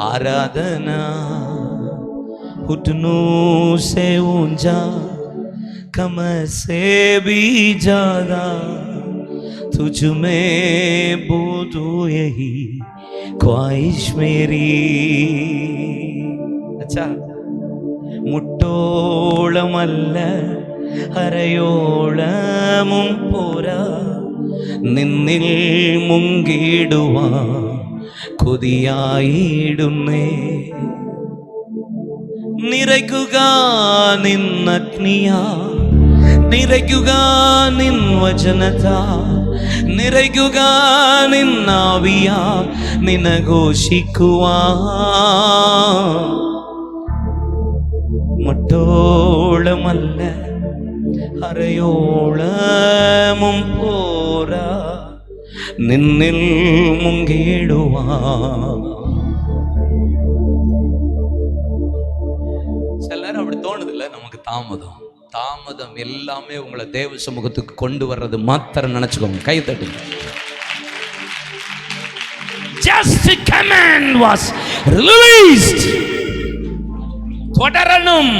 आराधना, घुटनों से ऊंचा कमर से भी ज्यादा तुझ में बोलूं यही ख्वाहिश मेरी. अच्छा, മുട്ടോളമല്ല അരയോളമും പോരാ, നിന്നിൽ മുങ്ങിടുവാ കൊതിയായിടുന്നേ. നിറയ്ക്കുക നിന്നഗ്നിയാ, നിറയ്ക്കുക നിൻ വചനതാ, നിറയ്ക്കുക നിന്നാവിയാ, നിനഘോഷിക്കുവാ. മട്ടോളമല്ല അരയോളമും പോരാ, നിന്നിൽ മുങ്ങിടുവാ. சில நேரம் அப்படி தோணுது இல்ல நமக்கு. தாமதம் எல்லாமே உங்களை தேவ சமூகத்துக்கு கொண்டு வர்றது மாத்திரம் நினைச்சுக்கோங்க. கை தட்டுங்க. Just a command was released. தொடரணும்.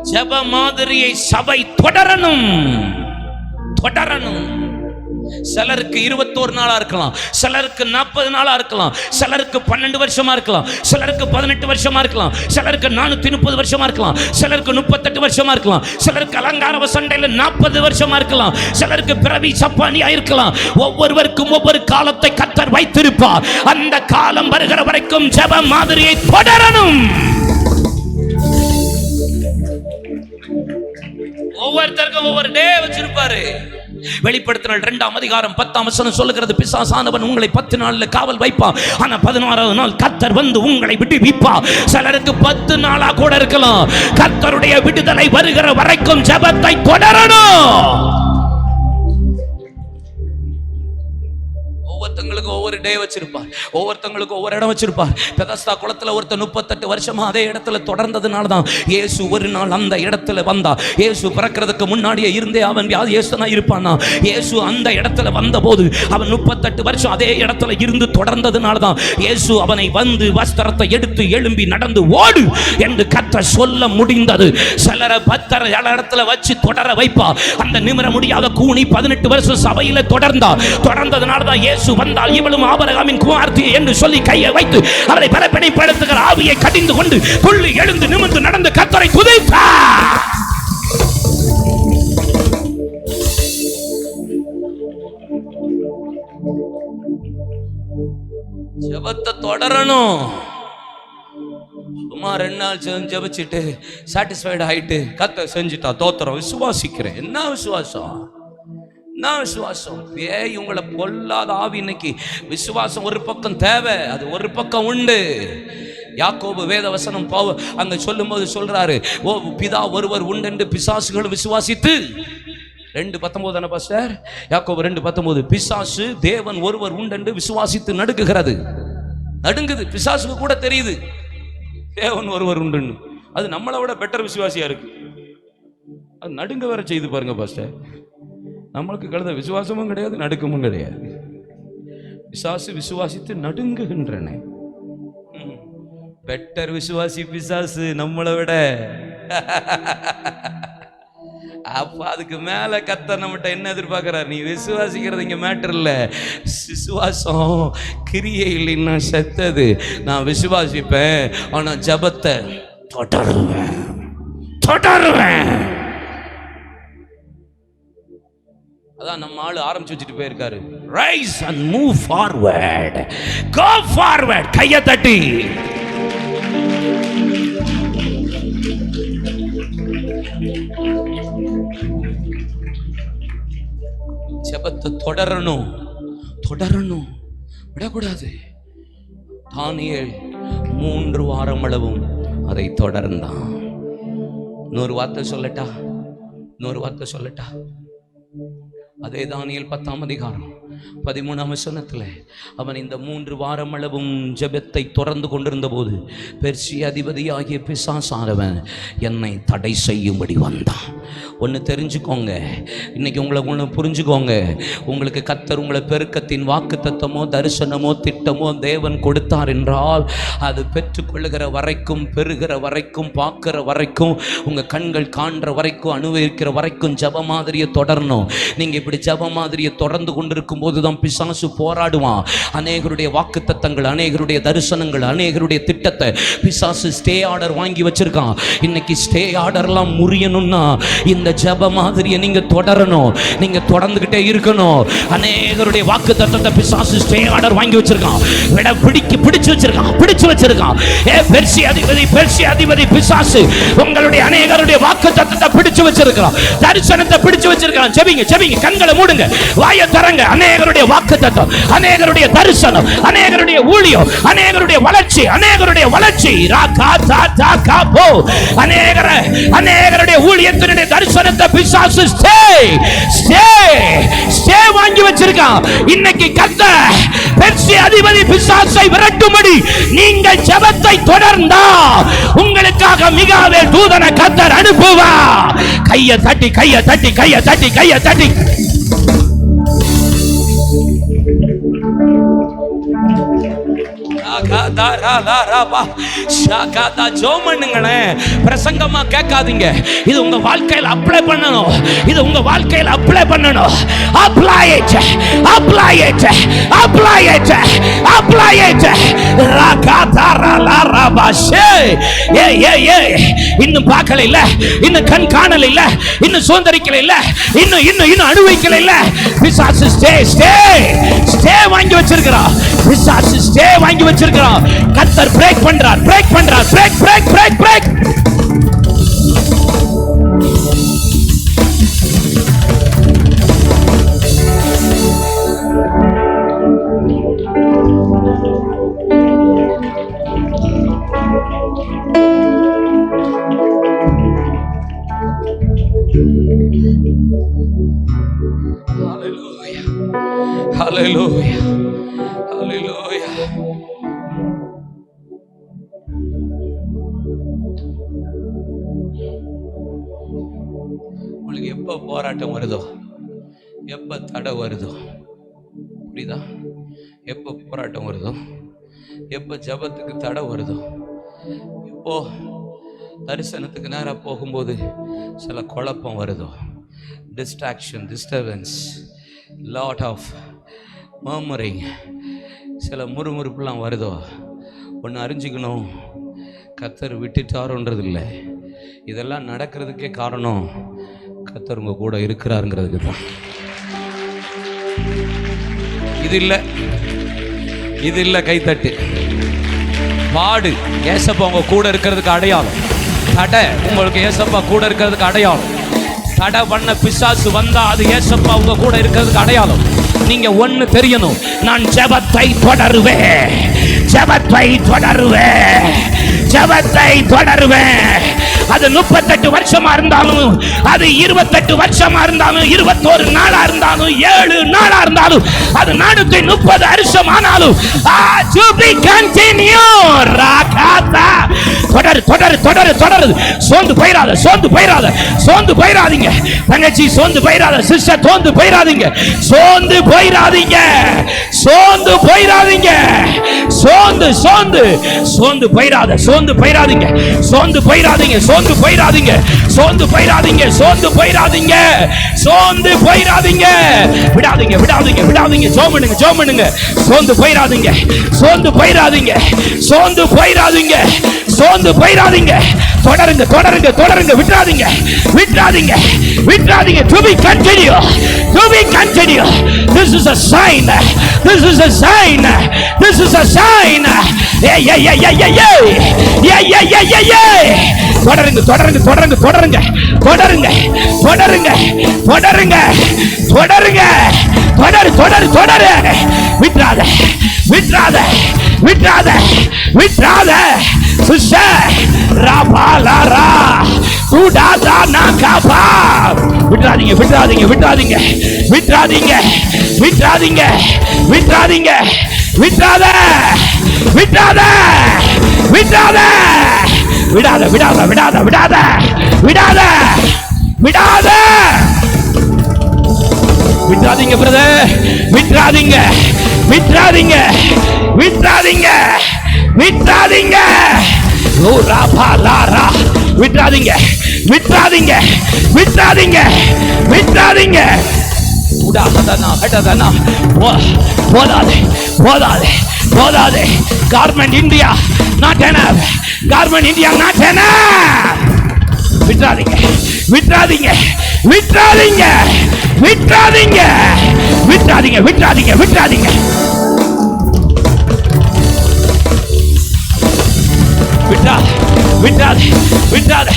ஜெப மாதிரியை சபை தொடரணும். சிலருக்கு 21 நாளா இருக்கலாம், சிலருக்கு 40 நாளா இருக்கலாம், சிலருக்கு 12 வருஷமா இருக்கலாம், சிலருக்கு 18 வருஷமா இருக்கலாம், சிலருக்கு 430 வருஷமா இருக்கலாம், சிலருக்கு 38 வருஷமா இருக்கலாம், சிலருக்கு அலங்கார சண்டையில 40 வருஷமா இருக்கலாம், சிலருக்கு பிறவி சப்பானியா இருக்கலாம். ஒவ்வொருவருக்கும் ஒவ்வொரு காலத்தை கர்த்தர் வைத்திருப்பார். அந்த காலம் வருகிற வரைக்கும் ஜெப மாதிரியை தொடரணும். ஒவ்வொருத்தருக்கும் ஒவ்வொரு டே வச்சிருப்பாரு. வெளிப்படுத்தினால் 2ஆம் அதிகாரம் 10ஆம் வசனம் சொல்லுகிறது, பிசாசானவன் உங்களை 10 நாள்ல காவல் வைப்பான், ஆனா 16வது நாள் கர்த்தர் வந்து உங்களை விடுவிப்பார். சிலருக்கு 10 நாளா கூட இருக்கலாம். கர்த்தருடைய விடுதலை வருகிற வரைக்கும் ஜெபத்தை தொடரணும். ஒவ்வொருத்தங்களுக்கு ஒவ்வொரு டே வச்சிருப்பார், ஒவ்வொருத்தங்களுக்கு ஒவ்வொரு இடம் வச்சிருப்பார். பெதஸ்தா குளத்துல ஒருத்தர் 38 வருஷமா அதே இடத்துல தொடர்ந்ததுனால தான் இயேசு ஒரு நாள் அந்த இடத்துல வந்தா. இயேசு பிறக்கிறதுக்கு முன்னாடியே இருந்தே அவன் வியாதியஸ்தனா இருப்பானா. இயேசு அந்த இடத்துல வந்த போது அவன் 38 வருஷம் அதே இடத்துல இருந்து தொடர்ந்ததுனால தான் இயேசு அவனை வந்து வஸ்திரத்தை எடுத்து எழும்பி நடந்து ஓடு என்று கர்த்தர் சொல்ல முடிந்தது. சிலரை 10 இடத்துல வச்சு தொடர வைப்பா. அந்த நிமிர முடியாத கூனி 18 வருஷம் சபையில தொடர்ந்ததுனால தான் இயேசு வந்தால் இவளும் ஆபிரகாமின் குமாரத்தி என்று சொல்லி கையை வைத்து அவரை பரப்பணிப்படுத்துகிற ஆவியை கடிந்து கொண்டு துள்ளி எழுந்து நிமிர்ந்து நடந்து கர்த்தரை துதித்தார். ஜெபத்தை தொடரணும். சும்மா 2 நாள் ஜெபிச்சுட்டு சாட்டிஸ்ஃபைடு ஆயிட்டு கர்த்தர் செஞ்சுட்டா தோத்திரம் விசுவாசிக்கிறேன். என்ன விசுவாசம்? பேய் உங்களை கொல்லாத ஆவி. இன்னைக்கு விசுவாசம் ஒரு பக்கம் தேவை, அது ஒரு பக்கம் உண்டு. யாக்கோபு வேத வசனம் அங்க சொல்லும் போது சொல்றாரு, ஓ பிதா ஒருவர் உண்டு என்று பிசாசுகள் விசுவாசித்து. 2:19 தானே பாஸ்டர்? யாக்கோபு 2:19. பிசாசு தேவன் ஒருவர் உண்டு என்று விசுவாசித்து நடுங்குது. பிசாசுக்கு கூட தெரியுது தேவன் ஒருவர் உண்டுன்னு. அது நம்மளை விட பெட்டர் விசுவாசியா இருக்கு. அது நடுங்க வர செய்து பாருங்க பாஸ்டர். நம்மளுக்கு கழுத விசுவாசமும் கிடையாது, நடுக்கமும் கிடையாது. பிசாசு விசுவாசித்து நடுங்குகின்றன. பெட்டர் விசுவாசி பிசாசு நம்மளை விட. அப்ப அதுக்கு மேல கர்த்தர் நம்மகிட்ட என்ன எதிர்பார்க்கிறார்? நீ விசுவாசிக்கிறது இங்க மேட்டர் இல்ல. விசுவாசம் கிரியை இல்லைன்னா செத்தது. நான் விசுவாசிப்பேன், ஆனா ஜபத்தை தொடருவேன். அதான் நம்ம ஆளு ஆரம்பிச்சு வச்சுட்டு போயிருக்காரு. Rise and move forward, go forward. கையை தட்டி ஜெபத்தை தொடரணும், விடக்கூடாது. தானியேல் 3 வாரம் அளவும் அதை தொடர்ந்தான். இன்னொரு வார்த்தை சொல்லட்டா? அதே தானியேல் 10ஆம் அதிகாரம் 13ஆம் வசனத்துல அவன் இந்த 3 வாரம் அளவும் ஜெபத்தை தொடர்ந்து கொண்டிருந்த போது பெர்சிய அதிபதியாகிய பிசாசானவன் என்னை தடை செய்யும்படி வந்தான். ஒன்று தெரிஞ்சுக்கோங்க, இன்னைக்கு ஒன்று புரிஞ்சுக்கோங்க. உங்களுக்கு கர்த்தர் உங்களை பெருக்கத்தின் வாக்கு தத்தமோ தரிசனமோ திட்டமோ தேவன் கொடுத்தார் என்றால் அது பெற்றுக்கொள்ளுகிற வரைக்கும், பெறுகிற வரைக்கும், பார்க்கிற வரைக்கும், உங்கள் கண்கள் காண்ற வரைக்கும், அனுபவிக்கிற வரைக்கும் ஜப மாதிரியை தொடரணும். நீங்கள் இப்படி ஜப மாதிரியை தொடர்ந்து கொண்டிருக்கும் போது தான் பிசாசு போராடுவான். அநேகருடைய வாக்கு தத்தங்கள், அநேகருடைய தரிசனங்கள், அநேகருடைய திட்டத்தை பிசாசு ஸ்டே ஆர்டர் வாங்கி வச்சிருக்கான். இன்னைக்கு ஸ்டே ஆர்டர்லாம் முறியணும்னா இந்த ஜப மாதிரியை நீங்க தொடரணும், நீங்க தொடர்ந்துகிட்டே இருக்கணும். அநேகருடைய வாக்கு தத்தத்தை பிசாசு ஸ்டே ஆர்டர் வாங்கி வச்சிருக்கான், பிடிச்சு வச்சிருக்கான். பெர்சிய அதிபதி பிசாசு உங்களுடைய அநேகருடைய வாக்கு தத்தத்தை பிடிச்சு வச்சிருக்கான், தரிசனத்தை பிடிச்சு வச்சிருக்கான். செபிங்க, கண்களை மூடுங்க, வாயை திறங்க. அநேகருடைய வாக்கு தத்தம், அநேகருடைய தரிசனம், அநேகருடைய ஊழியம், அநேகருடைய வளர்ச்சி, அநேகருடைய ஊழியத்தினுடைய தரிசனத்தை பிசாசு ஸ்டே வாங்கி வச்சிருக்கான். இன்னைக்கு கர்த்தர் பெர்சிய அதிபதி பிசாசை விரட்டும்படி நீங்கள் ஜெபத்தை தொடர்ந்தா உங்களுக்காக மிகாவேல் தூதனை கர்த்தர் அனுப்புவா. கையை தட்டி பிரசங்கமா கேட்காதீங்க. இது உங்க வாழ்க்கையில் அப்ளை பண்ணணும். இன்னும் பார்க்கல இல்ல, இன்னும் கண் காணல இல்ல, இன்னும் சுதந்திரிக்கல இல்ல, இன்னும் அனுபவிக்கல இல்ல. பிசாசு ஸ்டே வாங்கி வச்சிருக்கிறான். கர்த்தர் பிரேக் பண்றார். Hallelujah. உங்களுக்கு எப்போ போராட்டம் வருதோ, எப்போ தடை வருதோ, புரியுதா? எப்போ போராட்டம் வருதோ, எப்போ ஜபத்துக்கு தடை வருதோ, இப்போ தரிசனத்துக்கு நேராக போகும்போது சில குழப்பம் வருதோ, டிஸ்டர்பன்ஸ், லாட் ஆஃப் மர்மரிங், சில முறுமுறுப்புலாம் வருதோ, ஒன்று அறிஞ்சிக்கணும், கர்த்தர் விட்டுட்டாரோன்றது இல்லை. இதெல்லாம் நடக்கிறதுக்கே காரணம் கர்த்தர் உங்க கூட இருக்கிறாருங்கிறதுக்கு தான். இது இல்லை கைத்தட்டு பாடு. ஏசப்பா உங்க கூட இருக்கிறதுக்கு அடையாளம். தடை உங்களுக்கு ஏசப்பா கூட இருக்கிறதுக்கு அடையாளம். தடை பண்ண பிசாசு வந்தா அது ஏசப்பா உங்க கூட இருக்கிறதுக்கு அடையாளம். நீங்க ஒண்ணு தெரியணும், நான் ஜெபத்தை தொடருவேன். அது 38 வருஷமா இருந்தாலும், அது 28 வருஷமா இருந்தாலும், 21 நாளா இருந்தாலும், 7 நாளா இருந்தாலும், அது 430 வருஷம் ஆனாலும், தொடரு தொடரு தொடரு தொடரு. சோர்ந்து போயிராத, சோர்ந்து போயிராத, சோர்ந்து போயிராதீங்க தங்கச்சி, சோர்ந்து போயிராத சிஸ்டர், சோர்ந்து போயிராதீங்க, சோர்ந்து போயிராதீங்க, சோர்ந்து போயிராதீங்க, சோர்ந்து சோர்ந்து சோர்ந்து போயிராத, சோர்ந்து போயிராதீங்க, சோர்ந்து போயிராதீங்க, சோர்ந்து போயிராதீங்க, சோர்ந்து போயிராதீங்க, சோர்ந்து போயிராதீங்க, சோர்ந்து போயிராதீங்க, விடாதீங்க விடாதீங்க விடாதீங்க. ஜெபம் பண்ணுங்க, ஜெபம் பண்ணுங்க. சோர்ந்து போயிராதீங்க, சோர்ந்து போயிராதீங்க, சோர்ந்து போயிராதீங்க, சோர்ந்து போயிராதீங்க. தொடருங்க தொடருங்க தொடருங்க, விட்டுறாதீங்க விட்டுறாதீங்க விட்டுறாதீங்க. To be continue, to be continue. This is a sign, this is a sign, this is a sign. Yeah yeah yeah yeah yeah yeah yeah yeah yeah yeah. தொடருங்க தொடருங்க தொடருங்க தொடருங்க தொடருங்க தொடருங்க தொடருங்க தொடருங்க தொடரு தொடரு தொடரு. விட்டுறாத விட்டுறாத விட்டுறாத விட்டுறாத. சிஸ்டர் ராபாலாரா துடாதா நாகாபா. விட்டுறாதீங்க விட்டுறாதீங்க விட்டுறாதீங்க விட்டுறாதீங்க விட்டுறாதீங்க விட்டுறாதீங்க விட்டுறாத விட்டுறாத விட்டுறாத. விடாத விடாத விடாத விடாத விடாத விடாத. விட்டுறாதீங்க பிரதர், விட்டுறாதீங்க விட்டுறாதீங்க விட்டுறாதீங்க விட்டுறாதீங்க. ஓ ராபா லாரா. விட்டுறாதீங்க விட்டுறாதீங்க விட்டுறாதீங்க விட்டுறாதீங்க. உடாதனா ஹடதனா போதாதே போதாதே போதாதே. Garment India not enough, garment India not enough. விட்டுறாதீங்க விட்டுறாதீங்க விட்டுறாதீங்க விட்டுறாதீங்க விட்டுறாதீங்க விட்டுறாதீங்க விட்டுறாதீங்க. விட்டாத விட்டாத விட்டாத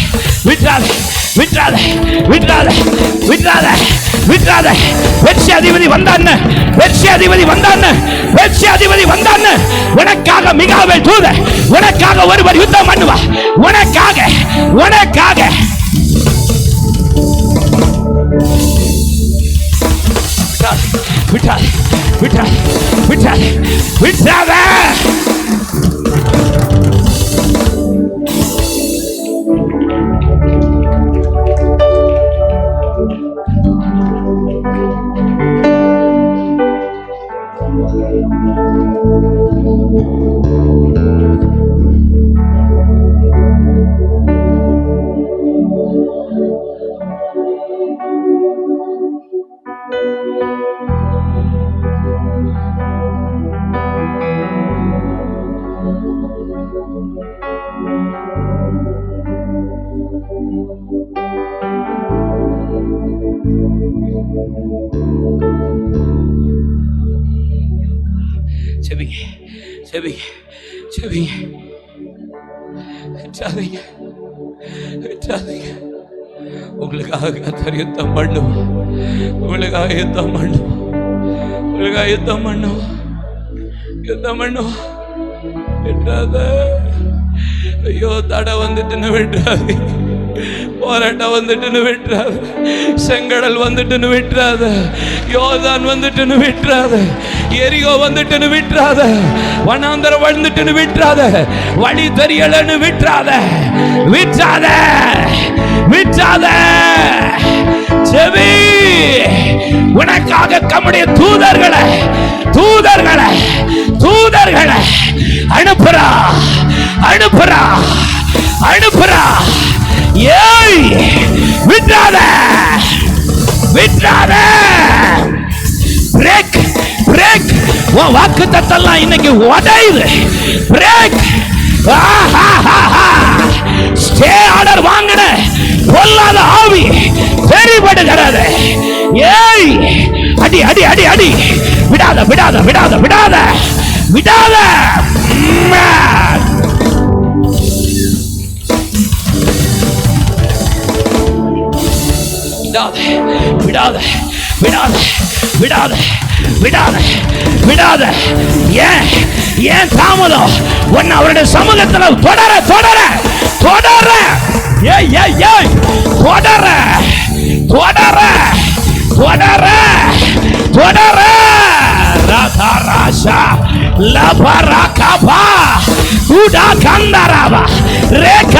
விட்டாத விட்டாத விட்டாத விட்டாத. வெற்றி அதிபதி வந்தான்னு, வெற்றி அதிபதி வந்தான்னு, வெற்றி அதிபதி வந்தான்னு. உனக்காக மிகாவேல் தூதர், உனக்காக ஒருவர் யுத்தம் பண்ணுவா, உனக்காக உனக்காக. விட்டாத விட்டாத விட்டாத விட்டாத. செபிங்க செபிங்க செபிங்க. விட்டாதீங்க விட்டாதீங்க. உங்களுக்காக கர்த்தர் யுத்தம் பண்ணுவோம், உங்களுக்காக யுத்தம் பண்ணுவோம், உங்களுக்காக யுத்தம் பண்ணுவோம், யுத்தம் பண்ணுவோம். விட்டாத. ஐயோ தடை வந்துட்டுன்னு விட்டுறாது, போராட்டம் வந்துட்டுன்னு விட்டுறாது, செங்கடல் வந்துட்டுன்னு விட்டுறாத, யோர்தான் வந்துட்டுன்னு விட்டுறாத, எரிகோ வந்துட்டுன்னு விட்டுறாத, வனாந்தரம் வந்துட்டுன்னு விட்டுறாத, வழி தெரியலன்னு விட்டுறாத விட்டுறாத விட்டுறாத. செவி. உனக்காக தம்முடைய தூதர்களை தூதர்களை தூதர்களை அனுப்புறா அனுப்புறா அனுப்புறா. ஏய் விட்டுறாத விட்டுறாத. Break break. உன் வாக்கு தத்தெல்லாம் இன்னைக்கு உடையுது. பிரேக். ஸ்டே ஆர்டர் வாங்கின பொல்லாத ஆவி தெரிபடுகிறது. ஏய் அடி அடி அடி அடி. விடாத விடாத விடாத விடாத விடாத. விடாத விடாத விடாத விடாத விடாத. ஏன் ஏன் தாமதம்? உன்னை அவருடைய சமூகத்தில் தொடர தொடர தொடர. ஏய் ஏய் ஏய் தொடர தொடர தொடர தொடர. ராதா ராஷா லபரகபா உடா கந்தரபா ரேக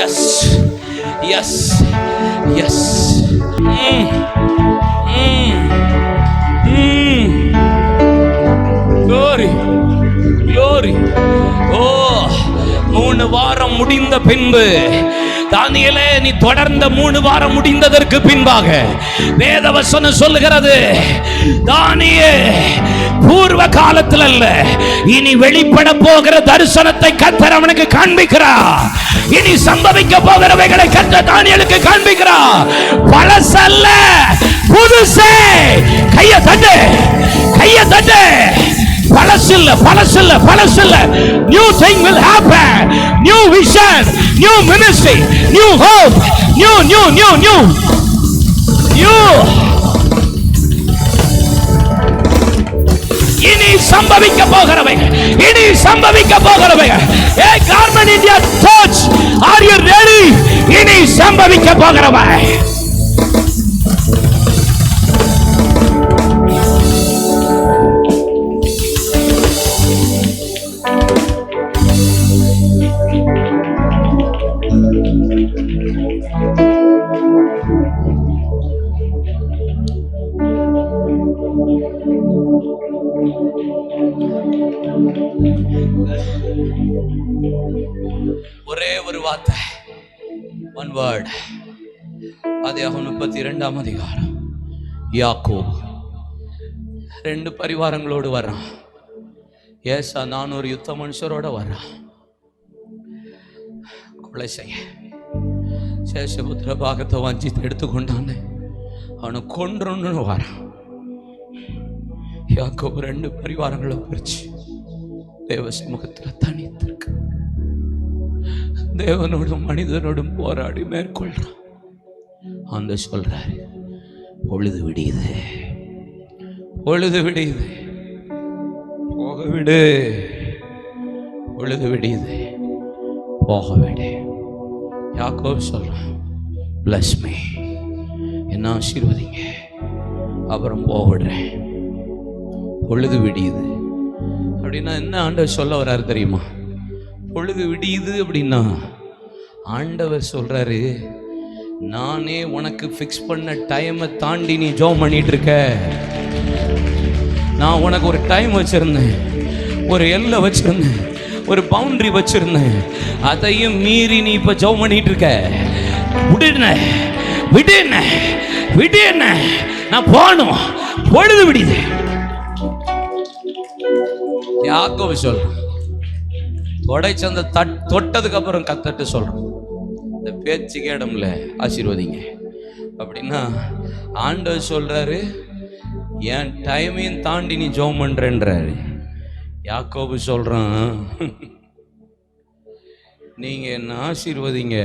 எஸ் எஸ் எஸ். Glory, glory. Oh, 3 வாரம் முடிந்த பின்பு, தானியேலே, நீ தொடர்ந்த 3 வாரம் முடிந்ததற்கு பின்பாக வேதவசனம் சொல்லுகிறது, தானியே பூர்வ காலத்தில் அல்ல, இனி வெளிப்பட போகிற தரிசனத்தை கர்த்தர் அவனுக்கு காண்பிக்கிறார். இனி சம்பவிக்க போகிறவைகளை கர்த்தர் தானியேலுக்கு காண்பிக்கிறார். பழசல்ல, புதுசே. கையை தட்டு, கையை தட்டு. பழசில்ல, பழசில்ல, பழசில்ல. New thing will happen. New vision, new ministry, new hope, new. இனி சம்பவிக்க போகிறவைகள், இனி சம்பவிக்க போகிறவைகள். Hey, Garment India Church, are you ready? இனி சம்பவிக்க போகிறவை. ஒரே ஒரு வார்த்தை, one word. ஆதியாகமம் 32ஆம் அதிகாரம். யாக்கோபு 2 பரிவாரங்களோடு வர்றான். ஏசா 400 யுத்த மனுஷரோட வர்றான். கொலை செய்ய சேஷபுத்திர பாகத்தை வஞ்சித்து எடுத்துக்கொண்டான்னு அவனை கொன்றொன்னு வரான். யாக்கோபு 2 பரிவாரங்களை பிரிச்சு தேவ சமூகத்தில் தனித்திருக்கு. தேவனோடும் மனிதனோடும் போராடி மேற்கொள்றான். அந்த சொல்றாரு, பொழுது விடியுது, பொழுது விடியுது, போக விடு, பொழுது விடியுது, போக விடு. யாக்கோபு சொல்றான், bless me, என்ன ஆசீர்வதிங்க, அப்புறம் போவிடுறேன். பொழுது விடியுது அப்படின்னா என்ன ஆண்டவர் சொல்ல வர்றாரு தெரியுமா? பொழுது விடியுது அப்படின்னா ஆண்டவர் சொல்றாரு, நானே உனக்கு ஃபிக்ஸ் பண்ண டைமை தாண்டி நீ ஜெபம் பண்ணிட்டு இருக்க. நான் உனக்கு ஒரு டைம் வச்சிருந்தேன், ஒரு எல்லை வச்சிருந்தேன், ஒரு பவுண்டரி வச்சிருந்தேன். அதையும் மீறி நீ இப்ப ஜெபம் பண்ணிட்டு இருக்க. விடுன விடுன விடுன, நான் போகணும், பொழுது விடியுது. யாக்கோபு சொல்றான், தொடைச்சந்த தொட்டதுக்கு அப்புறம் கத்தட்டு சொல்றான், இந்த பேச்சுக்கு இடம்ல ஆசீர்வதிங்க அப்படின்னா ஆண்டவர் சொல்றாரு, என் டைமையும் தாண்டி நீ ஜெபம் பண்றேன்றாரு. யாக்கோபு சொல்றான், நீங்க என்ன ஆசீர்வதிங்க,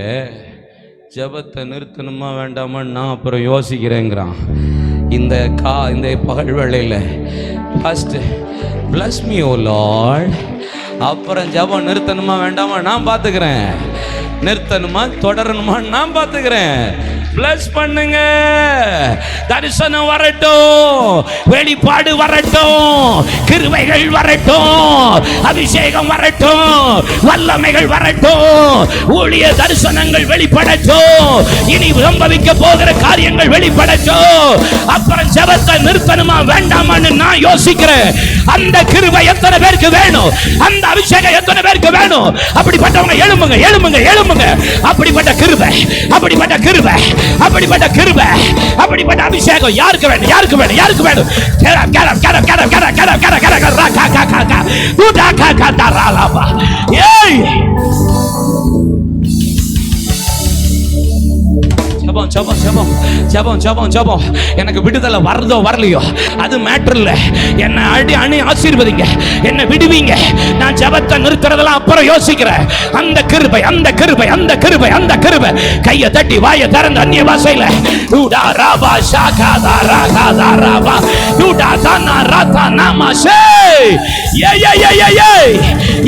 ஜெபத்தை நிறுத்தணுமா வேண்டாமா நான் அப்புறம் யோசிக்கிறேங்கிறான். இந்த பகல் வேளையில first bless me oh Lord, அப்புறம் ஜெபம் நிறுத்தணுமா வேண்டாமா நான் பார்த்துக்கிறேன், நிறுத்தணுமா தொடரணுமா நான் பார்த்துக்கிறேன். பிளஸ் பண்ணுங்க, தரிசனம் வரட்டும், வெளிப்பாடு வரட்டும், கிருபைகள் வரட்டும், அபிஷேகம் வரட்டும், வல்லமைகள் வரட்டும், ஊழிய தரிசனங்கள் வெளிப்படட்டும், இனி சம்பவிக்க போகிற காரியங்கள் வெளிப்படட்டும். அப்புறம் ஜெபத்தை நிறுத்தணுமா வேண்டாமான்னு நான் யோசிக்கிறேன். அந்த கிருபை எத்தனை பேருக்கு வேணும்? அந்த அபிஷேகம் எத்தனை பேருக்கு வேணும்? அப்படிப்பட்டவங்க எழும்புங்க, எழும்புங்க, எழும்புங்க. அப்படிப்பட்ட கிருபை, அப்படிப்பட்ட கிருபை, அப்படிப்பட்ட கிருபை, அப்படிப்பட்ட அபிஷேகம் யாருக்கு வேணும்? யாருக்கு வேணும்? யாருக்கு வேணும்? கேரம் கேரம் கேரம் கேரம் கேரம் கேரம் கேரம் கேரம் ரா கா கா கா கா தூடா கா கா தராலாபா. ஏய், ஜெபம் ஜெபம் ஜெபம் ஜெபம் ஜெபம் ஜெபம். எனக்கு விடுதலை வரதோ வரலையோ அது மேட்டர் இல்ல. என்னை அணி ஆசீர்வதிங்க, என்னை விடுவீங்க. நான் ஜெபத்தை நிறுத்துறதெல்லாம் அப்புறம் யோசிக்கிறேன். அந்த கிருபை, அந்த கிருபை, அந்த கிருபை, அந்த கிருபை. கையை தட்டி வாயை திறந்து அந்நிய பாஷையில டூடா ராபா ஷாகாதா ராகாதா ராபா டூடா தானா ராதா நாமாஷே ஏ ஏ ஏ ஏ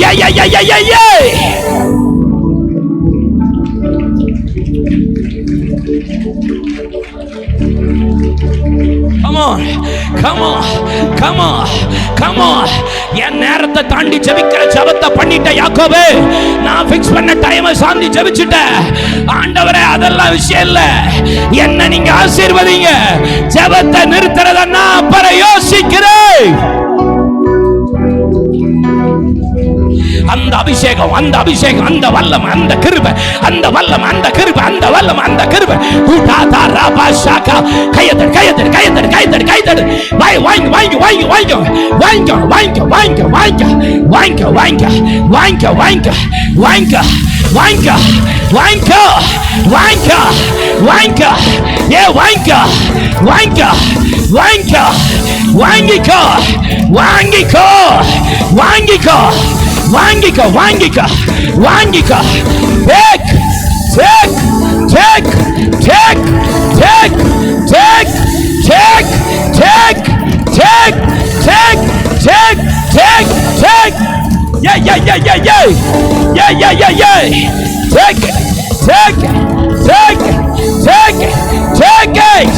ஏ ஏ ஏ ஏ ஏ ஏ. Come Come on, come on, come on, come on. என் நேரத்தை தாண்டி ஜெபிக்கிற ஜெபத்தை பண்ணிட்ட யாக்கோபு. நான் ஃபிக்ஸ் பண்ண டைமை சாந்தி ஜெபிச்சிட்டேன். ஆண்டவரே அதெல்லாம் விஷயம் இல்ல, என்ன நீங்க ஆசீர்வதிங்க. ஜெபத்தை நிறுத்துறத நான் அப்புறம் யோசிக்கிறேன். அந்த அபிஷேகம், அந்த அபிஷேகம், அந்த வல்லம், அந்த கிருபை, அந்த வல்லம், அந்த கிருபை, அந்த வல்லம், அந்த கிருபை. உடாதா ராபாஷாகா. கையதடு கையதடு கையதடு கையதடு கையதடு. வாங்க வாங்க வாங்க வாங்க வாங்க வாங்க வாங்க வாங்க வாங்க வாங்க வாங்க வாங்க வாங்க வாங்க வாங்க வாங்க வாங்க ஏ வாங்க வாங்க வாங்க வாங்கிக்கோ வாங்கிக்கோ வாங்கிக்கோ வாங்கிக்கோ வாங்கிக்கோ வாங்கிக்கோ. Take, take, take, take, take, take, take, take, take, take, take, take, take. Yeah, yeah, yeah, yeah, yeah. Yeah, yeah, yeah, yeah. Take it, take it, take it, take it, take it.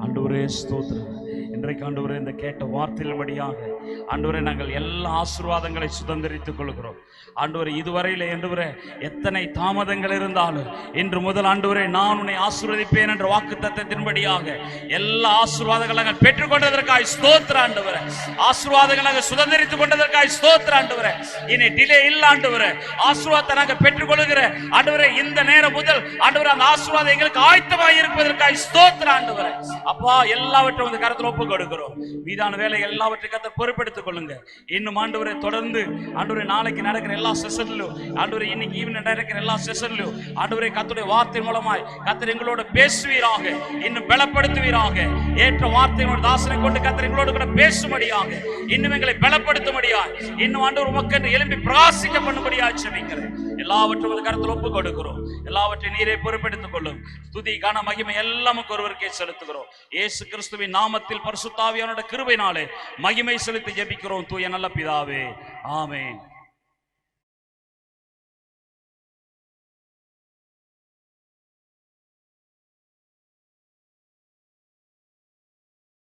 ஆண்டவரே ஸ்தோத்திரம். இன்றைக்கு ஆண்டவரே இந்த கேட்ட வார்த்தையின்படியாக ஆண்டவரே நாங்கள் எல்லா ஆசீர்வாதங்களை சுதந்திரித்துக் கொள்கிறோம். ஆண்டவரே இதுவரையிலே ஆண்டவரே எத்தனை தாமதங்கள் இருந்தாலும் இன்று முதல் ஆண்டவரே நான் உன்னை ஆசீர்வதிப்பேன் என்ற வாக்குத்தத்தத்தின்படியாக எல்லா ஆசீர்வாதங்களை நாங்கள் பெற்றுக்கொண்டதற்காக ஸ்தோத்திரம் ஆண்டவரே. ஆசீர்வாதங்களை நாங்கள் சுதந்திரித்துக் கொண்டதற்காக ஸ்தோத்திரம் ஆண்டவரே. இனி டிலே இல்ல ஆண்டவரே. ஆசீர்வாதத்தை நாங்கள் பெற்றுக்கொள்கிற ஆண்டவரே இந்த நேரம் முதல் ஆண்டவரே அந்த ஆசீர்வாதம் எங்களுக்கு ஆயத்தமாக இருப்பதற்காக ஸ்தோத்திரம் ஆண்டவரே. அப்பா எல்லாவற்றையும் வந்து கரத்தில் ஒப்பு கொடுக்கிறோம். மீதான வேலை எல்லாவற்றையும் கர்த்தர் பொறுப்பெடுத்துக் கொள்ளுங்க. இன்னும் ஆண்டவரே தொடர்ந்து ஆண்டவரே நாளைக்கு நடக்கிற எல்லா செஷன்லயும் ஆண்டவரே இன்னைக்கு ஈவினிங் நடக்கிற எல்லா செஷன்லயும் ஆண்டவரே கர்த்தருடைய வார்த்தை மூலமாய் கர்த்தர் எங்களோட பேசுவீராக, இன்னும் பலப்படுத்துவீராக. ஏற்ற வார்த்தையோட தாசனை கொண்டு கர்த்தர் எங்களோட கூட பேசும்படியாக, இன்னும் எங்களை பலப்படுத்தும்படியாக, இன்னும் ஆண்டவர் உமக்கென்று எழும்பி பிரகாசிக்க பண்ணும்படியாக ஜெபிக்கிறேன். எல்லாவற்றையும் கருத்தில் ஒப்பு கொடுக்கிறோம். எல்லாவற்றையும் நீரே பொறுப்பெடுத்துக் கொள்ளும். துதி கன மகிமை எல்லாம் ஒருவருக்கே செலுத்துகிறோம். இயேசு கிறிஸ்துவின் நாமத்தில் பரிசுத்த ஆவியானவருடைய கிருபையினாலே மகிமை செலுத்தி ஜெபிக்கிறோம் தூய நல்ல பிதாவே, ஆமென்.